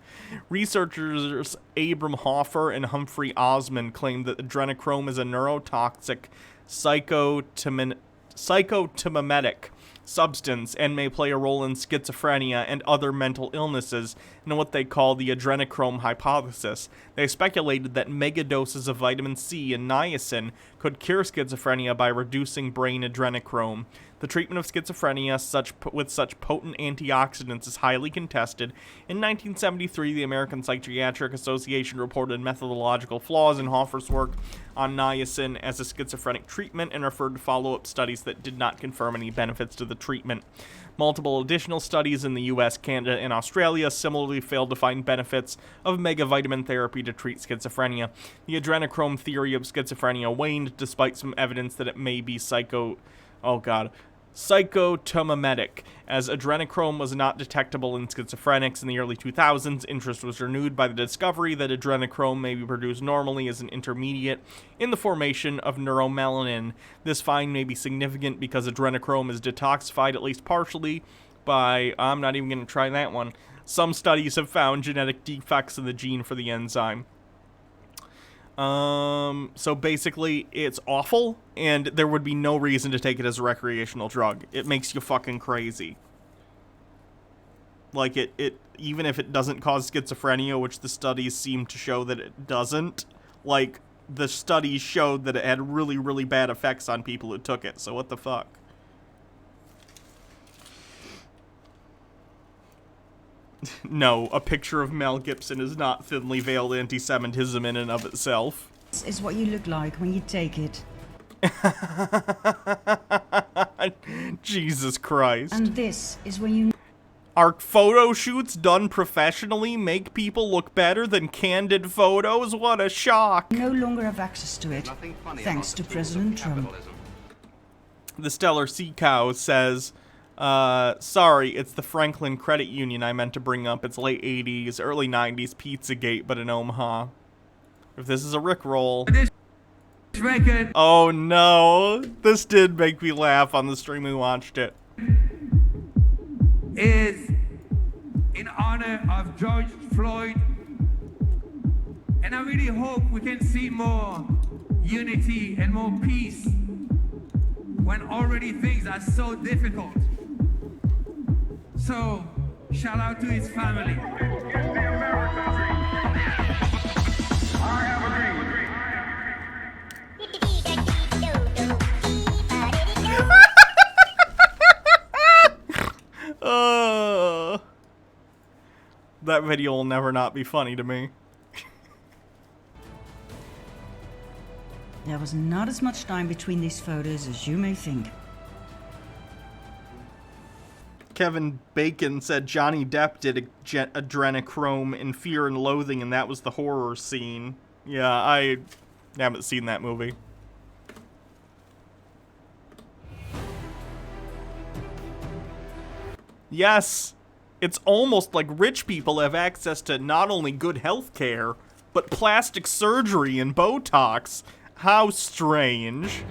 Researchers Abram Hoffer and Humphrey Osmond claim that adrenochrome is a neurotoxic psychotomimetic substance and may play a role in schizophrenia and other mental illnesses in what they call the adrenochrome hypothesis. They speculated that megadoses of vitamin C and niacin could cure schizophrenia by reducing brain adrenochrome. The treatment of schizophrenia with such potent antioxidants is highly contested. In 1973, the American Psychiatric Association reported methodological flaws in Hoffer's work on niacin as a schizophrenic treatment and referred to follow-up studies that did not confirm any benefits to the treatment. Multiple additional studies in the US, Canada, and Australia similarly failed to find benefits of megavitamin therapy to treat schizophrenia. The adrenochrome theory of schizophrenia waned despite some evidence that it may be psychotomimetic. As adrenochrome was not detectable in schizophrenics in the early 2000s, interest was renewed by the discovery that adrenochrome may be produced normally as an intermediate in the formation of neuromelanin. This find may be significant because adrenochrome is detoxified at least partially by, I'm not even going to try that one. Some studies have found genetic defects in the gene for the enzyme. So basically, it's awful, and there would be no reason to take it as a recreational drug. It makes you fucking crazy. Like, it even if it doesn't cause schizophrenia, which the studies seem to show that it doesn't, like, the studies showed that it had really, really bad effects on people who took it, so what the fuck? No, a picture of Mel Gibson is not thinly veiled anti-Semitism in and of itself. This is what you look like when you take it. Jesus Christ. And this is when you... Are photo shoots done professionally make people look better than candid photos? What a shock. No longer have access to it, thanks to President Trump. The Stellar Sea Cow says... sorry, it's the Franklin Credit Union I meant to bring up. It's late 80s, early 90s Pizzagate, but in Omaha. If this is a Rickroll. Oh no, this did make me laugh on the stream we watched it. Is in honor of George Floyd, and I really hope we can see more unity and more peace when already things are so difficult. So, shout out to his family. That video will never not be funny to me. There was not as much time between these photos as you may think. Kevin Bacon said Johnny Depp did adrenochrome in Fear and Loathing, and that was the horror scene. Yeah, I haven't seen that movie. Yes, it's almost like rich people have access to not only good health care, but plastic surgery and Botox. How strange.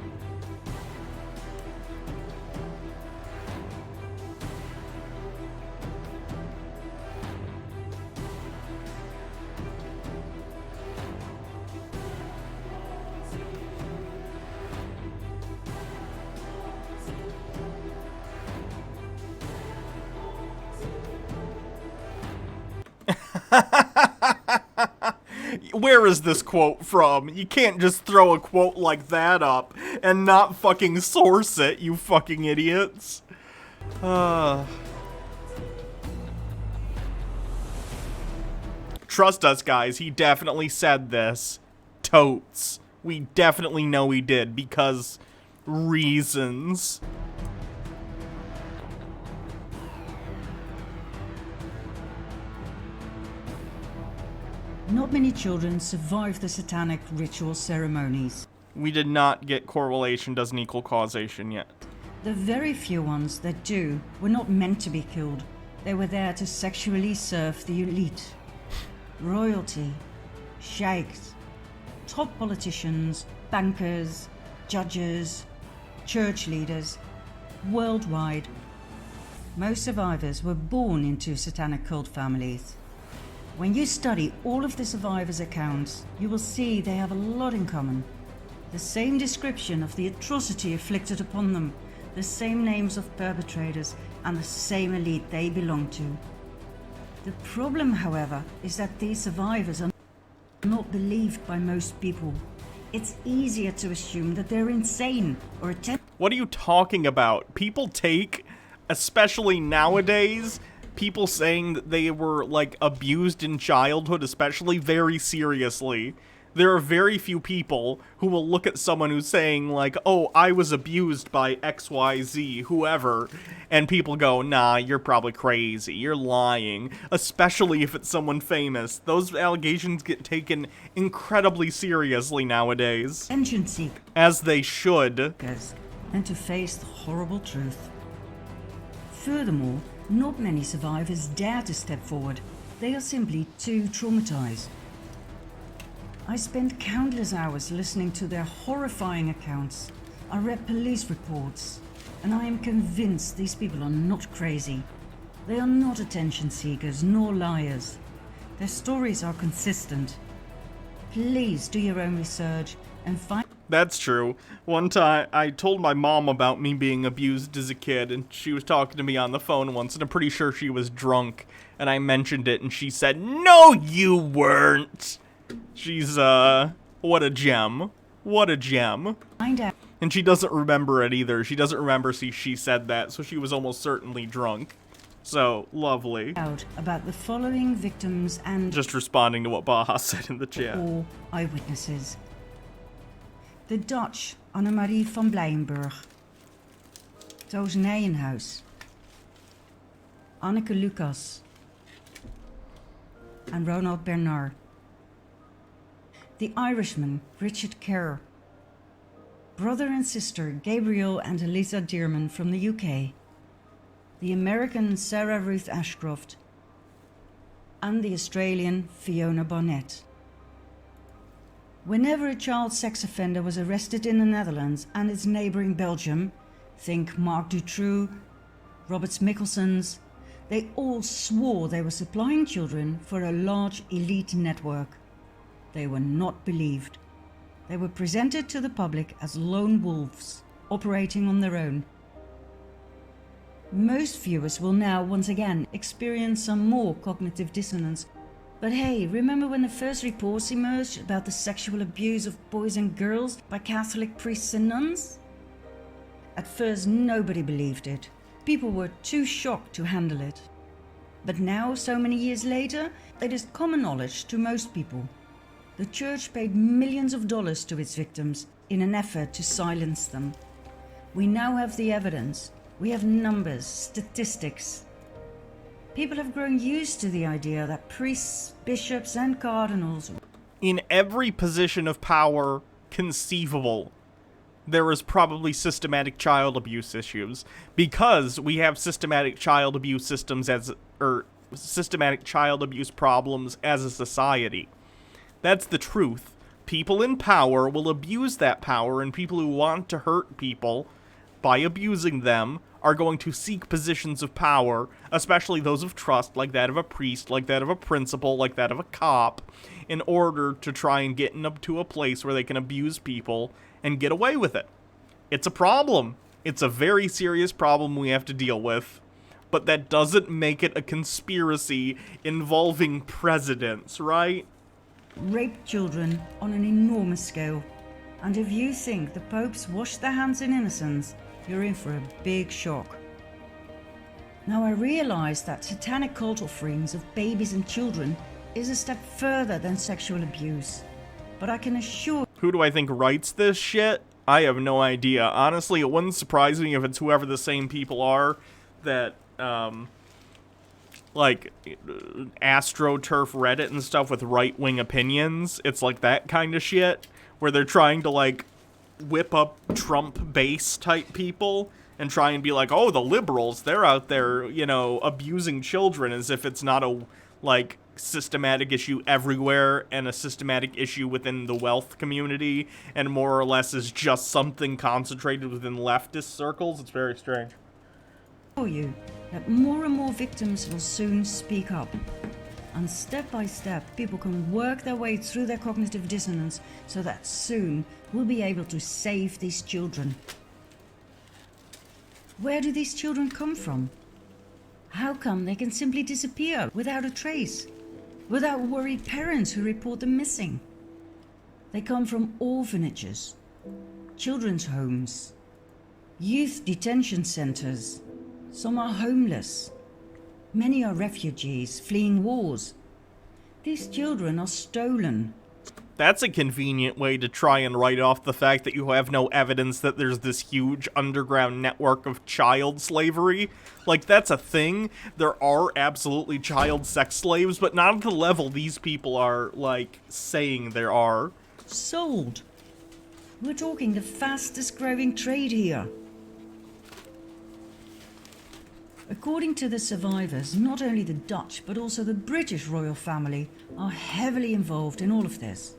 Where is this quote from? You can't just throw a quote like that up and not fucking source it, you fucking idiots. Trust us, guys, he definitely said this. Totes. We definitely know he did, because reasons. Not many children survive the satanic ritual ceremonies. We did not get correlation doesn't equal causation yet. The very few ones that do were not meant to be killed. They were there to sexually serve the elite. Royalty. sheikhs, top politicians, bankers, judges, church leaders, worldwide. Most survivors were born into satanic cult families. When you study all of the survivors' accounts, you will see they have a lot in common. The same description of the atrocity inflicted upon them, the same names of perpetrators, and the same elite they belong to. The problem, however, is that these survivors are not believed by most people. It's easier to assume that they're insane or What are you talking about? People take, especially nowadays, people saying that they were, like, abused in childhood, especially, very seriously. There are very few people who will look at someone who's saying, like, oh, I was abused by XYZ, whoever, and people go, nah, you're probably crazy, you're lying, especially if it's someone famous. Those allegations get taken incredibly seriously nowadays. As they should. And to face the horrible truth. Furthermore, not many survivors dare to step forward. They are simply too traumatized. I spent countless hours listening to their horrifying accounts. I read police reports, and I am convinced these people are not crazy. They are not attention seekers nor liars. Their stories are consistent. Please do your own research and find... That's true. One time, I told my mom about me being abused as a kid, and she was talking to me on the phone once, and I'm pretty sure she was drunk, and I mentioned it, and she said, "No, you weren't!" She's, what a gem. What a gem. Find out. And she doesn't remember it either. She doesn't remember she said that, so she was almost certainly drunk. So, lovely. Out about the following victims and... Just responding to what Baha said in the chat. All eyewitnesses. The Dutch Annemarie van Blijenburg, Toos Nijenhuis, Anneke Lucas, and Ronald Bernard. The Irishman Richard Kerr, brother and sister Gabriel and Eliza Dearman from the UK, the American Sarah Ruth Ashcroft, and the Australian Fiona Barnett. Whenever a child sex offender was arrested in the Netherlands and its neighbouring Belgium, think Mark Dutroux, Roberts Mikkelsons, they all swore they were supplying children for a large elite network. They were not believed. They were presented to the public as lone wolves, operating on their own. Most viewers will now once again experience some more cognitive dissonance. But hey, remember when the first reports emerged about the sexual abuse of boys and girls by Catholic priests and nuns? At first nobody believed it. People were too shocked to handle it. But now, so many years later, it is common knowledge to most people. The church paid millions of dollars to its victims in an effort to silence them. We now have the evidence. We have numbers, statistics. People have grown used to the idea that priests, bishops, and cardinals... In every position of power conceivable, there is probably systematic child abuse issues. Because we have systematic child abuse systematic child abuse problems as a society. That's the truth. People in power will abuse that power, and people who want to hurt people by abusing them are going to seek positions of power, especially those of trust, like that of a priest, like that of a principal, like that of a cop, in order to try and get up to a place where they can abuse people and get away with it. It's a problem. It's a very serious problem we have to deal with. But that doesn't make it a conspiracy involving presidents, right? Rape children on an enormous scale. And if you think the popes washed their hands in innocence, you're in for a big shock. Now I realize that satanic cult offerings of babies and children is a step further than sexual abuse. But I can assure... Who do I think writes this shit? I have no idea. Honestly, it wouldn't surprise me if it's whoever the same people are that, like, AstroTurf Reddit and stuff with right-wing opinions. It's like that kind of shit, where they're trying to, like, whip up Trump base type people and try and be like, oh, the liberals, they're out there, you know, abusing children as if it's not a, like, systematic issue everywhere and a systematic issue within the wealth community, and more or less is just something concentrated within leftist circles. It's very strange. You that more and more victims will soon speak up. And step by step, people can work their way through their cognitive dissonance so that soon we'll be able to save these children. Where do these children come from? How come they can simply disappear without a trace? Without worried parents who report them missing? They come from orphanages, children's homes, youth detention centers. Some are homeless. Many are refugees fleeing wars. These children are stolen. That's a convenient way to try and write off the fact that you have no evidence that there's this huge underground network of child slavery. Like, that's a thing. There are absolutely child sex slaves, but not at the level these people are, like, saying there are. Sold. We're talking the fastest growing trade here. According to the survivors, not only the Dutch but also the British royal family are heavily involved in all of this.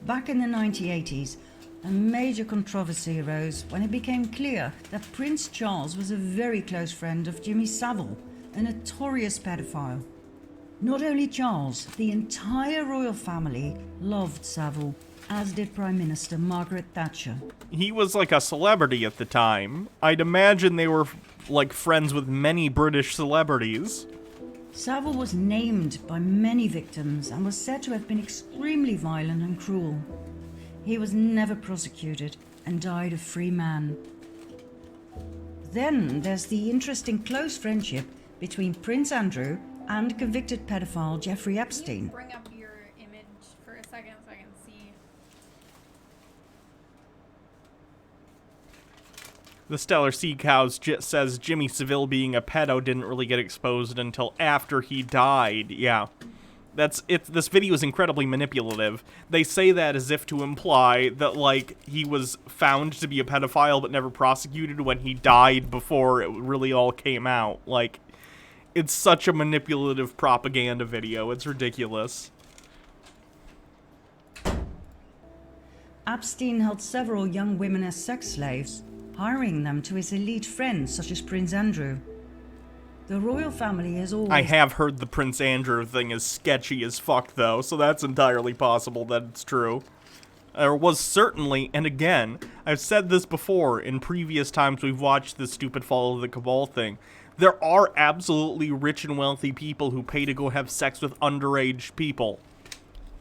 Back in the 1980s, a major controversy arose when it became clear that Prince Charles was a very close friend of Jimmy Savile, a notorious pedophile. Not only Charles, the entire royal family loved Savile, as did Prime Minister Margaret Thatcher. He was like a celebrity at the time. I'd imagine they were like friends with many British celebrities. Savile was named by many victims and was said to have been extremely violent and cruel. He was never prosecuted and died a free man. Then there's the interesting close friendship between Prince Andrew and convicted pedophile Jeffrey Epstein. Bring up your image for a second so I can see. The Stellar Sea Cows says Jimmy Savile being a pedo didn't really get exposed until after he died. Yeah. That's it. This video is incredibly manipulative. They say that as if to imply that, like, he was found to be a pedophile but never prosecuted when he died before it really all came out. Like, it's such a manipulative propaganda video. It's ridiculous. Epstein held several young women as sex slaves, hiring them to his elite friends such as Prince Andrew. The royal family has always... I have heard the Prince Andrew thing is sketchy as fuck, though, so that's entirely possible that it's true. There was certainly, and again, I've said this before in previous times we've watched this stupid Fall of the Cabal thing, there are absolutely rich and wealthy people who pay to go have sex with underage people.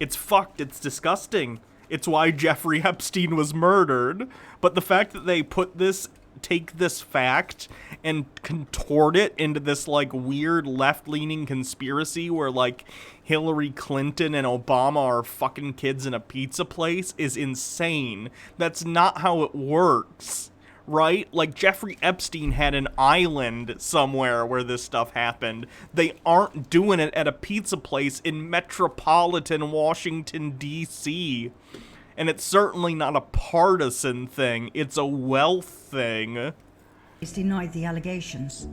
It's fucked, it's disgusting. It's why Jeffrey Epstein was murdered, but the fact that they take this fact and contort it into this, like, weird left-leaning conspiracy where, like, Hillary Clinton and Obama are fucking kids in a pizza place is insane. That's not how it works, right? Like, Jeffrey Epstein had an island somewhere where this stuff happened. They aren't doing it at a pizza place in metropolitan Washington, D.C., and it's certainly not a partisan thing, it's a wealth thing. He's denied the allegations.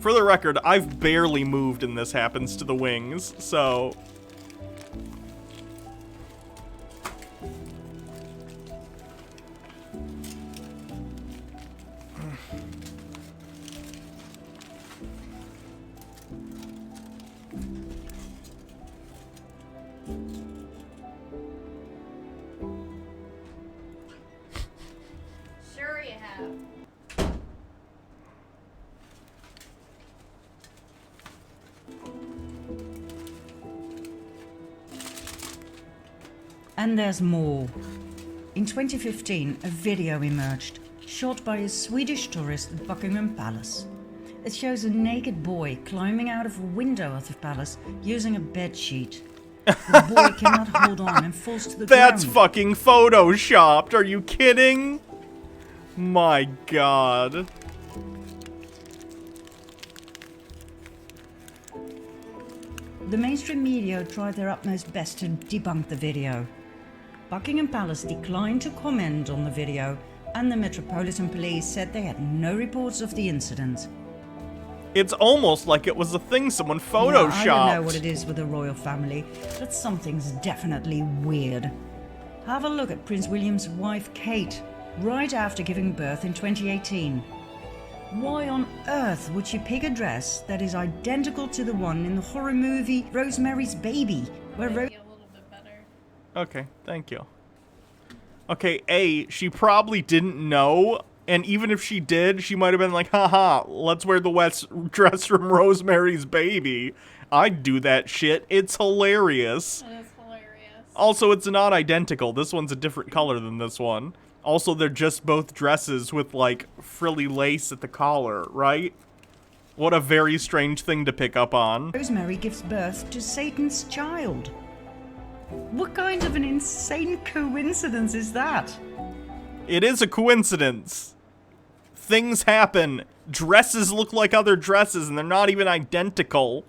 For the record, I've barely moved and this happens to the wings, so... Sure you have. And there's more. In 2015, a video emerged, shot by a Swedish tourist at Buckingham Palace. It shows a naked boy climbing out of a window of the palace using a bedsheet. The boy cannot hold on and falls to the That's ground. fucking photoshopped, are you kidding? My god. The mainstream media tried their utmost best to debunk the video. Buckingham Palace declined to comment on the video, and the Metropolitan Police said they had no reports of the incident. It's almost like it was a thing someone photoshopped. I don't know what it is with the royal family, but something's definitely weird. Have a look at Prince William's wife Kate, right after giving birth in 2018. Why on earth would she pick a dress that is identical to the one in the horror movie Rosemary's Baby, where Okay, thank you. Okay, A, she probably didn't know, and even if she did, she might have been like, haha, let's wear the dress from Rosemary's Baby. I'd do that shit. It's hilarious. That is hilarious. Also, it's not identical. This one's a different color than this one. Also, they're just both dresses with, like, frilly lace at the collar, right? What a very strange thing to pick up on. Rosemary gives birth to Satan's child. What kind of an insane coincidence is that? It is a coincidence. Things happen. Dresses look like other dresses, and they're not even identical.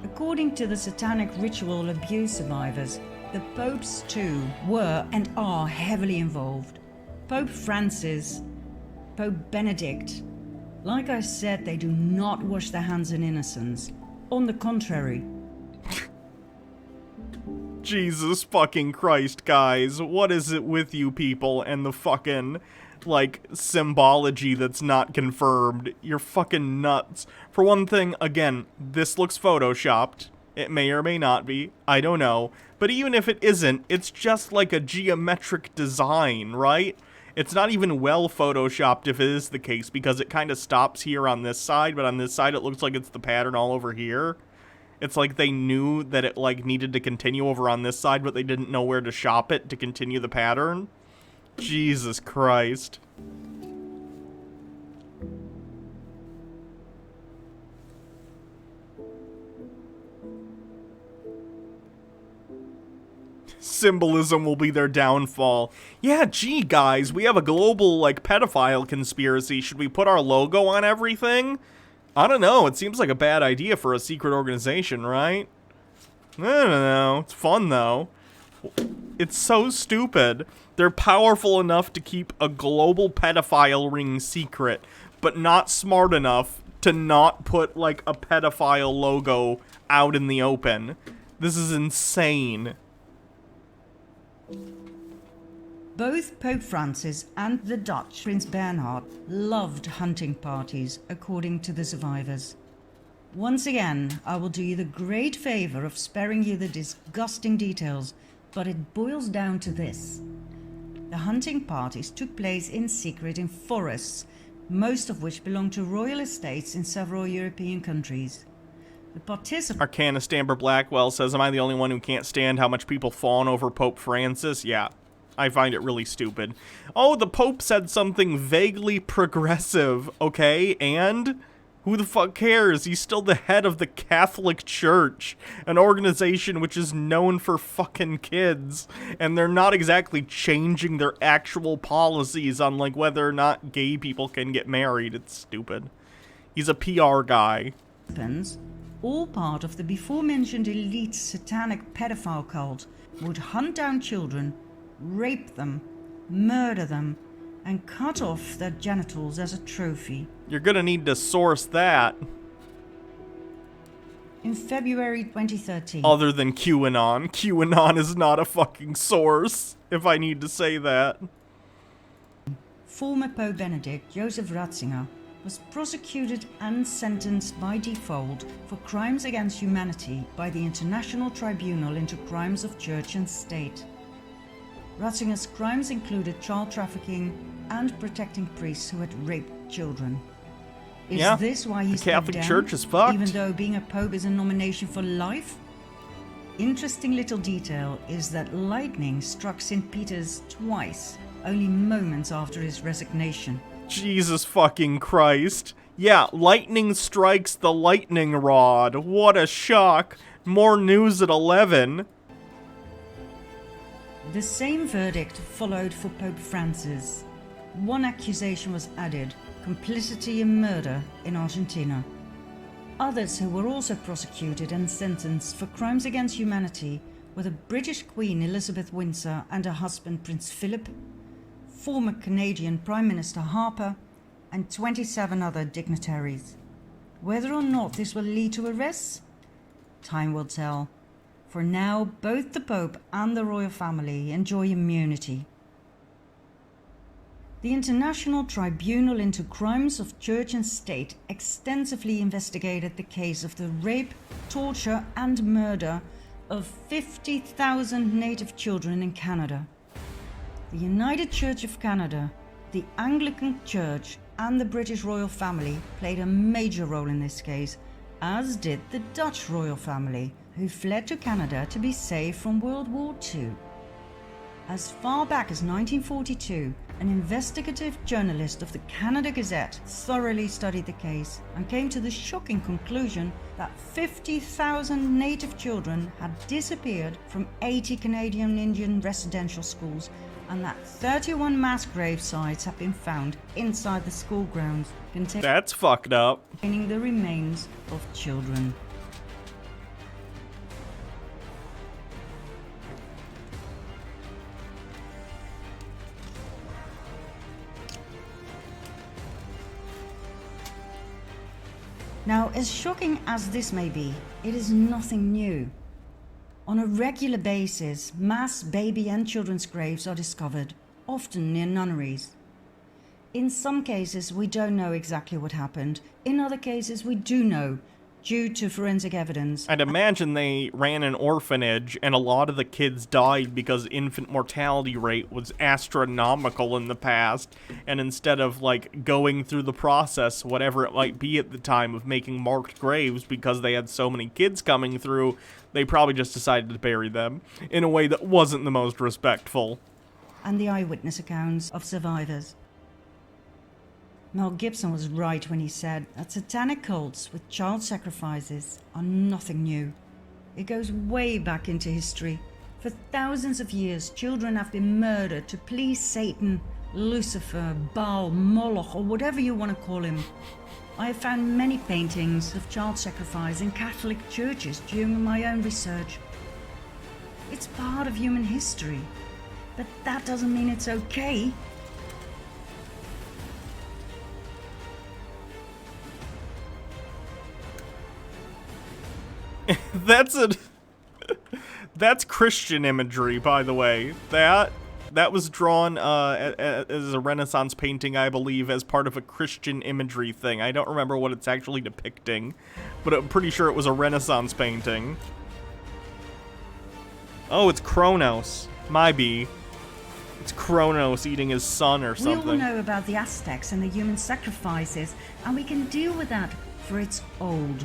According to the satanic ritual abuse survivors, the popes too were and are heavily involved. Pope Francis, Pope Benedict. Like I said, they do not wash their hands in innocence. On the contrary. Jesus fucking Christ, guys. What is it with you people and the fucking, like, symbology that's not confirmed? You're fucking nuts. For one thing, again, this looks photoshopped. It may or may not be. I don't know. But even if it isn't, it's just like a geometric design, right? It's not even well photoshopped if it is the case, because it kind of stops here on this side, but on this side it looks like it's the pattern all over here. It's like they knew that it, like, needed to continue over on this side, but they didn't know where to shop it to continue the pattern. Jesus Christ. Symbolism will be their downfall. Yeah, gee, guys, we have a global, like, pedophile conspiracy. Should we put our logo on everything? I don't know. It seems like a bad idea for a secret organization, right? I don't know. It's fun, though. It's so stupid. They're powerful enough to keep a global pedophile ring secret, but not smart enough to not put, like, a pedophile logo out in the open. This is insane. Both Pope Francis and the Dutch Prince Bernhard loved hunting parties, according to the survivors. Once again, I will do you the great favor of sparing you the disgusting details, but it boils down to this. The hunting parties took place in secret in forests, most of which belong to royal estates in several European countries. The participants... Arcanist Amber Blackwell says, am I the only one who can't stand how much people fawn over Pope Francis? Yeah. I find it really stupid. Oh, the Pope said something vaguely progressive, okay? And? Who the fuck cares? He's still the head of the Catholic Church, an organization which is known for fucking kids, and they're not exactly changing their actual policies on, like, whether or not gay people can get married. It's stupid. He's a PR guy. All part of the before-mentioned elite satanic pedophile cult would hunt down children, rape them, murder them, and cut off their genitals as a trophy. You're gonna need to source that. In February 2013... Other than QAnon. QAnon is not a fucking source, if I need to say that. Former Pope Benedict Joseph Ratzinger was prosecuted and sentenced by default for crimes against humanity by the International Tribunal into Crimes of Church and State. Ratzinger's crimes included child trafficking and protecting priests who had raped children. Is this why he's the Catholic condemned, Church is fucked? even though being a pope is a nomination for life? Interesting little detail is that lightning struck St. Peter's twice, only moments after his resignation. Jesus fucking Christ. Yeah, lightning strikes the lightning rod. What a shock. More news at 11. The same verdict followed for Pope Francis. One accusation was added, complicity in murder in Argentina. Others who were also prosecuted and sentenced for crimes against humanity were the British Queen Elizabeth Windsor and her husband Prince Philip, former Canadian Prime Minister Harper, and 27 other dignitaries. Whether or not this will lead to arrests, time will tell. For now, both the Pope and the royal family enjoy immunity. The International Tribunal into Crimes of Church and State extensively investigated the case of the rape, torture and murder of 50,000 native children in Canada. The United Church of Canada, the Anglican Church and the British royal family played a major role in this case, as did the Dutch royal family, who fled to Canada to be safe from World War II. As far back as 1942, an investigative journalist of the Canada Gazette thoroughly studied the case and came to the shocking conclusion that 50,000 native children had disappeared from 80 Canadian Indian residential schools, and that 31 mass grave sites have been found inside the school grounds That's fucked up. containing the remains of children. Now, as shocking as this may be, it is nothing new. On a regular basis, mass baby and children's graves are discovered, often near nunneries. In some cases, we don't know exactly what happened. In other cases, we do know, due to forensic evidence. I'd imagine they ran an orphanage and a lot of the kids died because infant mortality rate was astronomical in the past, and instead of like going through the process, whatever it might be at the time, of making marked graves because they had so many kids coming through, they probably just decided to bury them in a way that wasn't the most respectful. And the eyewitness accounts of survivors. Mel Gibson was right when he said that satanic cults with child sacrifices are nothing new. It goes way back into history. For thousands of years, children have been murdered to please Satan, Lucifer, Baal, Moloch, or whatever you want to call him. I have found many paintings of child sacrifice in Catholic churches during my own research. It's part of human history, but that doesn't mean it's okay. That's Christian imagery, by the way. That was drawn as a Renaissance painting, I believe, as part of a Christian imagery thing. I don't remember what it's actually depicting, but I'm pretty sure it was a Renaissance painting. Oh, it's Kronos. It's Kronos eating his son or something. We all know about the Aztecs and the human sacrifices, and we can deal with that, for it's old.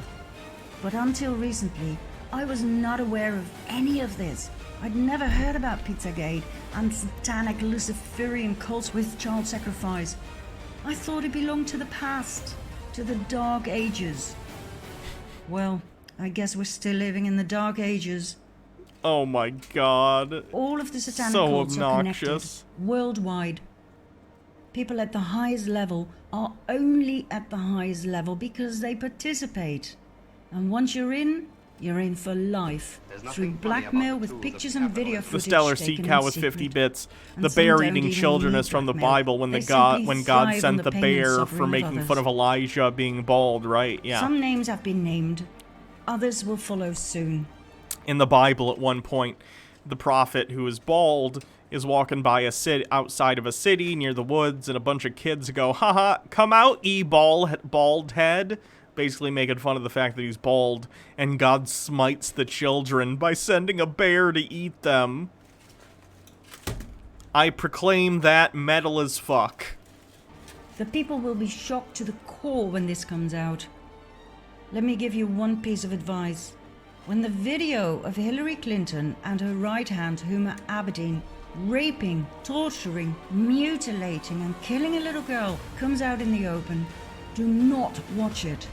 But until recently, I was not aware of any of this. I'd never heard about Pizzagate and satanic Luciferian cults with child sacrifice. I thought it belonged to the past, to the Dark Ages. Well, I guess we're still living in the Dark Ages. Oh my god. All of the satanic so cults obnoxious. are connected worldwide. People at the highest level are only at the highest level because they participate. And once you're in for life. Through blackmail with pictures and video footage. The stellar sea cow with 50 bits. The bear eating children is from the Bible when God sent the bear for making fun of Elijah being bald, right? Yeah. Some names have been named. Others will follow soon. In the Bible, at one point, the prophet who is bald is walking by a outside of a city near the woods, and a bunch of kids go, haha, come out, ye bald head. Basically making fun of the fact that he's bald, and God smites the children by sending a bear to eat them. I proclaim that metal as fuck. The people will be shocked to the core when this comes out. Let me give you one piece of advice. When the video of Hillary Clinton and her right hand, Huma Abedin, raping, torturing, mutilating, and killing a little girl comes out in the open, do not watch it.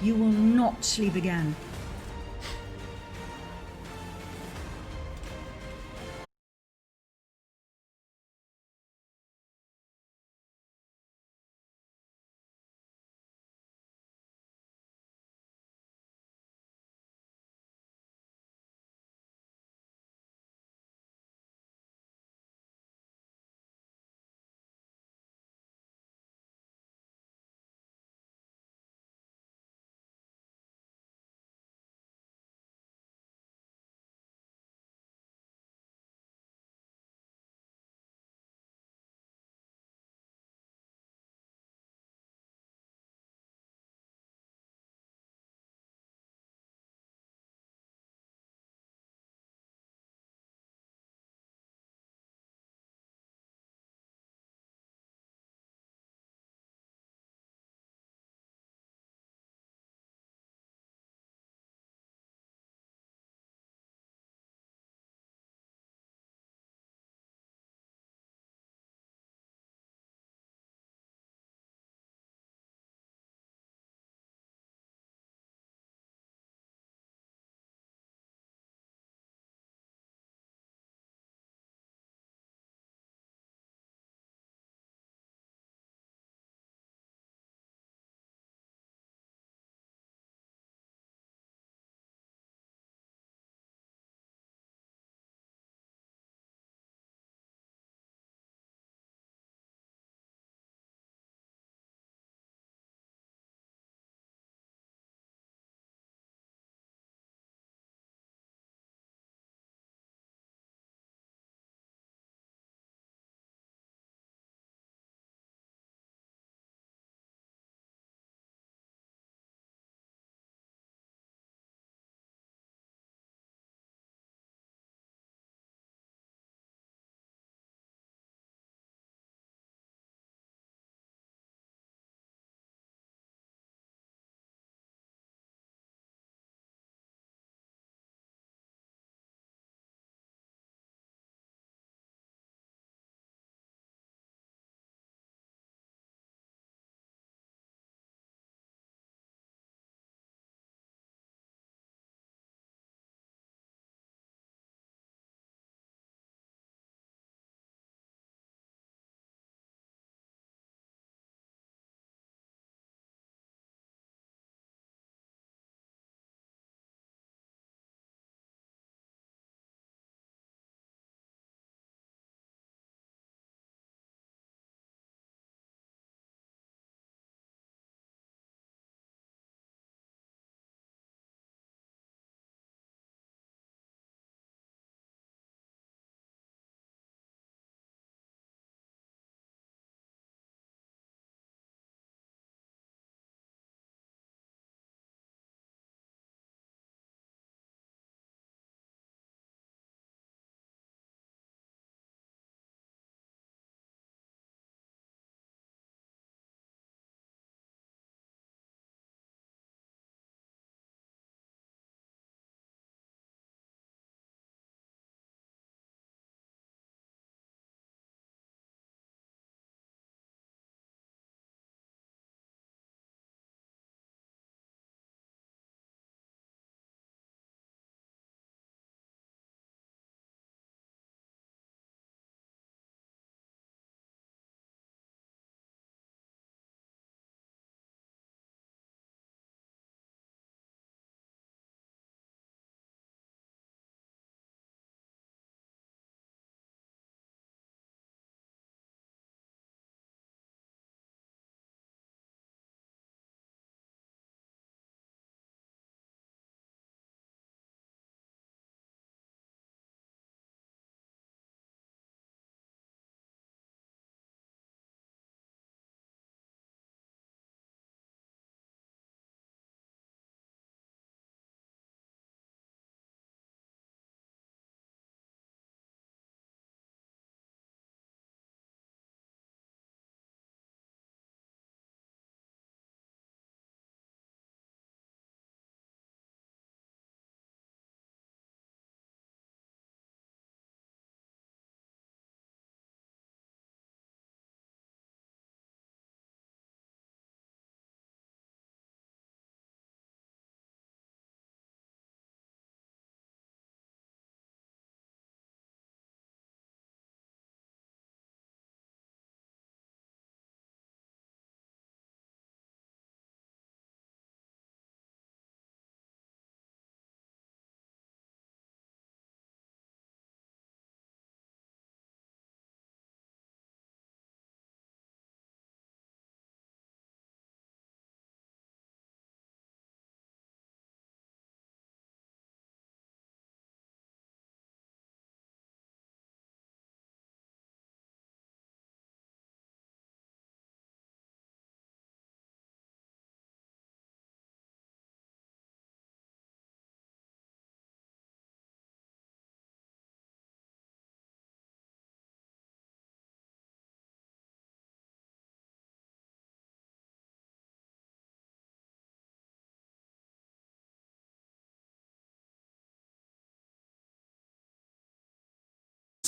You will not sleep again.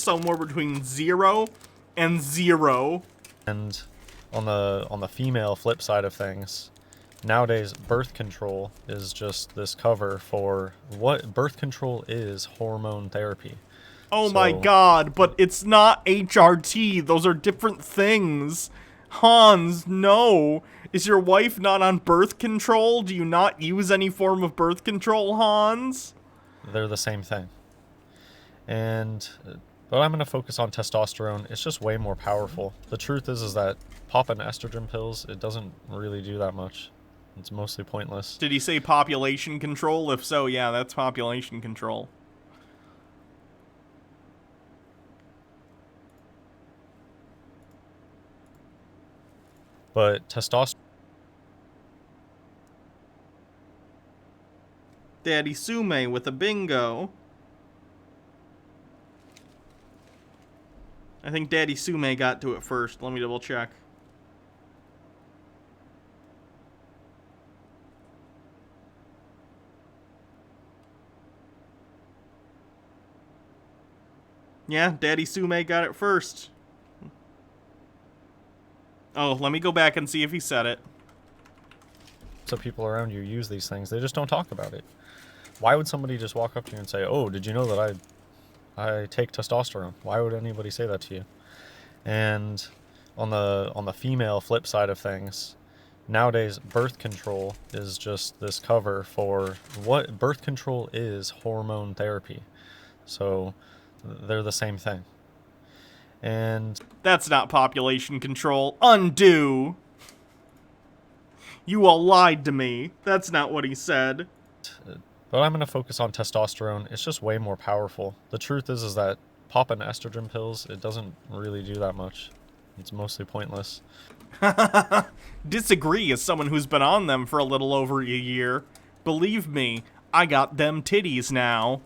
somewhere between 0 and 0. And on the female flip side of things, nowadays birth control is just this cover for what birth control is: hormone therapy. Oh my god, but it's not HRT. Those are different things. Hans, no. Is your wife not on birth control? Do you not use any form of birth control, Hans? They're the same thing. But I'm going to focus on testosterone. It's just way more powerful. The truth is that popping estrogen pills, it doesn't really do that much. It's mostly pointless. Did he say population control? If so, yeah, that's population control. But testosterone... Daddy Sume with a bingo. I think Daddy Sume got to it first. Let me double check. Yeah, Daddy Sume got it first. Oh, let me go back and see if he said it. So people around you use these things. They just don't talk about it. Why would somebody just walk up to you and say, "Oh, did you know that I take testosterone"? Why would anybody say that to you? And on the female flip side of things, nowadays birth control is just this cover for what birth control is: hormone therapy. So they're the same thing. And that's not population control. Undo. You all lied to me. That's not what he said. But I'm going to focus on testosterone. It's just way more powerful. The truth is that popping estrogen pills, it doesn't really do that much. It's mostly pointless. Disagree as someone who's been on them for a little over a year. Believe me, I got them titties now.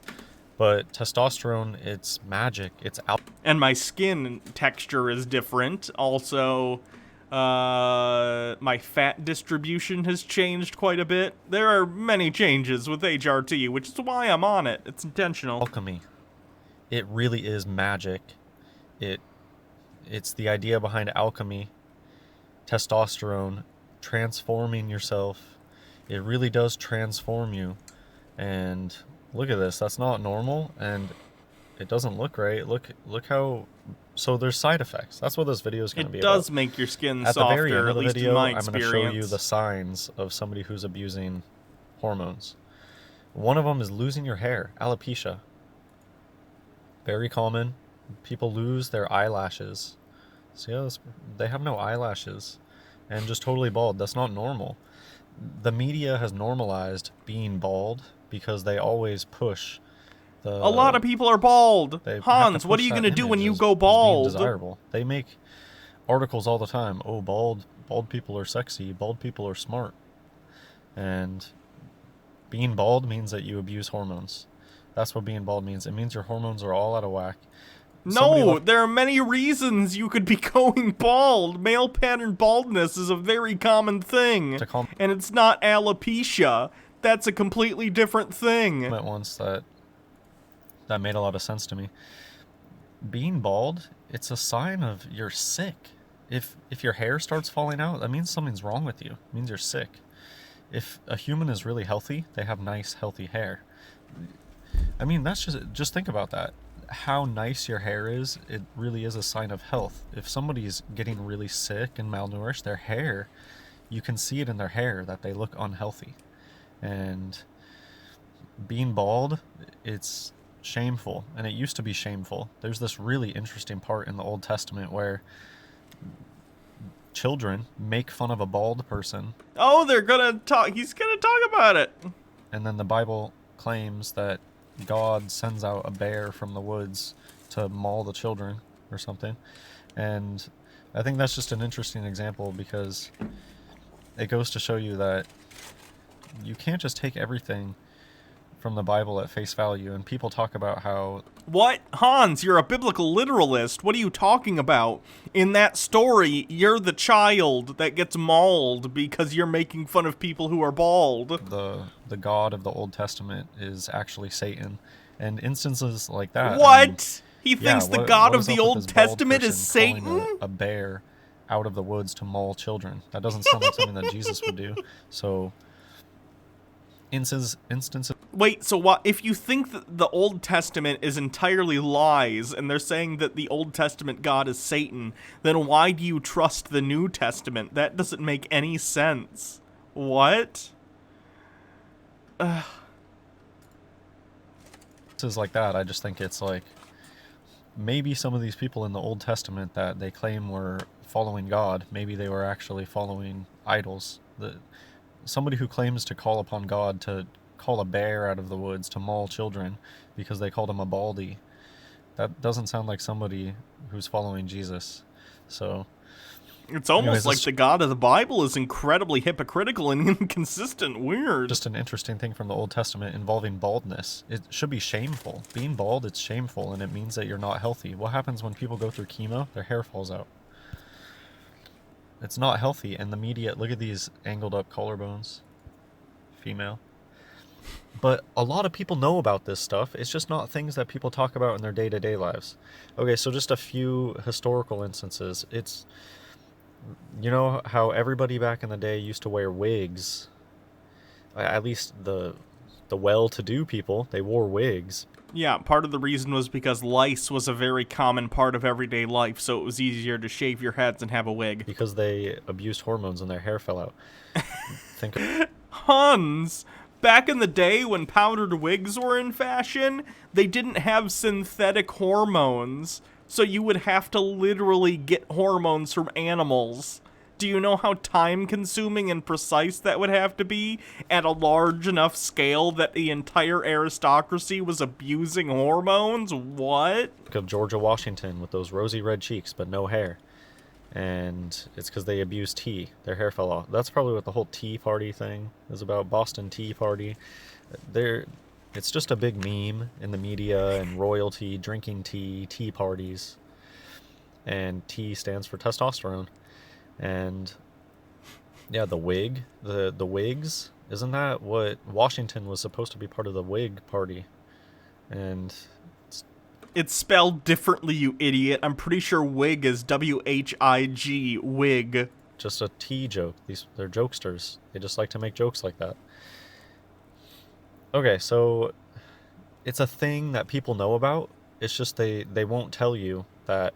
But testosterone, it's magic. It's out. And my skin texture is different. Also, my fat distribution has changed quite a bit. There are many changes with HRT, which is why I'm on it. It's intentional. Alchemy. It really is magic. It's the idea behind alchemy. Testosterone, transforming yourself. It really does transform you. And look at this. That's not normal, and it doesn't look right. Look how... So there's side effects. That's what this video is going to be about. It does make your skin softer, softer, at the very end of the video, I'm going to show you the signs of somebody who's abusing hormones. One of them is losing your hair. Alopecia. Very common. People lose their eyelashes. See how this, they have no eyelashes and just totally bald. That's not normal. The media has normalized being bald because they always push the... A lot of people are bald. Hans, what are you going to do when you go bald? Desirable. They make articles all the time. Oh, bald people are sexy. Bald people are smart. And being bald means that you abuse hormones. That's what being bald means. It means your hormones are all out of whack. No, there are many reasons you could be going bald. Male pattern baldness is a very common thing. And it's not alopecia. That's a completely different thing. At once that made a lot of sense to me. Being bald, it's a sign of you're sick. If your hair starts falling out, that means something's wrong with you. It means you're sick. If a human is really healthy, they have nice, healthy hair. I mean, that's just think about that. How nice your hair is, it really is a sign of health. If somebody's getting really sick and malnourished, their hair, you can see it in their hair that they look unhealthy. And being bald, it's shameful, and it used to be shameful. There's this really interesting part in the Old Testament where children make fun of a bald person. Oh, they're gonna talk. He's gonna talk about it. And then the Bible claims that God sends out a bear from the woods to maul the children or something. And I think that's just an interesting example because it goes to show you that you can't just take everything from the Bible at face value. And people talk about how... What? Hans, you're a biblical literalist. What are you talking about? In that story, you're the child that gets mauled because you're making fun of people who are bald. The God of the Old Testament is actually Satan. And instances like that... What? I mean, He thinks the God of the Old Testament is Satan? Calling a bear out of the woods to maul children. That doesn't sound like something that Jesus would do. So, instances. Wait, so what? If you think that the Old Testament is entirely lies, and they're saying that the Old Testament God is Satan, then why do you trust the New Testament? That doesn't make any sense. What? Like that, I just think it's like maybe some of these people in the Old Testament that they claim were following God, maybe they were actually following idols. Somebody who claims to call upon God to call a bear out of the woods to maul children because they called him a baldy, that doesn't sound like somebody who's following Jesus. So it's almost like the God of the Bible is incredibly hypocritical and inconsistent. Weird. Just an interesting thing from the Old Testament involving baldness. It should be shameful. Being bald, it's shameful, and it means that you're not healthy. What happens when people go through chemo? Their hair falls out. It's not healthy, and the media, look at these angled up collarbones. Female. But a lot of people know about this stuff. It's just not things that people talk about in their day-to-day lives. Okay, so just a few historical instances. It's... You know how everybody back in the day used to wear wigs? At least the well-to-do people, they wore wigs. Yeah, part of the reason was because lice was a very common part of everyday life, so it was easier to shave your heads and have a wig. Because they abused hormones and their hair fell out. Think of... Hans! Back in the day when powdered wigs were in fashion, they didn't have synthetic hormones. So you would have to literally get hormones from animals. Do you know how time-consuming and precise that would have to be at a large enough scale that the entire aristocracy was abusing hormones? What? Think of Georgia Washington with those rosy red cheeks but no hair. And it's because they abused tea. Their hair fell off. That's probably what the whole Tea Party thing is about. Boston Tea Party. It's just a big meme in the media and royalty, drinking tea, tea parties. And T stands for testosterone. And yeah, the wig, the wigs, isn't that what Washington was supposed to be part of the Whig party? And it's spelled differently, you idiot. I'm pretty sure wig is W-H-I-G, wig. Just a tea joke. They're jokesters. They just like to make jokes like that. Okay, so it's a thing that people know about. It's just they won't tell you that,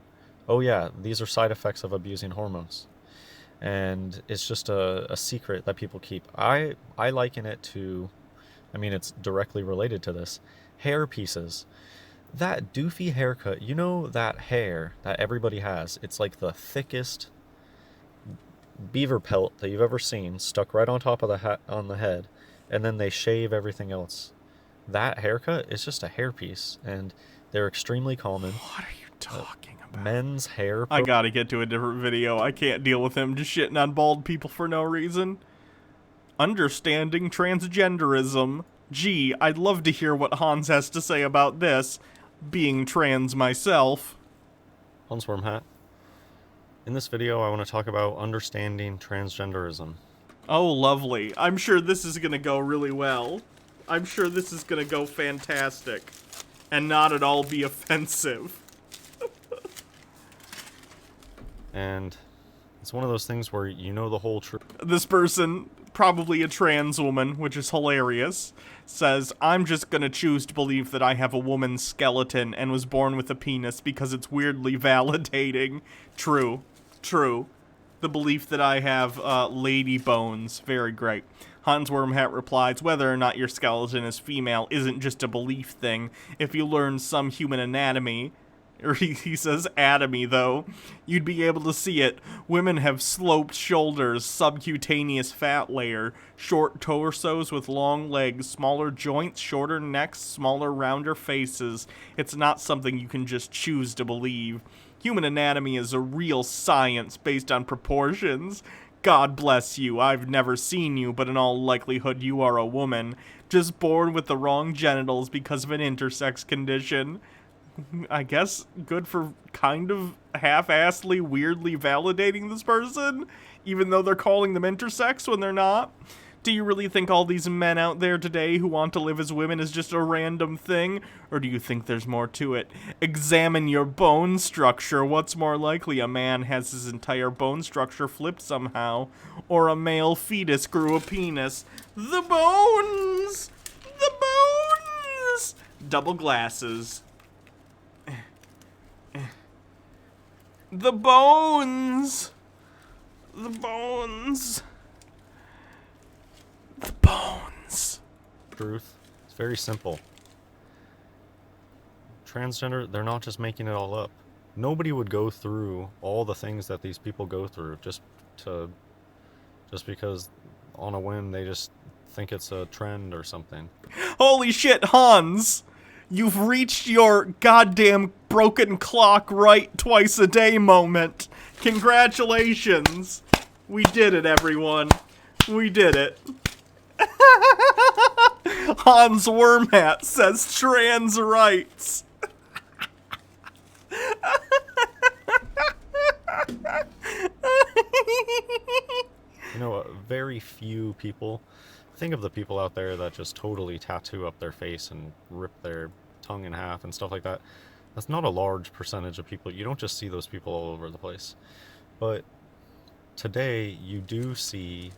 oh yeah, these are side effects of abusing hormones. And it's just a secret that people keep. I liken it to, I mean, it's directly related to this, hair pieces. That doofy haircut, you know that hair that everybody has, it's like the thickest beaver pelt that you've ever seen, stuck right on top of the head. And then they shave everything else. That haircut is just a hairpiece, and they're extremely common. What are you talking about? Men's hair. I gotta get to a different video. I can't deal with him just shitting on bald people for no reason. Understanding transgenderism. Gee, I'd love to hear what Hans has to say about this, being trans myself. Hansworm hat. In this video, I want to talk about understanding transgenderism. Oh, lovely. I'm sure this is gonna go really well. I'm sure this is gonna go fantastic. And not at all be offensive. And it's one of those things where you know the whole truth. This person, probably a trans woman, which is hilarious, says, I'm just gonna choose to believe that I have a woman's skeleton and was born with a penis because it's weirdly validating. True. True. The belief that I have lady bones. Very great. Hans Wormhat replies, whether or not your skeleton is female isn't just a belief thing. If you learn some human anatomy, or he says atomy though, you'd be able to see it. Women have sloped shoulders, subcutaneous fat layer, short torsos with long legs, smaller joints, shorter necks, smaller, rounder faces. It's not something you can just choose to believe. Human anatomy is a real science based on proportions. God bless you, I've never seen you, but in all likelihood you are a woman, just born with the wrong genitals because of an intersex condition. I guess good for kind of half-assedly, weirdly validating this person, even though they're calling them intersex when they're not. Do you really think all these men out there today who want to live as women is just a random thing? Or do you think there's more to it? Examine your bone structure. What's more likely? A man has his entire bone structure flipped somehow. Or a male fetus grew a penis. The bones! The bones! Double glasses. The bones! The bones! The bones. Truth. It's very simple. Transgender, they're not just making it all up. Nobody would go through all the things that these people go through just because on a whim they just think it's a trend or something. Holy shit, Hans! You've reached your goddamn broken clock right twice a day moment. Congratulations. We did it, everyone. We did it. Hans Wormhat says trans rights. You know, very few people, think of the people out there that just totally tattoo up their face and rip their tongue in half and stuff like that. That's not a large percentage of people. You don't just see those people all over the place. But today, you do see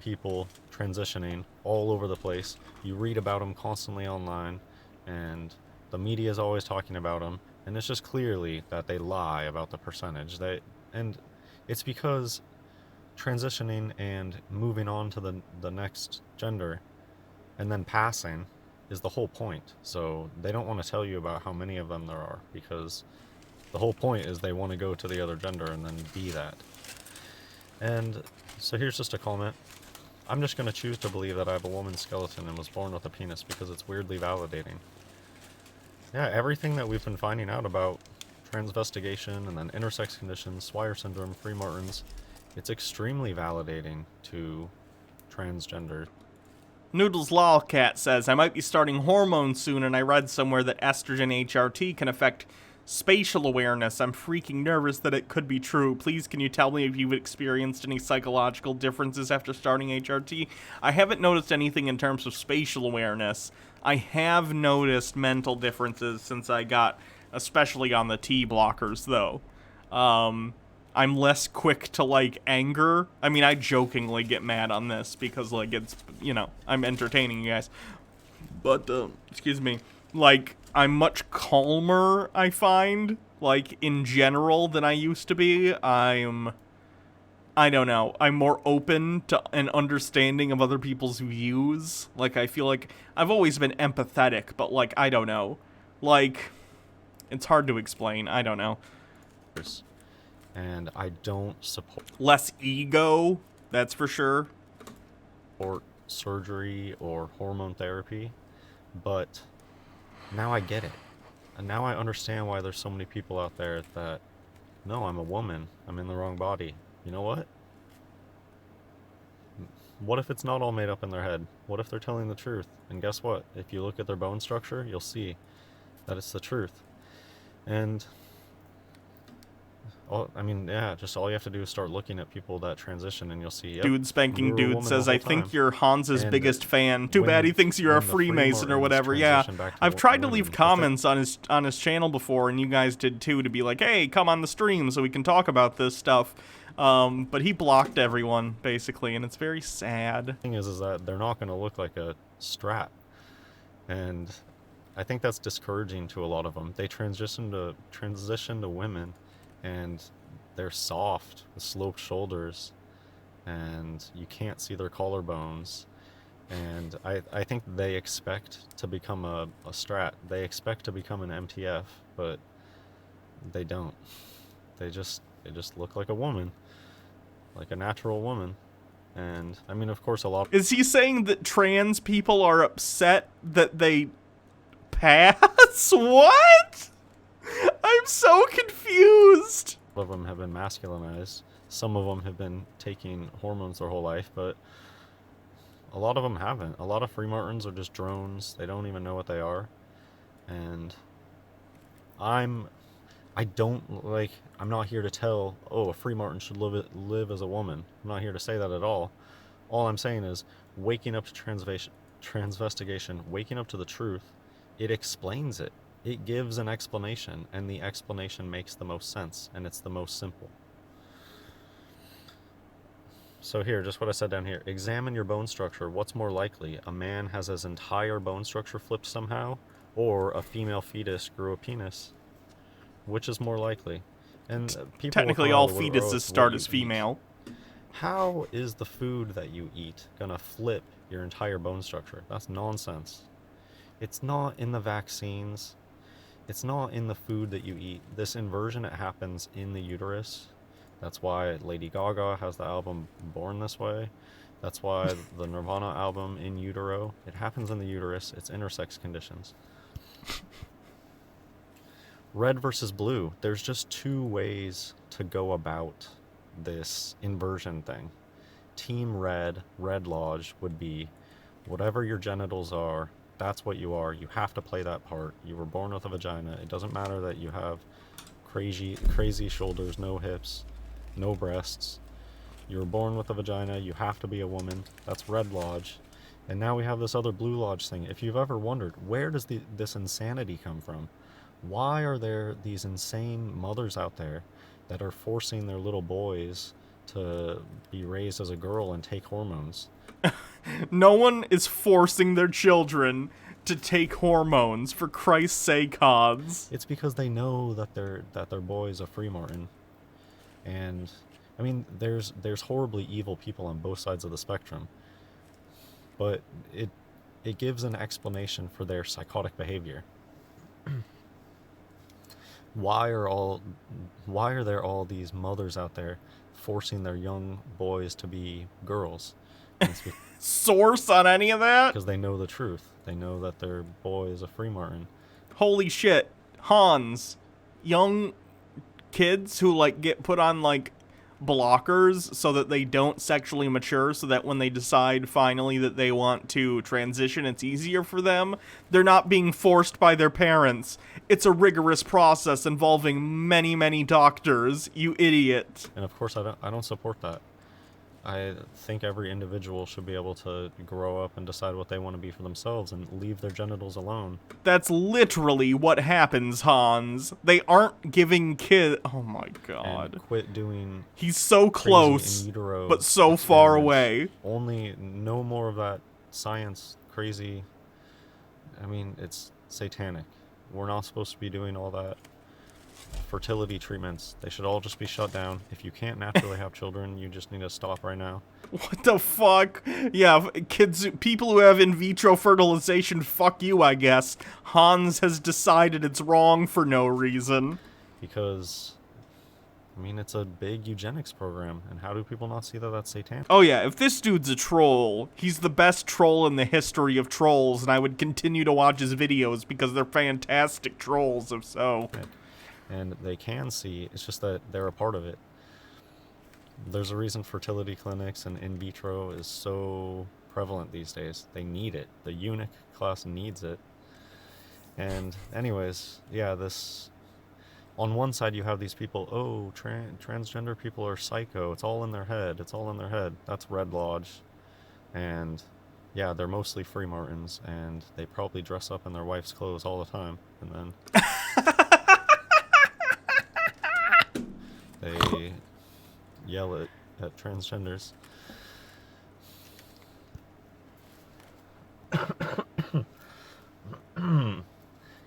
people transitioning all over the place. You read about them constantly online, and the media is always talking about them, and it's just clearly that they lie about the percentage. And it's because transitioning and moving on to the next gender and then passing is the whole point. So they don't want to tell you about how many of them there are, because the whole point is they want to go to the other gender and then be that. And so here's just a comment. I'm just going to choose to believe that I have a woman's skeleton and was born with a penis because it's weirdly validating. Yeah, everything that we've been finding out about transvestigation and then intersex conditions, Swire syndrome, free Martins, it's extremely validating to transgender. Noodles Lolcat says, I might be starting hormones soon, and I read somewhere that estrogen HRT can affect spatial awareness. I'm freaking nervous that it could be true. Please, can you tell me if you've experienced any psychological differences after starting HRT? I haven't noticed anything in terms of spatial awareness. I have noticed mental differences since I got, especially on the T blockers, though. I'm less quick to, like, anger. I mean, I jokingly get mad on this because, like, it's, you know, I'm entertaining you guys. But, excuse me, like, I'm much calmer, I find, like, in general than I used to be. I don't know, I'm more open to an understanding of other people's views. Like, I feel like I've always been empathetic, but, like, I don't know. Like, it's hard to explain. I don't know. And I don't support less ego, that's for sure, or surgery or hormone therapy, but now I get it. And now I understand why there's so many people out there that, no, I'm a woman, I'm in the wrong body. You know what? What if it's not all made up in their head? What if they're telling the truth? And guess what? If you look at their bone structure, you'll see that it's the truth. And I mean, yeah, just all you have to do is start looking at people that transition and you'll see, yep, Dude Spanking you were a Dude woman says, the I whole think time. you're Hans's And biggest fan. Too when- bad he thinks you're a when the free Freemason or Martins whatever. Yeah, transition back to I've tried to women, leave I think- comments on his channel before, and you guys did too, to be like, hey, come on the stream so we can talk about this stuff. But he blocked everyone, basically, and it's very sad. The thing is that they're not going to look like a strap. And I think that's discouraging to a lot of them. They transition to women, and they're soft, with sloped shoulders, and you can't see their collarbones. And I think they expect to become a strat. They expect to become an MTF, but they don't. They just look like a woman, like a natural woman. And I mean, of course, a lot. Is he saying that trans people are upset that they pass? What? I'm so confused. A lot of them have been masculinized. Some of them have been taking hormones their whole life, but a lot of them haven't. A lot of free Martins are just drones. They don't even know what they are. And I'm not here to tell, oh, a free Martin should live as a woman. I'm not here to say that at all. All I'm saying is, waking up to transvestigation, waking up to the truth, it explains it. It gives an explanation, and the explanation makes the most sense, and it's the most simple. So here, just what I said down here. Examine your bone structure. What's more likely? A man has his entire bone structure flipped somehow, or a female fetus grew a penis? Which is more likely? And people Technically, all fetuses start as female. How is the food that you eat gonna flip your entire bone structure? That's nonsense. It's not in the vaccines. It's not in the food that you eat. This inversion, it happens in the uterus. That's why Lady Gaga has the album Born This Way. That's why the Nirvana album In Utero. It happens in the uterus. It's intersex conditions. Red versus blue. There's just two ways to go about this inversion thing. Team Red, Red Lodge, would be whatever your genitals are, that's what you are. You have to play that part. You were born with a vagina. It doesn't matter that you have crazy shoulders, no hips, no breasts. You were born with a vagina. You have to be a woman. That's Red Lodge. And now we have this other Blue Lodge thing. If you've ever wondered, where does this insanity come from? Why are there these insane mothers out there that are forcing their little boys to be raised as a girl and take hormones? No one is forcing their children to take hormones, for Christ's sake, Hans. It's because they know that their boy's a free martin. And I mean, there's horribly evil people on both sides of the spectrum, but it gives an explanation for their psychotic behavior. Why are there all these mothers out there forcing their young boys to be girls? Source on any of that? Because they know the truth. They know that their boy is a free martin. Holy shit. Hans, young kids who like get put on like blockers so that they don't sexually mature, so that when they decide finally that they want to transition, it's easier for them. They're not being forced by their parents. It's a rigorous process involving many doctors, you idiot. And of course I don't support that. I think every individual should be able to grow up and decide what they want to be for themselves and leave their genitals alone. That's literally what happens, Hans. They aren't giving kids... Oh my god. And quit doing... He's so close, but so far away. Only no more of that science crazy... I mean, it's satanic. We're not supposed to be doing all that fertility treatments. They should all just be shut down. If you can't naturally have children, you just need to stop right now. What the fuck? Yeah, people who have in vitro fertilization, fuck you, I guess. Hans has decided it's wrong for no reason. Because, I mean, it's a big eugenics program, and how do people not see that that's satanic? Oh yeah, if this dude's a troll, he's the best troll in the history of trolls, and I would continue to watch his videos because they're fantastic trolls, if so. Right. And they can see, it's just that they're a part of it. There's a reason fertility clinics and in vitro is so prevalent these days. They need it. The eunuch class needs it. And anyways, yeah, this... On one side you have these people, oh, transgender people are psycho. It's all in their head. It's all in their head. That's Red Lodge. And yeah, they're mostly free martins, and they probably dress up in their wife's clothes all the time. And then... they yell at transgenders.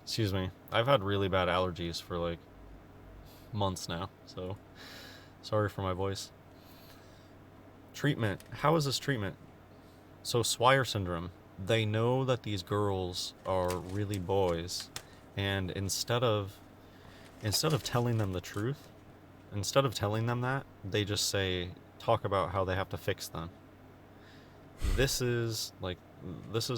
Excuse me. I've had really bad allergies for like months now, so sorry for my voice. Treatment. How is this treatment? So Swire syndrome. They know that these girls are really boys, and instead of telling them the truth, instead of telling them that, they just talk about how they have to fix them. This is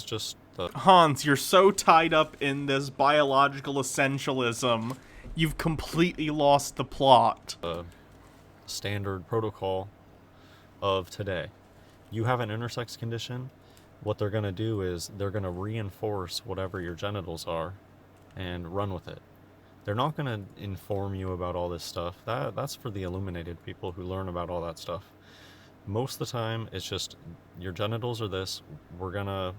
just the... Hans, you're so tied up in this biological essentialism, you've completely lost the plot. Standard protocol of today. You have an intersex condition, what they're going to do is they're going to reinforce whatever your genitals are and run with it. They're not going to inform you about all this stuff. That's for the illuminated people who learn about all that stuff. Most of the time, it's just your genitals are this. We're gonna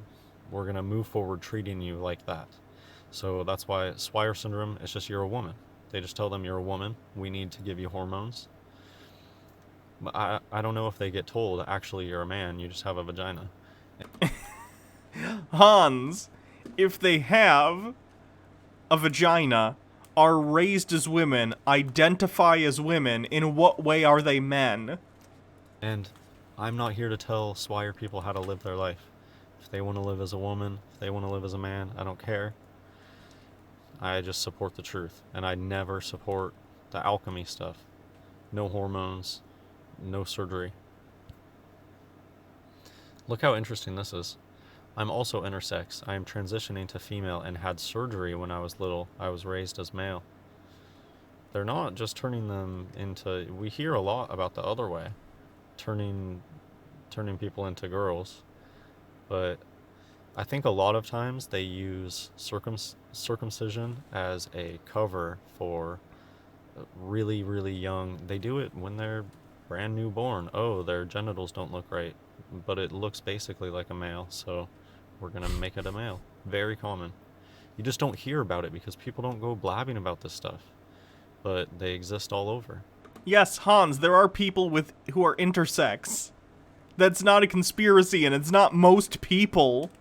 move forward treating you like that. So that's why Swire syndrome. It's just you're a woman. They just tell them you're a woman. We need to give you hormones. But I don't know if they get told actually you're a man. You just have a vagina. Hans, if they have a vagina, are raised as women, identify as women, in what way are they men? And I'm not here to tell Swire people how to live their life. If they want to live as a woman, if they want to live as a man, I don't care. I just support the truth. And I never support the alchemy stuff. No hormones, no surgery. Look how interesting this is. I'm also intersex. I am transitioning to female and had surgery when I was little. I was raised as male. They're not just turning them into... We hear a lot about the other way. Turning people into girls. But I think a lot of times they use circumcision as a cover for really, really young... They do it when they're brand new born. Oh, their genitals don't look right. But it looks basically like a male, so we're gonna make it a male. Very common. You just don't hear about it because people don't go blabbing about this stuff. But they exist all over. Yes, Hans, there are people who are intersex. That's not a conspiracy, and it's not most people.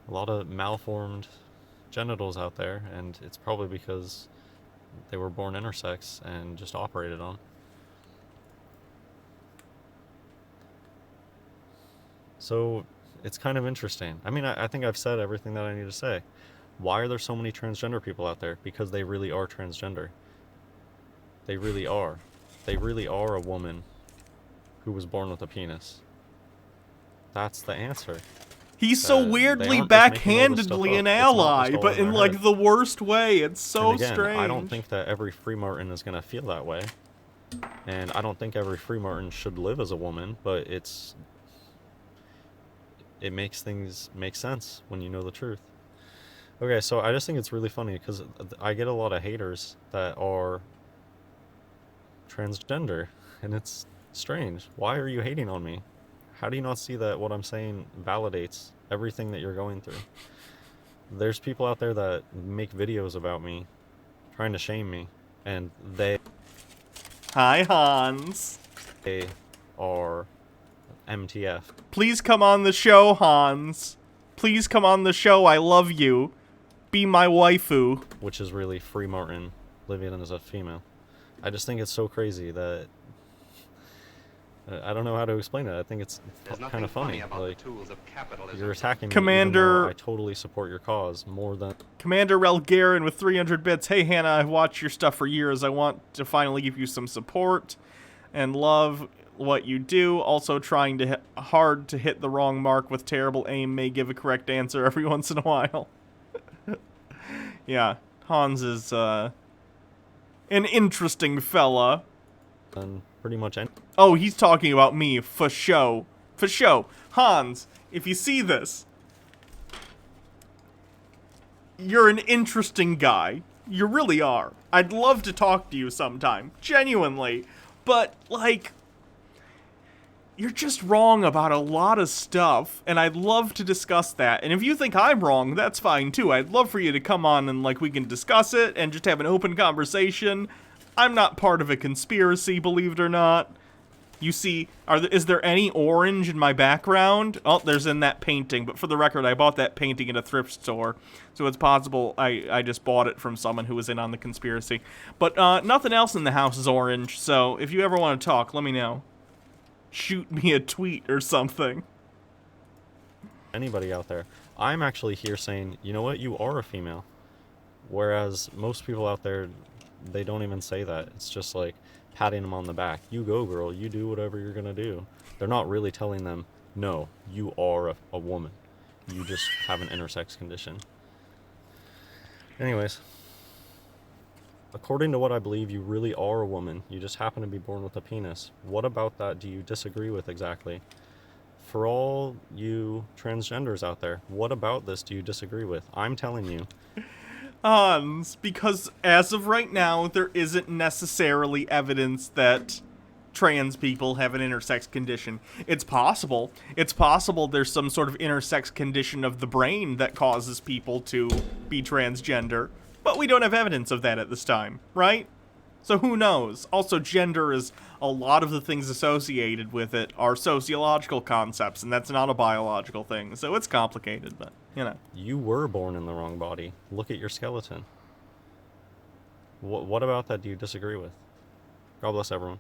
A lot of malformed genitals out there, and it's probably because they were born intersex and just operated on. So it's kind of interesting. I mean, I think I've said everything that I need to say. Why are there so many transgender people out there? Because they really are transgender. They really are. They really are a woman who was born with a penis. That's the answer. He's so weirdly backhandedly an ally, but in like the worst way. It's so again, strange. I don't think that every free martin is going to feel that way. And I don't think every free martin should live as a woman, but it makes things make sense when you know the truth. Okay, so I just think it's really funny because I get a lot of haters that are transgender, and it's strange. Why are you hating on me? How do you not see that what I'm saying validates everything that you're going through? There's people out there that make videos about me, trying to shame me, and they... Hi, Hans. They are MTF. Please come on the show, Hans. Please come on the show. I love you. Be my waifu. Which is really free martin living as a female. I just think it's so crazy that I don't know how to explain it. I think it's kind of funny. Like, you're attacking me, Commander. even though I totally support your cause more than Commander Relgaren with 300 bits. Hey, Hannah, I've watched your stuff for years. I want to finally give you some support and love what you do. Also, trying to hard to hit the wrong mark with terrible aim may give a correct answer every once in a while. Yeah, Hans is an interesting fella. And pretty much Oh, he's talking about me, for show. For show. Hans, if you see this, you're an interesting guy. You really are. I'd love to talk to you sometime. Genuinely. But, like, you're just wrong about a lot of stuff, and I'd love to discuss that. And if you think I'm wrong, that's fine too. I'd love for you to come on and, like, we can discuss it and just have an open conversation. I'm not part of a conspiracy, believe it or not. You see, is there any orange in my background? Oh, there's in that painting, but for the record, I bought that painting in a thrift store, so it's possible I just bought it from someone who was in on the conspiracy. But nothing else in the house is orange, so if you ever want to talk, let me know. Shoot me a tweet or something. Anybody out there. I'm actually here saying, you know what, you are a female. Whereas most people out there, they don't even say that. It's just like patting them on the back. You go, girl. You do whatever you're gonna do. They're not really telling them, no, you are a woman. You just have an intersex condition. Anyways. According to what I believe, you really are a woman. You just happen to be born with a penis. What about that do you disagree with exactly? For all you transgenders out there, what about this do you disagree with? I'm telling you. Because as of right now, there isn't necessarily evidence that trans people have an intersex condition. It's possible. It's possible there's some sort of intersex condition of the brain that causes people to be transgender, but we don't have evidence of that at this time, right? So who knows? Also, gender is a lot of the things associated with it are sociological concepts, and that's not a biological thing, so it's complicated, but, you know. You were born in the wrong body. Look at your skeleton. What about that do you disagree with? God bless everyone.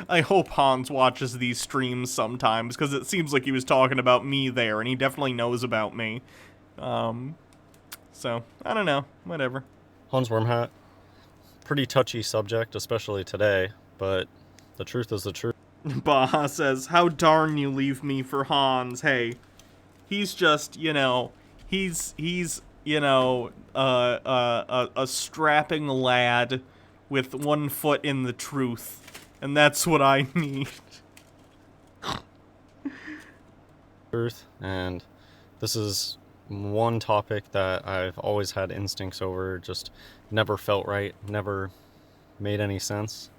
I hope Hans watches these streams sometimes, because it seems like he was talking about me there, and he definitely knows about me. So, I don't know. Whatever. Hans Wormhat. Pretty touchy subject, especially today, but the truth is the truth. Baha says, how darn you leave me for Hans. Hey, he's just, you know, he's you know, a strapping lad with one foot in the truth, and that's what I need. Truth, and this is one topic that I've always had instincts over, just never felt right, never made any sense.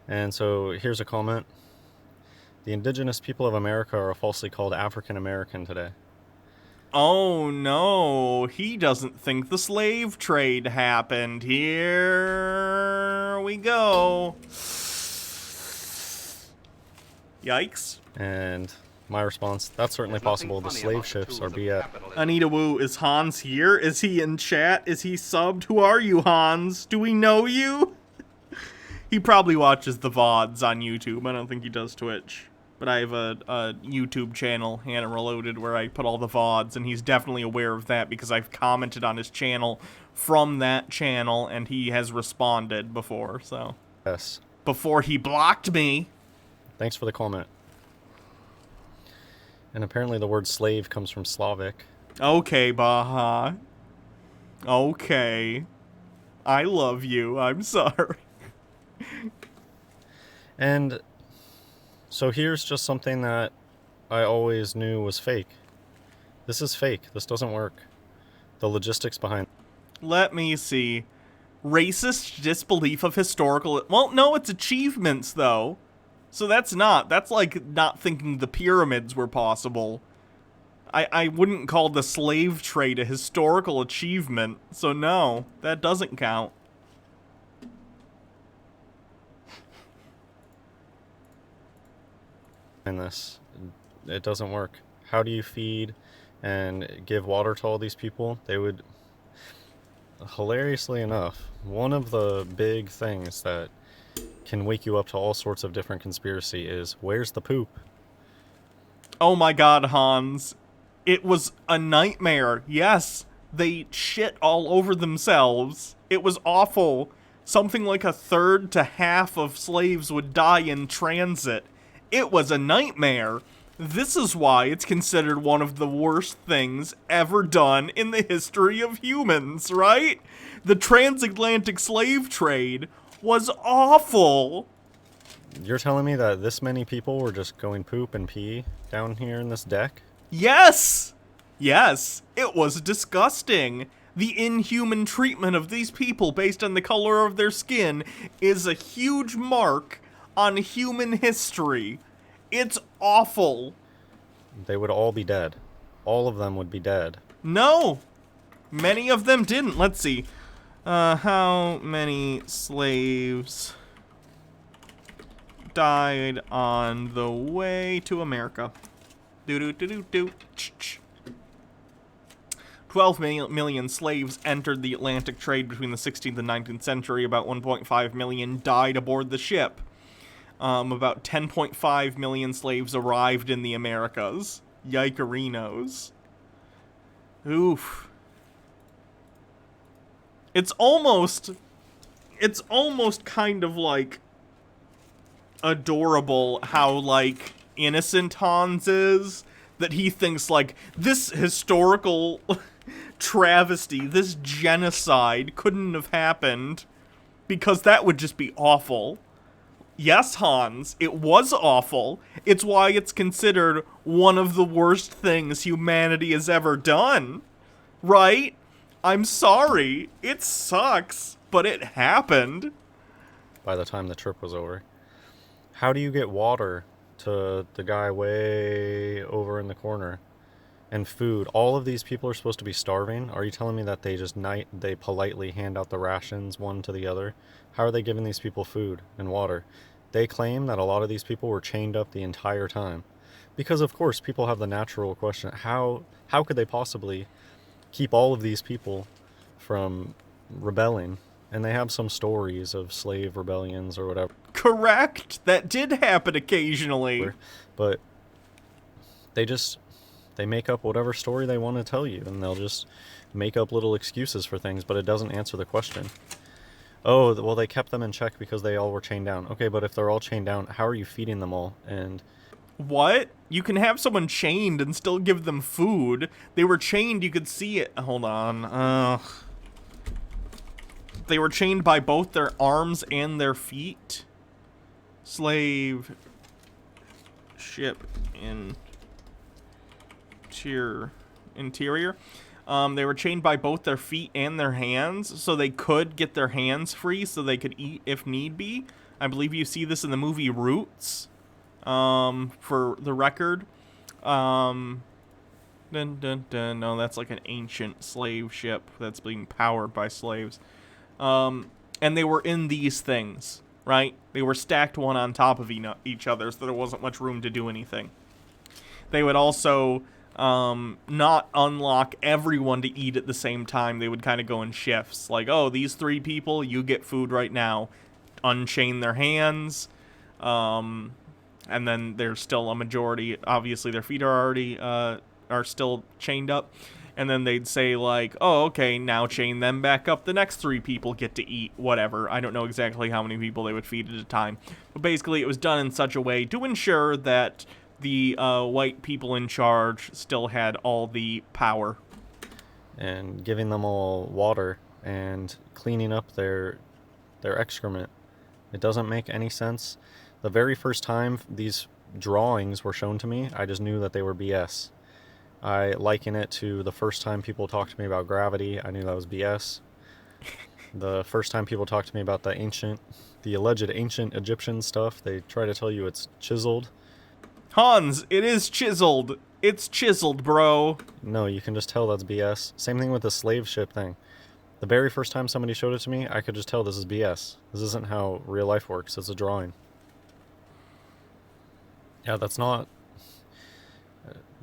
And so here's a comment. The indigenous people of America are falsely called African American today. Oh no, he doesn't think the slave trade happened. Here we go. Yikes. And my response, that's certainly possible. The slave ships are BS. Anita Wu, is Hans here? Is he in chat? Is he subbed? Who are you, Hans? Do we know you? He probably watches the VODs on YouTube. I don't think he does Twitch. But I have a YouTube channel, Hannah Reloaded, where I put all the VODs, and he's definitely aware of that because I've commented on his channel from that channel, and he has responded before, so. Yes. Before he blocked me. Thanks for the comment. And apparently the word slave comes from Slavic. Okay, Baha. Okay. I love you. I'm sorry. And so here's just something that I always knew was fake. This is fake. This doesn't work. The logistics behind. Let me see. Racist disbelief of historical... Well, no, it's achievements, though. So that's like not thinking the pyramids were possible. I wouldn't call the slave trade a historical achievement, so no, that doesn't count. In this, it doesn't work. How do you feed and give water to all these people? They would, hilariously enough, one of the big things that can wake you up to all sorts of different conspiracy is, where's the poop? Oh my god, Hans. It was a nightmare. Yes, they shit all over themselves. It was awful. Something like a third to half of slaves would die in transit. It was a nightmare. This is why it's considered one of the worst things ever done in the history of humans, right? The transatlantic slave trade was awful. You're telling me that this many people were just going poop and pee down here in this deck? Yes! Yes, it was disgusting. The inhuman treatment of these people based on the color of their skin is a huge mark on human history. It's awful. They would all be dead. All of them would be dead. No! Many of them didn't. Let's see. How many slaves died on the way to America? 12 million slaves entered the Atlantic trade between the 16th and 19th century. About 1.5 million died aboard the ship. About 10.5 million slaves arrived in the Americas. Yikerinos. Oof. It's almost kind of, like, adorable how, like, innocent Hans is, that he thinks, like, this historical travesty, this genocide couldn't have happened because that would just be awful. Yes, Hans, it was awful. It's why it's considered one of the worst things humanity has ever done. Right? I'm sorry. It sucks, but it happened. by the time the trip was over. How do you get water to the guy way over in the corner? And food. All of these people are supposed to be starving. Are you telling me that they politely hand out the rations one to the other? How are they giving these people food and water? They claim that a lot of these people were chained up the entire time. Because of course people have the natural question, how could they possibly keep all of these people from rebelling? And they have some stories of slave rebellions or whatever. Correct. That did happen occasionally. But they make up whatever story they want to tell you, and they'll just make up little excuses for things, but it doesn't answer the question. Oh, well, they kept them in check because they all were chained down. Okay, but if they're all chained down, how are you feeding them all? And what? You can have someone chained and still give them food. They were chained, you could see it. Hold on. They were chained by both their arms and their feet. Slave ship interior. They were chained by both their feet and their hands, so they could get their hands free so they could eat if need be. I believe you see this in the movie Roots, for the record. No, that's like an ancient slave ship that's being powered by slaves. And they were in these things, right? They were stacked one on top of each other, so there wasn't much room to do anything. They would also not unlock everyone to eat at the same time. They would kind of go in shifts. Like, oh, these 3 people, you get food right now. Unchain their hands. And then there's still a majority. Obviously, their feet are already are still chained up. And then they'd say, like, oh, okay, now chain them back up. The next 3 people get to eat, whatever. I don't know exactly how many people they would feed at a time. But basically, it was done in such a way to ensure that the white people in charge still had all the power. And giving them all water and cleaning up their excrement. It doesn't make any sense. The very first time these drawings were shown to me, I just knew that they were BS. I liken it to the first time people talked to me about gravity. I knew that was BS. The first time people talked to me about the alleged ancient Egyptian stuff, they try to tell you it's chiseled. Hans, it is chiseled. It's chiseled, bro. No, you can just tell that's BS. Same thing with the slave ship thing. The very first time somebody showed it to me, I could just tell this is BS. This isn't how real life works. It's a drawing. Yeah, that's not...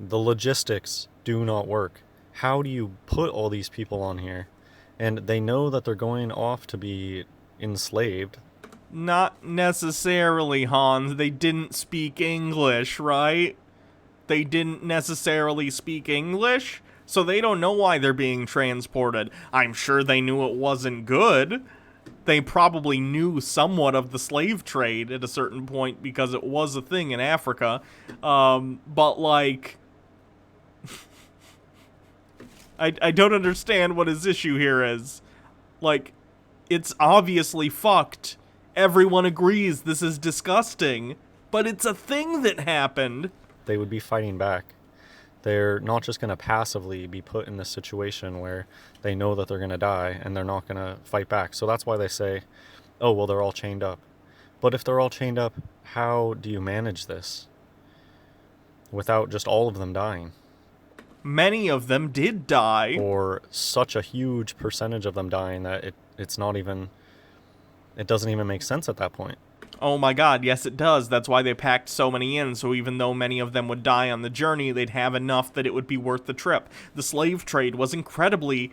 The logistics do not work. How do you put all these people on here? And they know that they're going off to be enslaved. Not necessarily, Hans. They didn't speak English, right? They didn't necessarily speak English, so they don't know why they're being transported. I'm sure they knew it wasn't good. They probably knew somewhat of the slave trade at a certain point because it was a thing in Africa. But, like... I don't understand what his issue here is. Like, it's obviously fucked. Everyone agrees this is disgusting, but it's a thing that happened. They would be fighting back. They're not just going to passively be put in this situation where they know that they're going to die and they're not going to fight back. So that's why they say, oh, well, they're all chained up. But if they're all chained up, how do you manage this without just all of them dying? Many of them did die. Or such a huge percentage of them dying that it's not even... It doesn't even make sense at that point. Oh my god, yes it does. That's why they packed so many in, so even though many of them would die on the journey, they'd have enough that it would be worth the trip. The slave trade was incredibly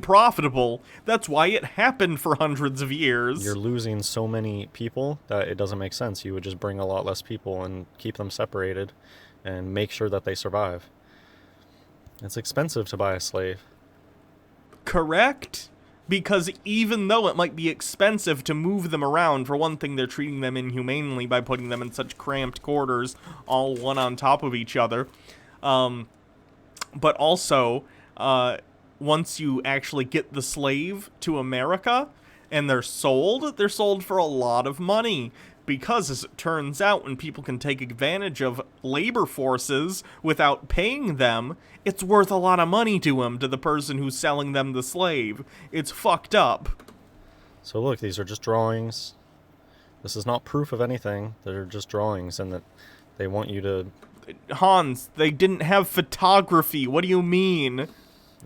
profitable. That's why it happened for hundreds of years. You're losing so many people that it doesn't make sense. You would just bring a lot less people and keep them separated and make sure that they survive. It's expensive to buy a slave. Correct? Because even though it might be expensive to move them around, for one thing, they're treating them inhumanely by putting them in such cramped quarters, all one on top of each other. But also, once you actually get the slave to America and they're sold for a lot of money. Because, as it turns out, when people can take advantage of labor forces without paying them, it's worth a lot of money to them, to the person who's selling them the slave. It's fucked up. So look, these are just drawings. This is not proof of anything. They're just drawings, and that they want you to... Hans, they didn't have photography. What do you mean?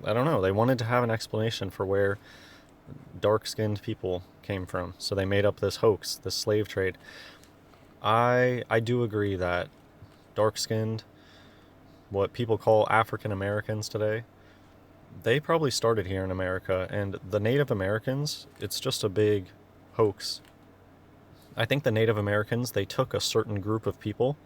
I don't know. They wanted to have an explanation for where dark-skinned people came from. So they made up this hoax, this slave trade. I do agree that dark-skinned, what people call African Americans today, they probably started here in America, and the Native Americans, it's just a big hoax. I think the Native Americans, they took a certain group of people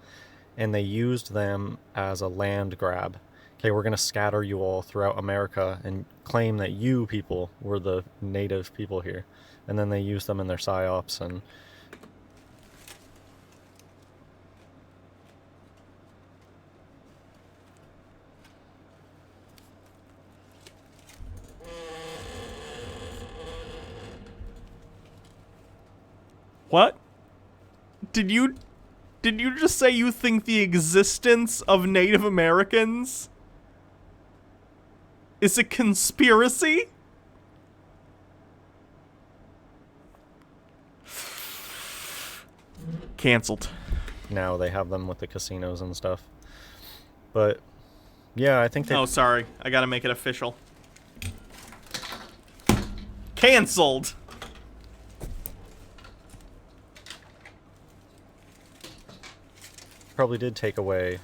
and they used them as a land grab. Okay, we're going to scatter you all throughout America and claim that you people were the native people here. And then they used them in their psyops and... What? Did you just say you think the existence of Native Americans is a conspiracy? Cancelled. Now they have them with the casinos and stuff. But, yeah, I think they... Oh, sorry. I gotta make it official. Cancelled! Probably did take away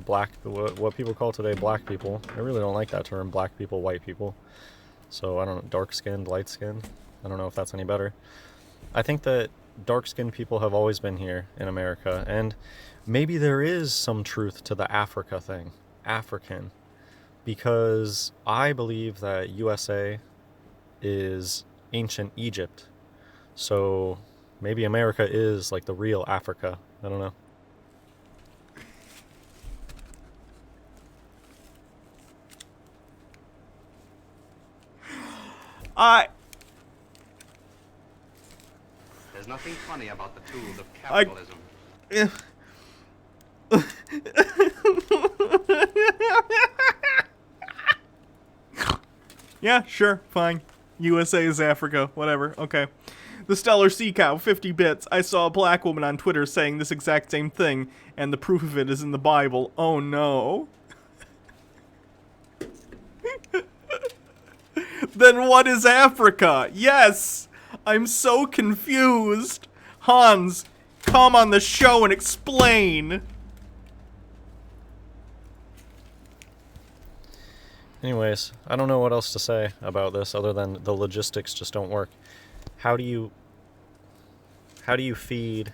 what people call today black people. I really don't like that term, black people, white people. So I don't know, dark-skinned, light-skinned. I don't know if that's any better. I think that dark-skinned people have always been here in America, and maybe there is some truth to the Africa thing, African, because I believe that USA is ancient Egypt. So maybe America is like the real Africa. I don't know. There's nothing funny about the tools of capitalism. Yeah, sure, fine. USA is Africa, whatever, okay. The Stellar Sea Cow, 50 bits. I saw a black woman on Twitter saying this exact same thing, and the proof of it is in the Bible. Oh no. Then what is Africa? Yes! I'm so confused. Hans, come on the show and explain. Anyways, I don't know what else to say about this other than the logistics just don't work. How do you feed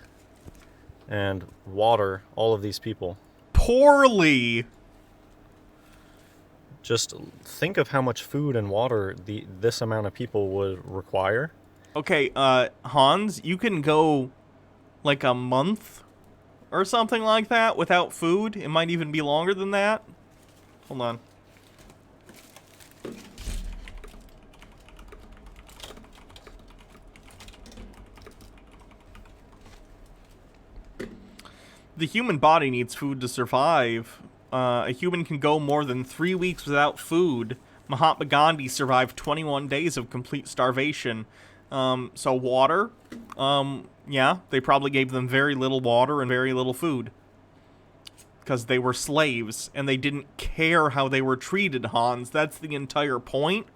and water all of these people? Poorly. Just think of how much food and water this amount of people would require. Okay, Hans, you can go like a month or something like that without food. It might even be longer than that. Hold on. The human body needs food to survive. A human can go more than 3 weeks without food. Mahatma Gandhi survived 21 days of complete starvation. So water, yeah, they probably gave them very little water and very little food. Because they were slaves, and they didn't care how they were treated, Hans. That's the entire point.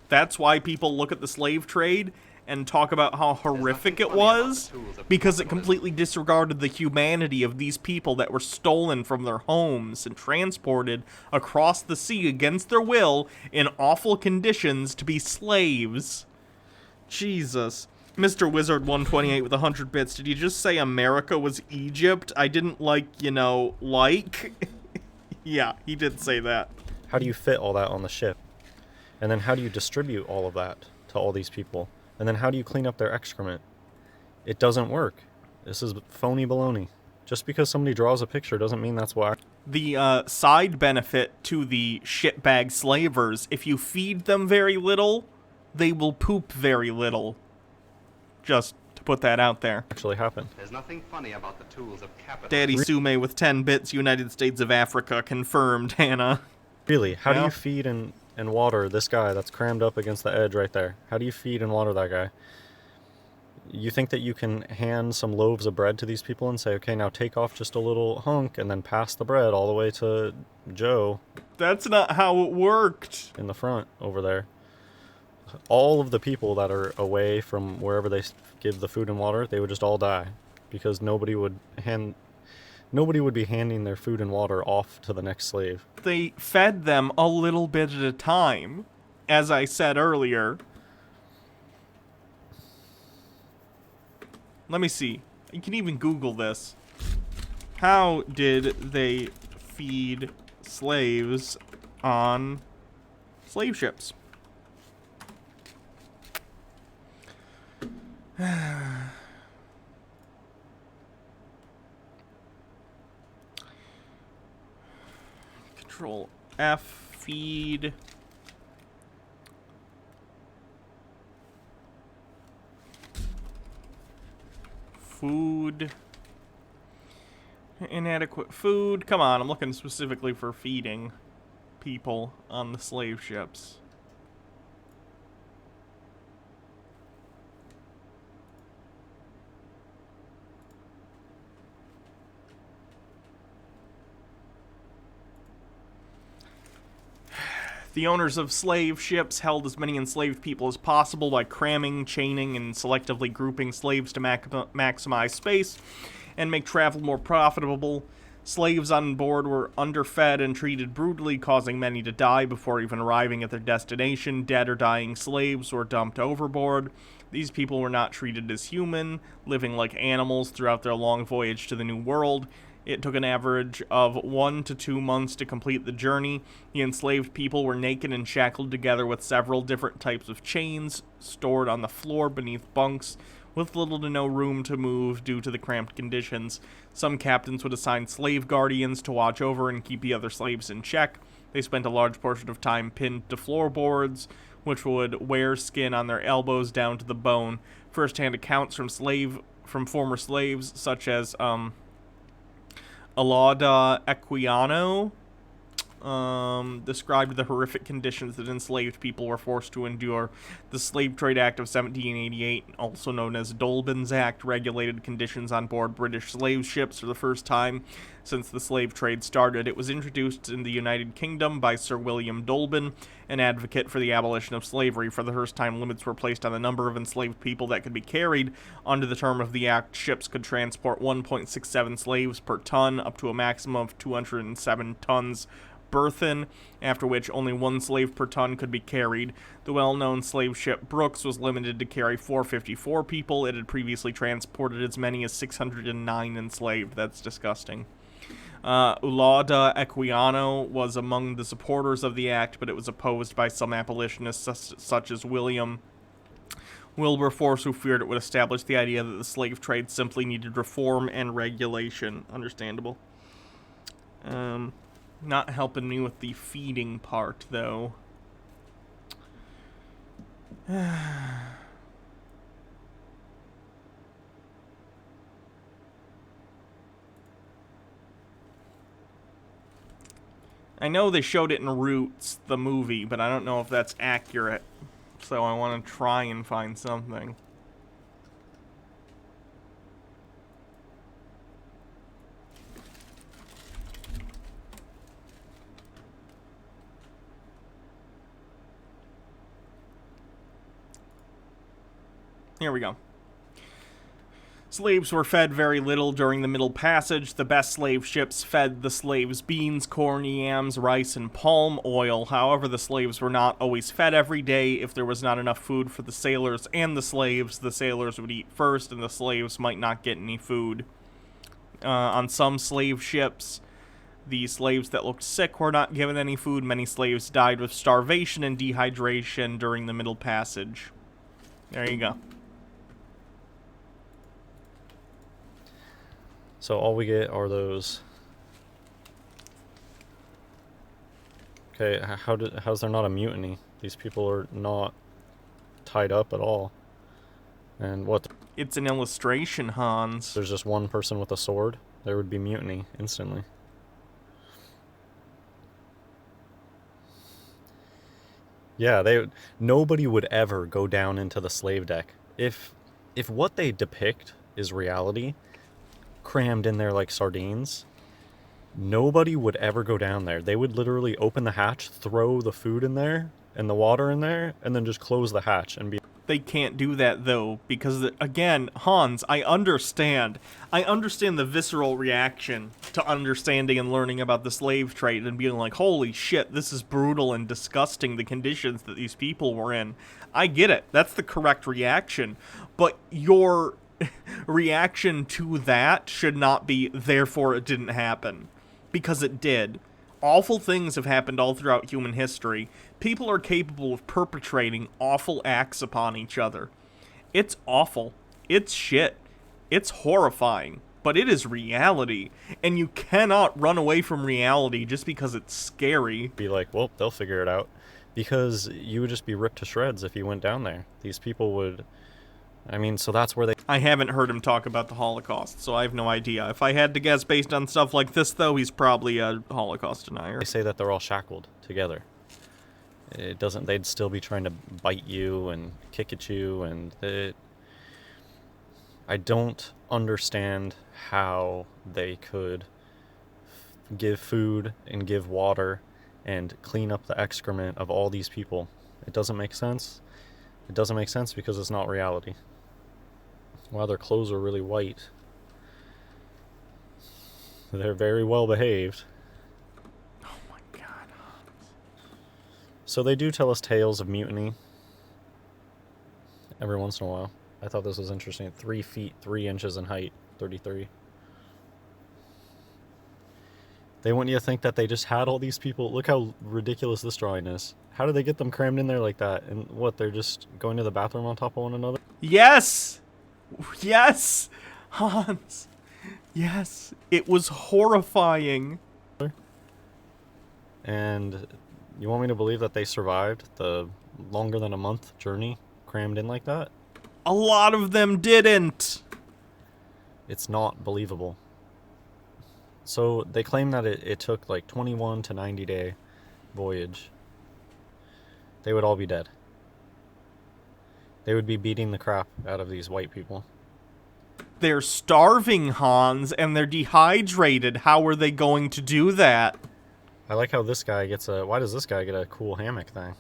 That's why people look at the slave trade and talk about how horrific it was, because it completely disregarded the humanity of these people that were stolen from their homes and transported across the sea against their will in awful conditions to be slaves. Jesus. Mr. Wizard 128 with 100 bits. Did you just say America was Egypt? I didn't Yeah, he did say that. How do you fit all that on the ship? And then how do you distribute all of that to all these people? And then how do you clean up their excrement? It doesn't work. This is phony baloney. Just because somebody draws a picture doesn't mean that's why. The side benefit to the shitbag slavers, if you feed them very little, they will poop very little. Just to put that out there. Actually happen. There's nothing funny about the tools of capitalism. Daddy Sume with 10 bits, United States of Africa, confirmed, Hannah. Really? How do Yeah. you feed and water this guy that's crammed up against the edge right there? How do you feed and water that guy? You think that you can hand some loaves of bread to these people and say, okay, now take off just a little hunk and then pass the bread all the way to Joe? That's not how it worked. In the front over there. All of the people that are away from wherever they give the food and water, they would just all die. Because nobody would be handing their food and water off to the next slave. They fed them a little bit at a time, as I said earlier. Let me see. You can even Google this. How did they feed slaves on slave ships? Control F, feed. Food. Inadequate food. Come on, I'm looking specifically for feeding people on the slave ships. The owners of slave ships held as many enslaved people as possible by cramming, chaining, and selectively grouping slaves to maximize space and make travel more profitable. Slaves on board were underfed and treated brutally, causing many to die before even arriving at their destination. Dead or dying slaves were dumped overboard. These people were not treated as human, living like animals throughout their long voyage to the New World. It took an average of 1 to 2 months to complete the journey. The enslaved people were naked and shackled together with several different types of chains stored on the floor beneath bunks, with little to no room to move due to the cramped conditions. Some captains would assign slave guardians to watch over and keep the other slaves in check. They spent a large portion of time pinned to floorboards, which would wear skin on their elbows down to the bone. First-hand accounts from former slaves, such as Alauda Equiano, described the horrific conditions that enslaved people were forced to endure. The Slave Trade Act of 1788, also known as Dolben's Act, regulated conditions on board British slave ships for the first time since the slave trade started. It was introduced in the United Kingdom by Sir William Dolben, an advocate for the abolition of slavery. For the first time, limits were placed on the number of enslaved people that could be carried. Under the term of the act, ships could transport 1.67 slaves per ton, up to a maximum of 207 tons burthen, after which only 1 slave per ton could be carried. The well-known slave ship Brooks was limited to carry 454 people. It had previously transported as many as 609 enslaved. That's disgusting. Ulauda Equiano was among the supporters of the act, but it was opposed by some abolitionists such as William Wilberforce, who feared it would establish the idea that the slave trade simply needed reform and regulation. Understandable. Not helping me with the feeding part, though. I know they showed it in Roots, the movie, but I don't know if that's accurate. So I want to try and find something. Here we go. Slaves were fed very little during the Middle Passage. The best slave ships fed the slaves beans, corn, yams, rice, and palm oil. However, the slaves were not always fed every day. If there was not enough food for the sailors and the sailors would eat first, and the slaves might not get any food. On some slave ships, the slaves that looked sick were not given any food. Many slaves died of starvation and dehydration during the Middle Passage. There you go. So all we get are those. Okay, how's there not a mutiny? These people are not tied up at all. And what? It's an illustration, Hans. There's just one person with a sword. There would be mutiny instantly. Yeah, nobody would ever go down into the slave deck. If if what they depict is reality, crammed in there like sardines, nobody would ever go down there. They would literally open the hatch, throw the food in there and the water in there, and then just close the hatch and be... They can't do that, though, because, again, Hans, I understand the visceral reaction to understanding and learning about the slave trade and being like, holy shit, this is brutal and disgusting, the conditions that these people were in. I get it. That's the correct reaction. But your reaction to that should not be, therefore it didn't happen. Because it did. Awful things have happened all throughout human history. People are capable of perpetrating awful acts upon each other. It's awful. It's shit. It's horrifying. But it is reality. And you cannot run away from reality just because it's scary. Be like, well, they'll figure it out. Because you would just be ripped to shreds if you went down there. These people would... I mean, so that's where they... I haven't heard him talk about the Holocaust, so I have no idea. If I had to guess based on stuff like this, though, he's probably a Holocaust denier. They say that they're all shackled together. It doesn't... They'd still be trying to bite you and kick at you, and I don't understand how they could give food and give water and clean up the excrement of all these people. It doesn't make sense. It doesn't make sense because it's not reality. While their clothes are really white, they're very well behaved. Oh my god. So they do tell us tales of mutiny every once in a while. I thought this was interesting. 3 feet, 3 inches in height, 33. They want you to think that they just had all these people. Look how ridiculous this drawing is. How did they get them crammed in there like that? And what, they're just going to the bathroom on top of one another? Yes! Yes! Hans! Yes! It was horrifying. And you want me to believe that they survived the longer than a month journey crammed in like that? A lot of them didn't! It's not believable. So they claim that it took like 21 to 90 day voyage. They would all be dead. They would be beating the crap out of these white people. They're starving, Hans, and they're dehydrated. How are they going to do that? I like how this guy gets a... Why does this guy get a cool hammock thing?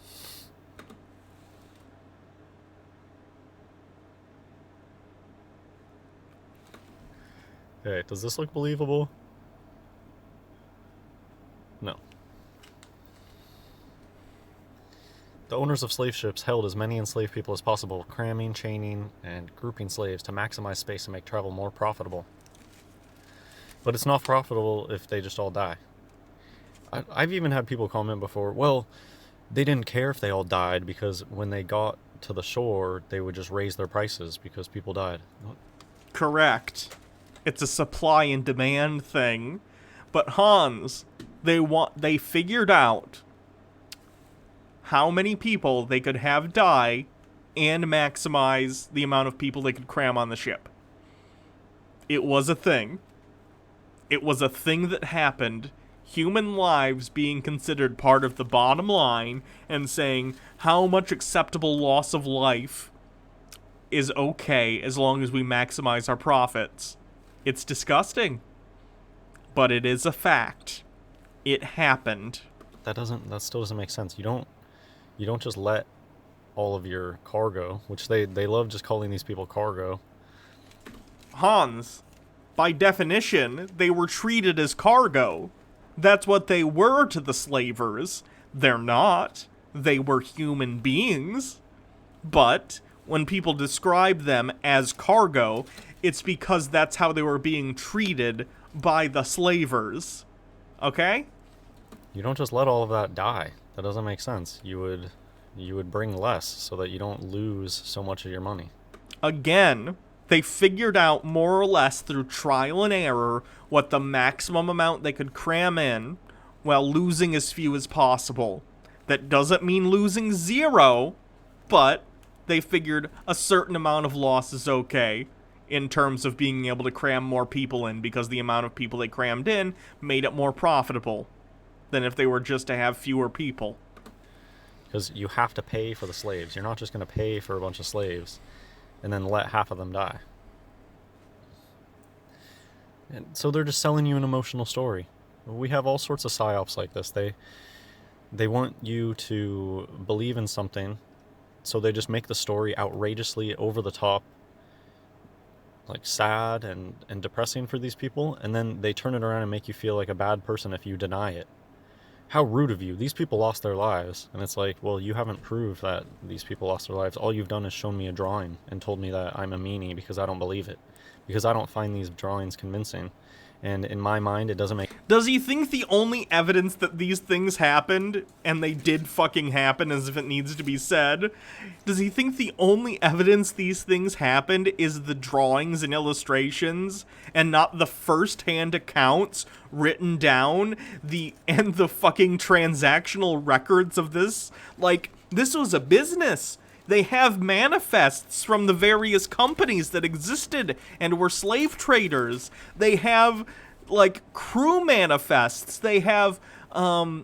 Okay, does this look believable? No. The owners of slave ships held as many enslaved people as possible, cramming, chaining, and grouping slaves to maximize space and make travel more profitable. But it's not profitable if they just all die. I've even had people comment before, well, they didn't care if they all died because when they got to the shore, they would just raise their prices because people died. Correct. It's a supply and demand thing. But Hans, they figured out how many people they could have die and maximize the amount of people they could cram on the ship. It was a thing. It was a thing that happened. Human lives being considered part of the bottom line and saying how much acceptable loss of life is okay as long as we maximize our profits. It's disgusting. But it is a fact. It happened. That still doesn't make sense. You don't just let all of your cargo, which they love just calling these people cargo. Hans, by definition, they were treated as cargo. That's what they were to the slavers. They're not. They were human beings. But when people describe them as cargo, it's because that's how they were being treated by the slavers. Okay? You don't just let all of that die. That doesn't make sense. You would bring less so that you don't lose so much of your money. Again, they figured out more or less through trial and error what the maximum amount they could cram in while losing as few as possible. That doesn't mean losing zero, but they figured a certain amount of loss is okay in terms of being able to cram more people in because the amount of people they crammed in made it more profitable than if they were just to have fewer people. Because you have to pay for the slaves. You're not just going to pay for a bunch of slaves. and then let half of them die. And so they're just selling you an emotional story. We have all sorts of psyops like this. They want you to believe in something, so they just make the story outrageously over the top, like sad and depressing for these people, and then they turn it around and make you feel like a bad person if you deny it. How rude of you. These people lost their lives. And it's like, well, you haven't proved that these people lost their lives. All you've done is shown me a drawing and told me that I'm a meanie because I don't believe it. Because I don't find these drawings convincing. And in my mind, it doesn't make... Does he think the only evidence that these things happened, and they did fucking happen as if it needs to be said, does he think the only evidence these things happened is the drawings and illustrations, and not the first-hand accounts written down, and the fucking transactional records of this? Like, this was a business. They have manifests from the various companies that existed and were slave traders. They have, like, crew manifests. They have logs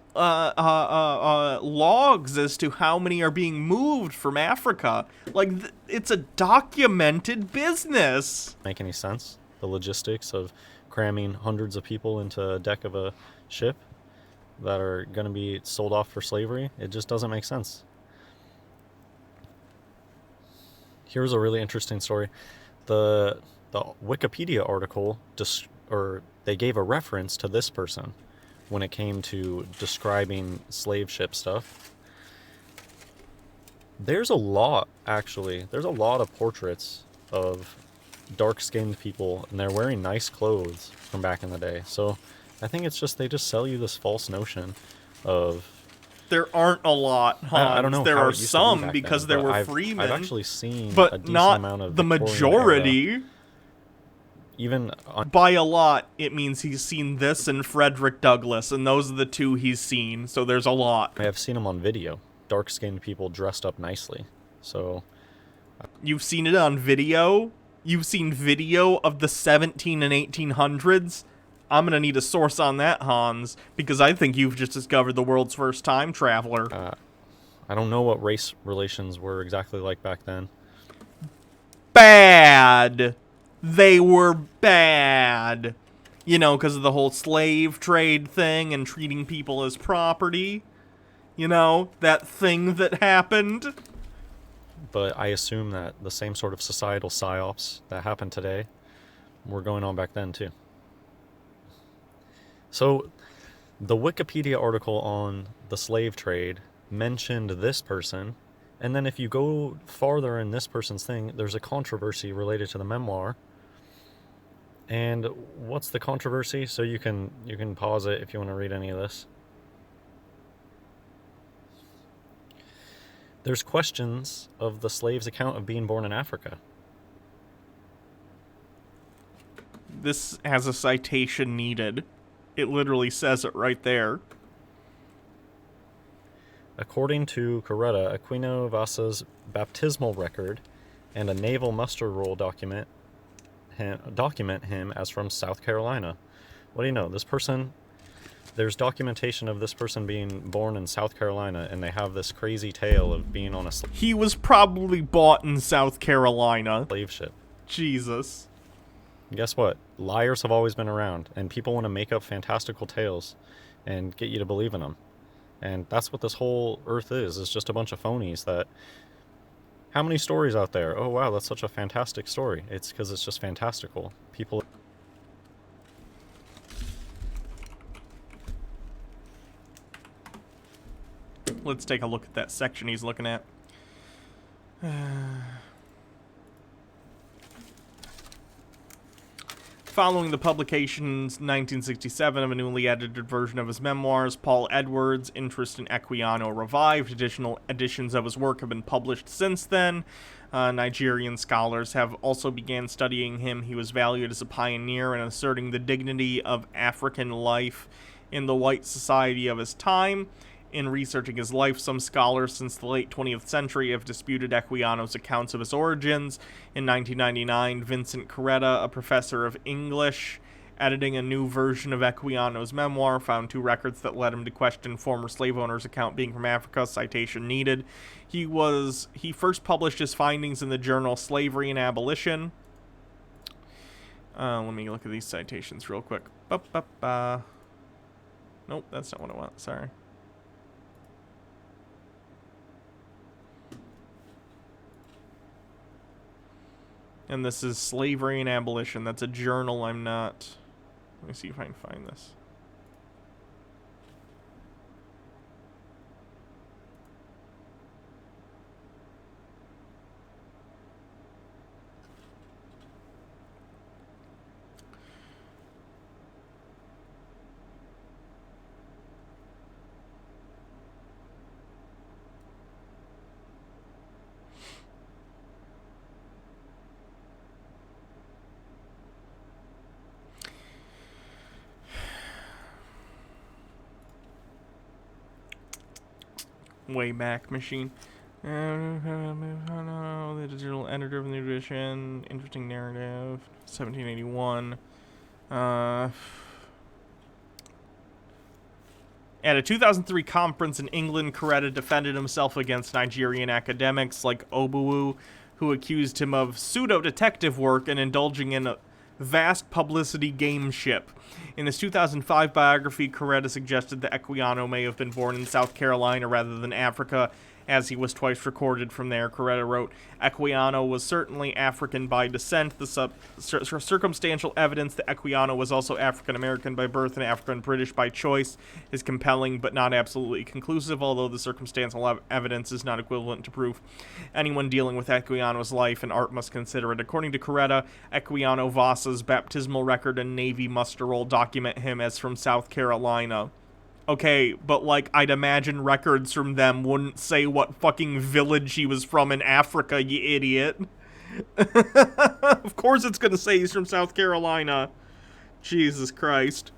as to how many are being moved from Africa. Like, it's a documented business. Make any sense? The logistics of cramming hundreds of people into a deck of a ship that are going to be sold off for slavery? It just doesn't make sense. Here's a really interesting story. The Wikipedia article, they gave a reference to this person when it came to describing slave ship stuff. There's a lot, actually. There's a lot of portraits of dark-skinned people, and they're wearing nice clothes from back in the day. So I think it's just, they just sell you this false notion of... There aren't a lot, Hans. I don't know. There are some because there were freemen. I've actually seen but a decent not amount of the majority. Era. Even by a lot, it means he's seen this and Frederick Douglass, and those are the two he's seen. So there's a lot. I have seen them on video. Dark-skinned people dressed up nicely. So you've seen it on video. You've seen video of the 17 and 1800s. I'm gonna need a source on that, Hans, because I think you've just discovered the world's first time traveler. I don't know what race relations were exactly like back then. Bad. They were bad. You know, because of the whole slave trade thing and treating people as property. You know, that thing that happened. But I assume that the same sort of societal psyops that happened today were going on back then, too. So, the Wikipedia article on the slave trade mentioned this person, and then if you go farther in this person's thing, there's a controversy related to the memoir. And what's the controversy? So you can pause it if you want to read any of this. There's questions of the slave's account of being born in Africa. This has a citation needed. It literally says it right there. According to Coretta, Aquino Vasa's baptismal record and a naval muster roll document him as from South Carolina. What do you know? This person, there's documentation of this person being born in South Carolina, and they have this crazy tale of being on a He was probably bought in South Carolina. Slave ship. Jesus. Guess what? Liars have always been around, and people want to make up fantastical tales and get you to believe in them. And that's what this whole earth is just a bunch of phonies that... How many stories out there? Oh, wow, that's such a fantastic story. It's because it's just fantastical. People... Let's take a look at that section he's looking at. Following the publication's 1967 of a newly edited version of his memoirs, Paul Edwards' interest in Equiano revived. Additional editions of his work have been published since then. Nigerian scholars have also began studying him. He was valued as a pioneer in asserting the dignity of African life in the white society of his time. In researching his life, some scholars since the late 20th century have disputed Equiano's accounts of his origins. In 1999, Vincent Coretta, a professor of English editing a new version of Equiano's memoir, found 2 records that led him to question former slave owner's account being from Africa. Citation needed. He first published his findings in the journal Slavery and Abolition. Let me look at these citations real quick. Nope, that's not what I want. Sorry. And this is Slavery and Abolition. That's a journal. I'm not... Let me see if I can find this. Wayback Machine. The digital editor of the new edition. Interesting narrative. 1781. At a 2003 conference in England, Coretta defended himself against Nigerian academics like Obuwu, who accused him of pseudo-detective work and indulging in a vast publicity gameship. In his 2005 biography, Coretta suggested that Equiano may have been born in South Carolina rather than Africa, as he was twice recorded from there. Coretta wrote, Equiano was certainly African by descent. The circumstantial evidence that Equiano was also African-American by birth and African-British by choice is compelling but not absolutely conclusive, although the circumstantial evidence is not equivalent to proof. Anyone dealing with Equiano's life and art must consider it. According to Coretta, Equiano Vasa's baptismal record and Navy muster roll document him as from South Carolina. Okay, but, like, I'd imagine records from them wouldn't say what fucking village he was from in Africa, you idiot. Of course it's gonna say he's from South Carolina. Jesus Christ.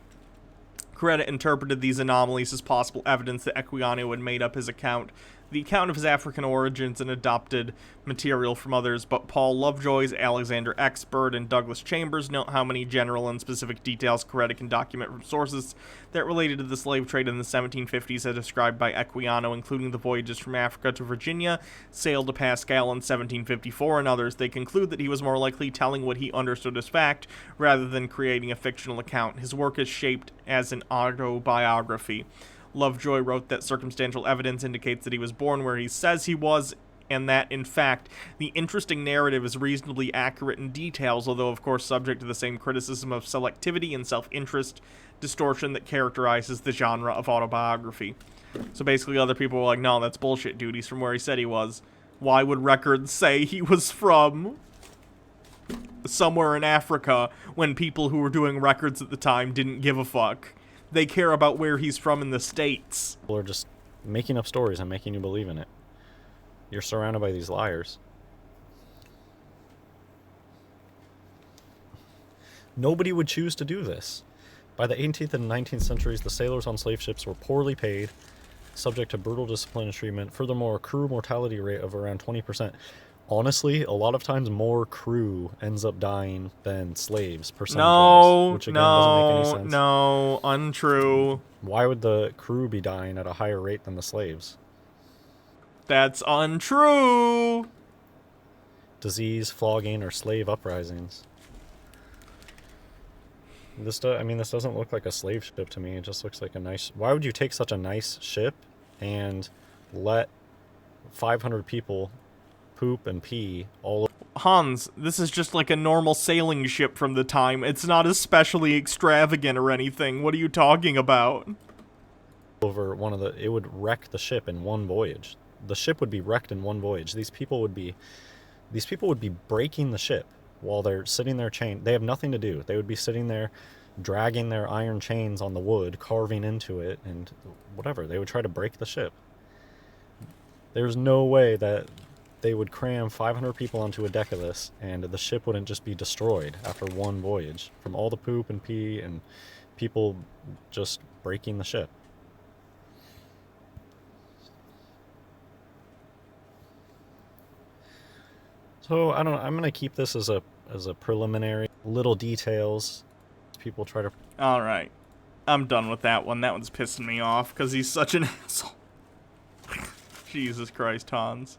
Coretta interpreted these anomalies as possible evidence that Equiano had made up his account. The account of his African origins and adopted material from others, but Paul Lovejoy's, Alexander Expert, and Douglas Chambers note how many general and specific details Coretta can document from sources that related to the slave trade in the 1750s as described by Equiano, including the voyages from Africa to Virginia, sailed to Pascal in 1754, and others. They conclude that he was more likely telling what he understood as fact, rather than creating a fictional account. His work is shaped as an autobiography. Lovejoy wrote that circumstantial evidence indicates that he was born where he says he was, and that, in fact, the interesting narrative is reasonably accurate in details, although, of course, subject to the same criticism of selectivity and self-interest distortion that characterizes the genre of autobiography. So basically, other people were like, no, that's bullshit, dude. He's from where he said he was. Why would records say he was from somewhere in Africa when people who were doing records at the time didn't give a fuck? They care about where he's from in the States. People are just making up stories and making you believe in it. You're surrounded by these liars. Nobody would choose to do this. By the 18th and 19th centuries, the sailors on slave ships were poorly paid, subject to brutal discipline and treatment. Furthermore, a crew mortality rate of around 20%. Honestly, a lot of times more crew ends up dying than slaves, percentage-wise, which again doesn't make any sense. No, untrue. Why would the crew be dying at a higher rate than the slaves? That's untrue. Disease, flogging, or slave uprisings. This doesn't look like a slave ship to me. It just looks like a nice... Why would you take such a nice ship and let 500 people poop and pee all over? Hans, this is just like a normal sailing ship from the time. It's not especially extravagant or anything. What are you talking about? Over one of the... It would wreck the ship in one voyage. The ship would be wrecked in one voyage. These people would be breaking the ship while they're sitting there chained. They have nothing to do. They would be sitting there dragging their iron chains on the wood, carving into it, and whatever. They would try to break the ship. There's no way that they would cram 500 people onto a deck of this, and the ship wouldn't just be destroyed after one voyage from all the poop and pee and people just breaking the ship. So I don't know. I'm gonna keep this as a preliminary. Little details people try to... Alright. I'm done with that one. That one's pissing me off because he's such an asshole. Jesus Christ, Hans.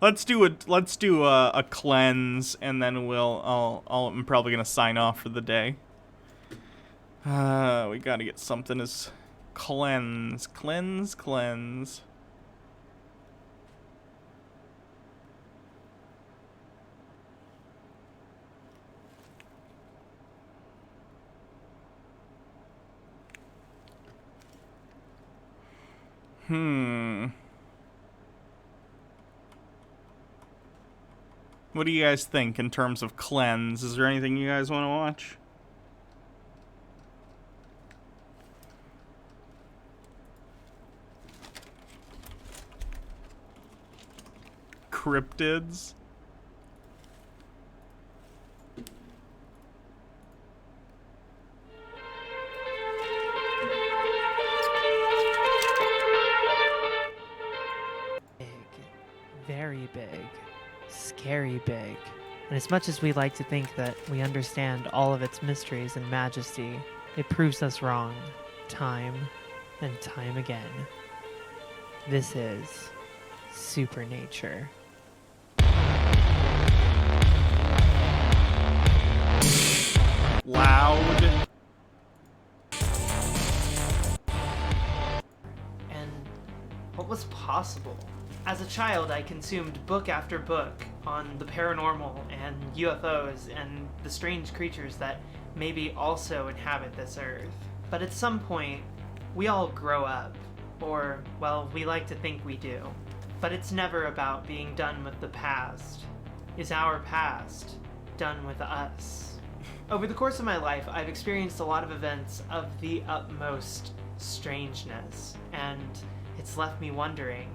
Let's do a cleanse, and then I'm probably gonna sign off for the day. We gotta get something as cleanse. What do you guys think in terms of cleanse? Is there anything you guys want to watch? Cryptids? Very big. Scary big. And as much as we like to think that we understand all of its mysteries and majesty, it proves us wrong time and time again. This is Supernature. Loud. And what was possible? As a child, I consumed book after book on the paranormal and UFOs and the strange creatures that maybe also inhabit this earth. But at some point, we all grow up. Or, well, we like to think we do. But it's never about being done with the past. Is our past done with us? Over the course of my life, I've experienced a lot of events of the utmost strangeness, and it's left me wondering,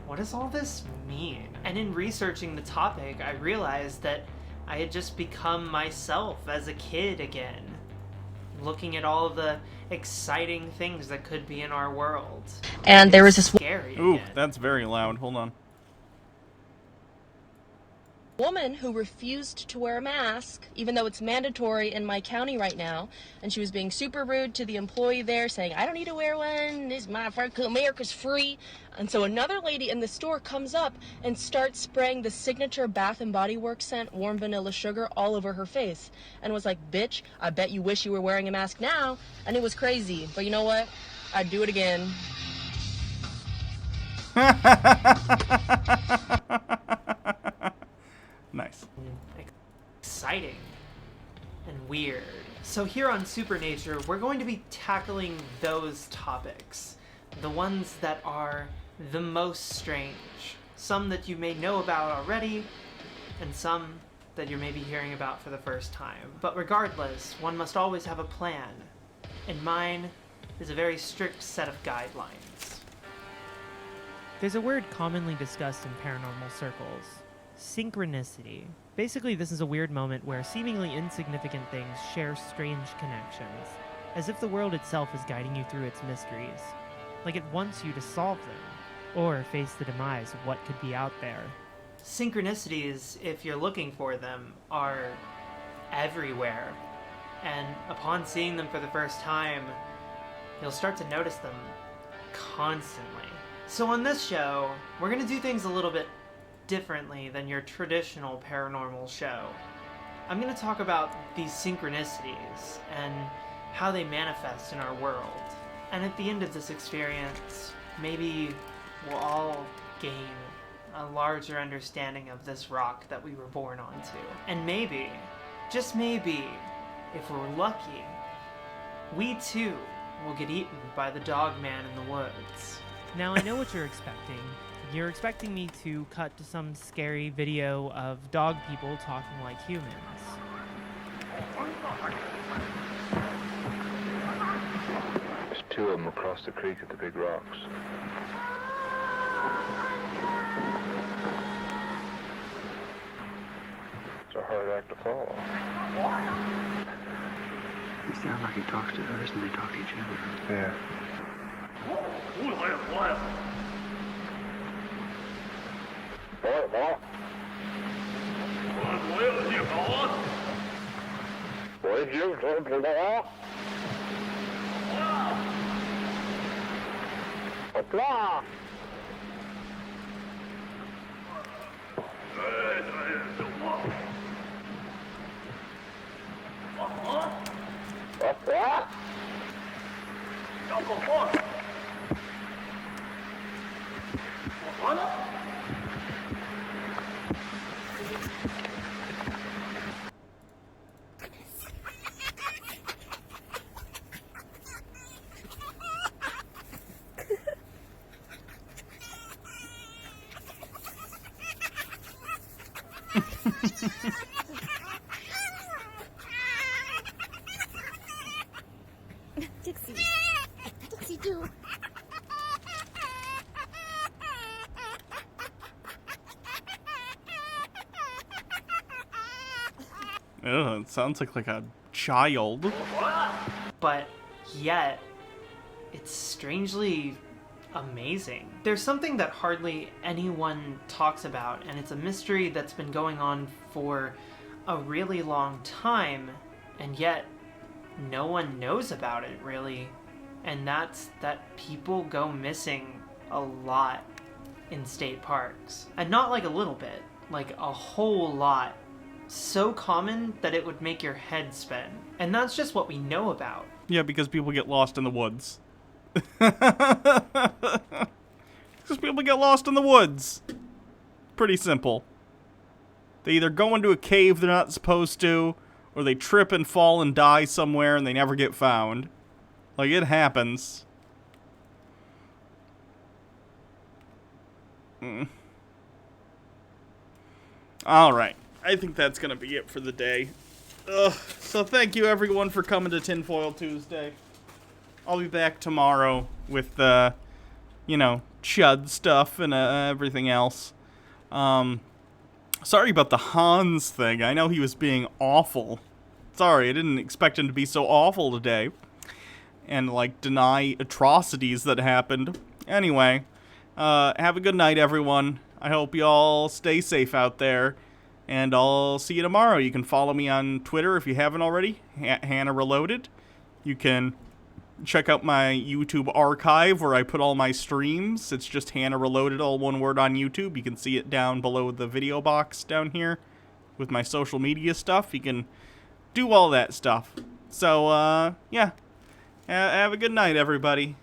what does all this mean? And in researching the topic, I realized that I had just become myself as a kid again, looking at all of the exciting things that could be in our world. And there was this scary Ooh, again. that's very loud. Hold on. woman who refused to wear a mask, even though it's mandatory in my county right now, and she was being super rude to the employee there, saying, I don't need to wear one, this is my America's free. And so another lady in the store comes up and starts spraying the signature Bath and Body Works scent, warm vanilla sugar, all over her face, and was like, bitch, I bet you wish you were wearing a mask now. And it was crazy, but you know what, I'd do it again. Nice. Exciting and weird. So here on Supernature, we're going to be tackling those topics. The ones that are the most strange. Some that you may know about already, and some that you're maybe hearing about for the first time. But regardless, one must always have a plan. And mine is a very strict set of guidelines. There's a word commonly discussed in paranormal circles. Synchronicity. Basically, this is a weird moment where seemingly insignificant things share strange connections, as if the world itself is guiding you through its mysteries, like it wants you to solve them, or face the demise of what could be out there. Synchronicities, if you're looking for them, are everywhere, and upon seeing them for the first time, you'll start to notice them constantly. So on this show, we're going to do things a little bit differently than your traditional paranormal show. I'm going to talk about these synchronicities and how they manifest in our world. And at the end of this experience, maybe we'll all gain a larger understanding of this rock that we were born onto. And maybe, just maybe, if we're lucky, we too will get eaten by the dog man in the woods. Now I know what you're expecting. You're expecting me to cut to some scary video of dog people talking like humans. There's two of them across the creek at the big rocks. It's a hard act to follow. It sounds like he talks to others and they talk to each other. Yeah. Dixie. Dixie, do. Ugh, it sounds like a child. But yet, it's strangely amazing. There's something that hardly anyone talks about, and it's a mystery that's been going on for a really long time, and yet no one knows about it, really. And that's that people go missing a lot in state parks. And not like a little bit, like a whole lot. So common that it would make your head spin. And that's just what we know about. Yeah, because people get lost in the woods. Because people get lost in the woods. Pretty simple. They either go into a cave they're not supposed to, or they trip and fall and die somewhere and they never get found. Like, it happens. Alright. I think that's going to be it for the day. So thank you everyone for coming to Tinfoil Tuesday. I'll be back tomorrow with chud stuff and everything else. Sorry about the Hans thing. I know he was being awful. Sorry, I didn't expect him to be so awful today. And, deny atrocities that happened. Anyway, have a good night, everyone. I hope you all stay safe out there. And I'll see you tomorrow. You can follow me on Twitter if you haven't already. Hannah Reloaded. You can check out my YouTube archive where I put all my streams. It's just Hannah Reloaded, all one word on YouTube. You can see it down below the video box down here with my social media stuff. You can do all that stuff. So, yeah. Have a good night, everybody.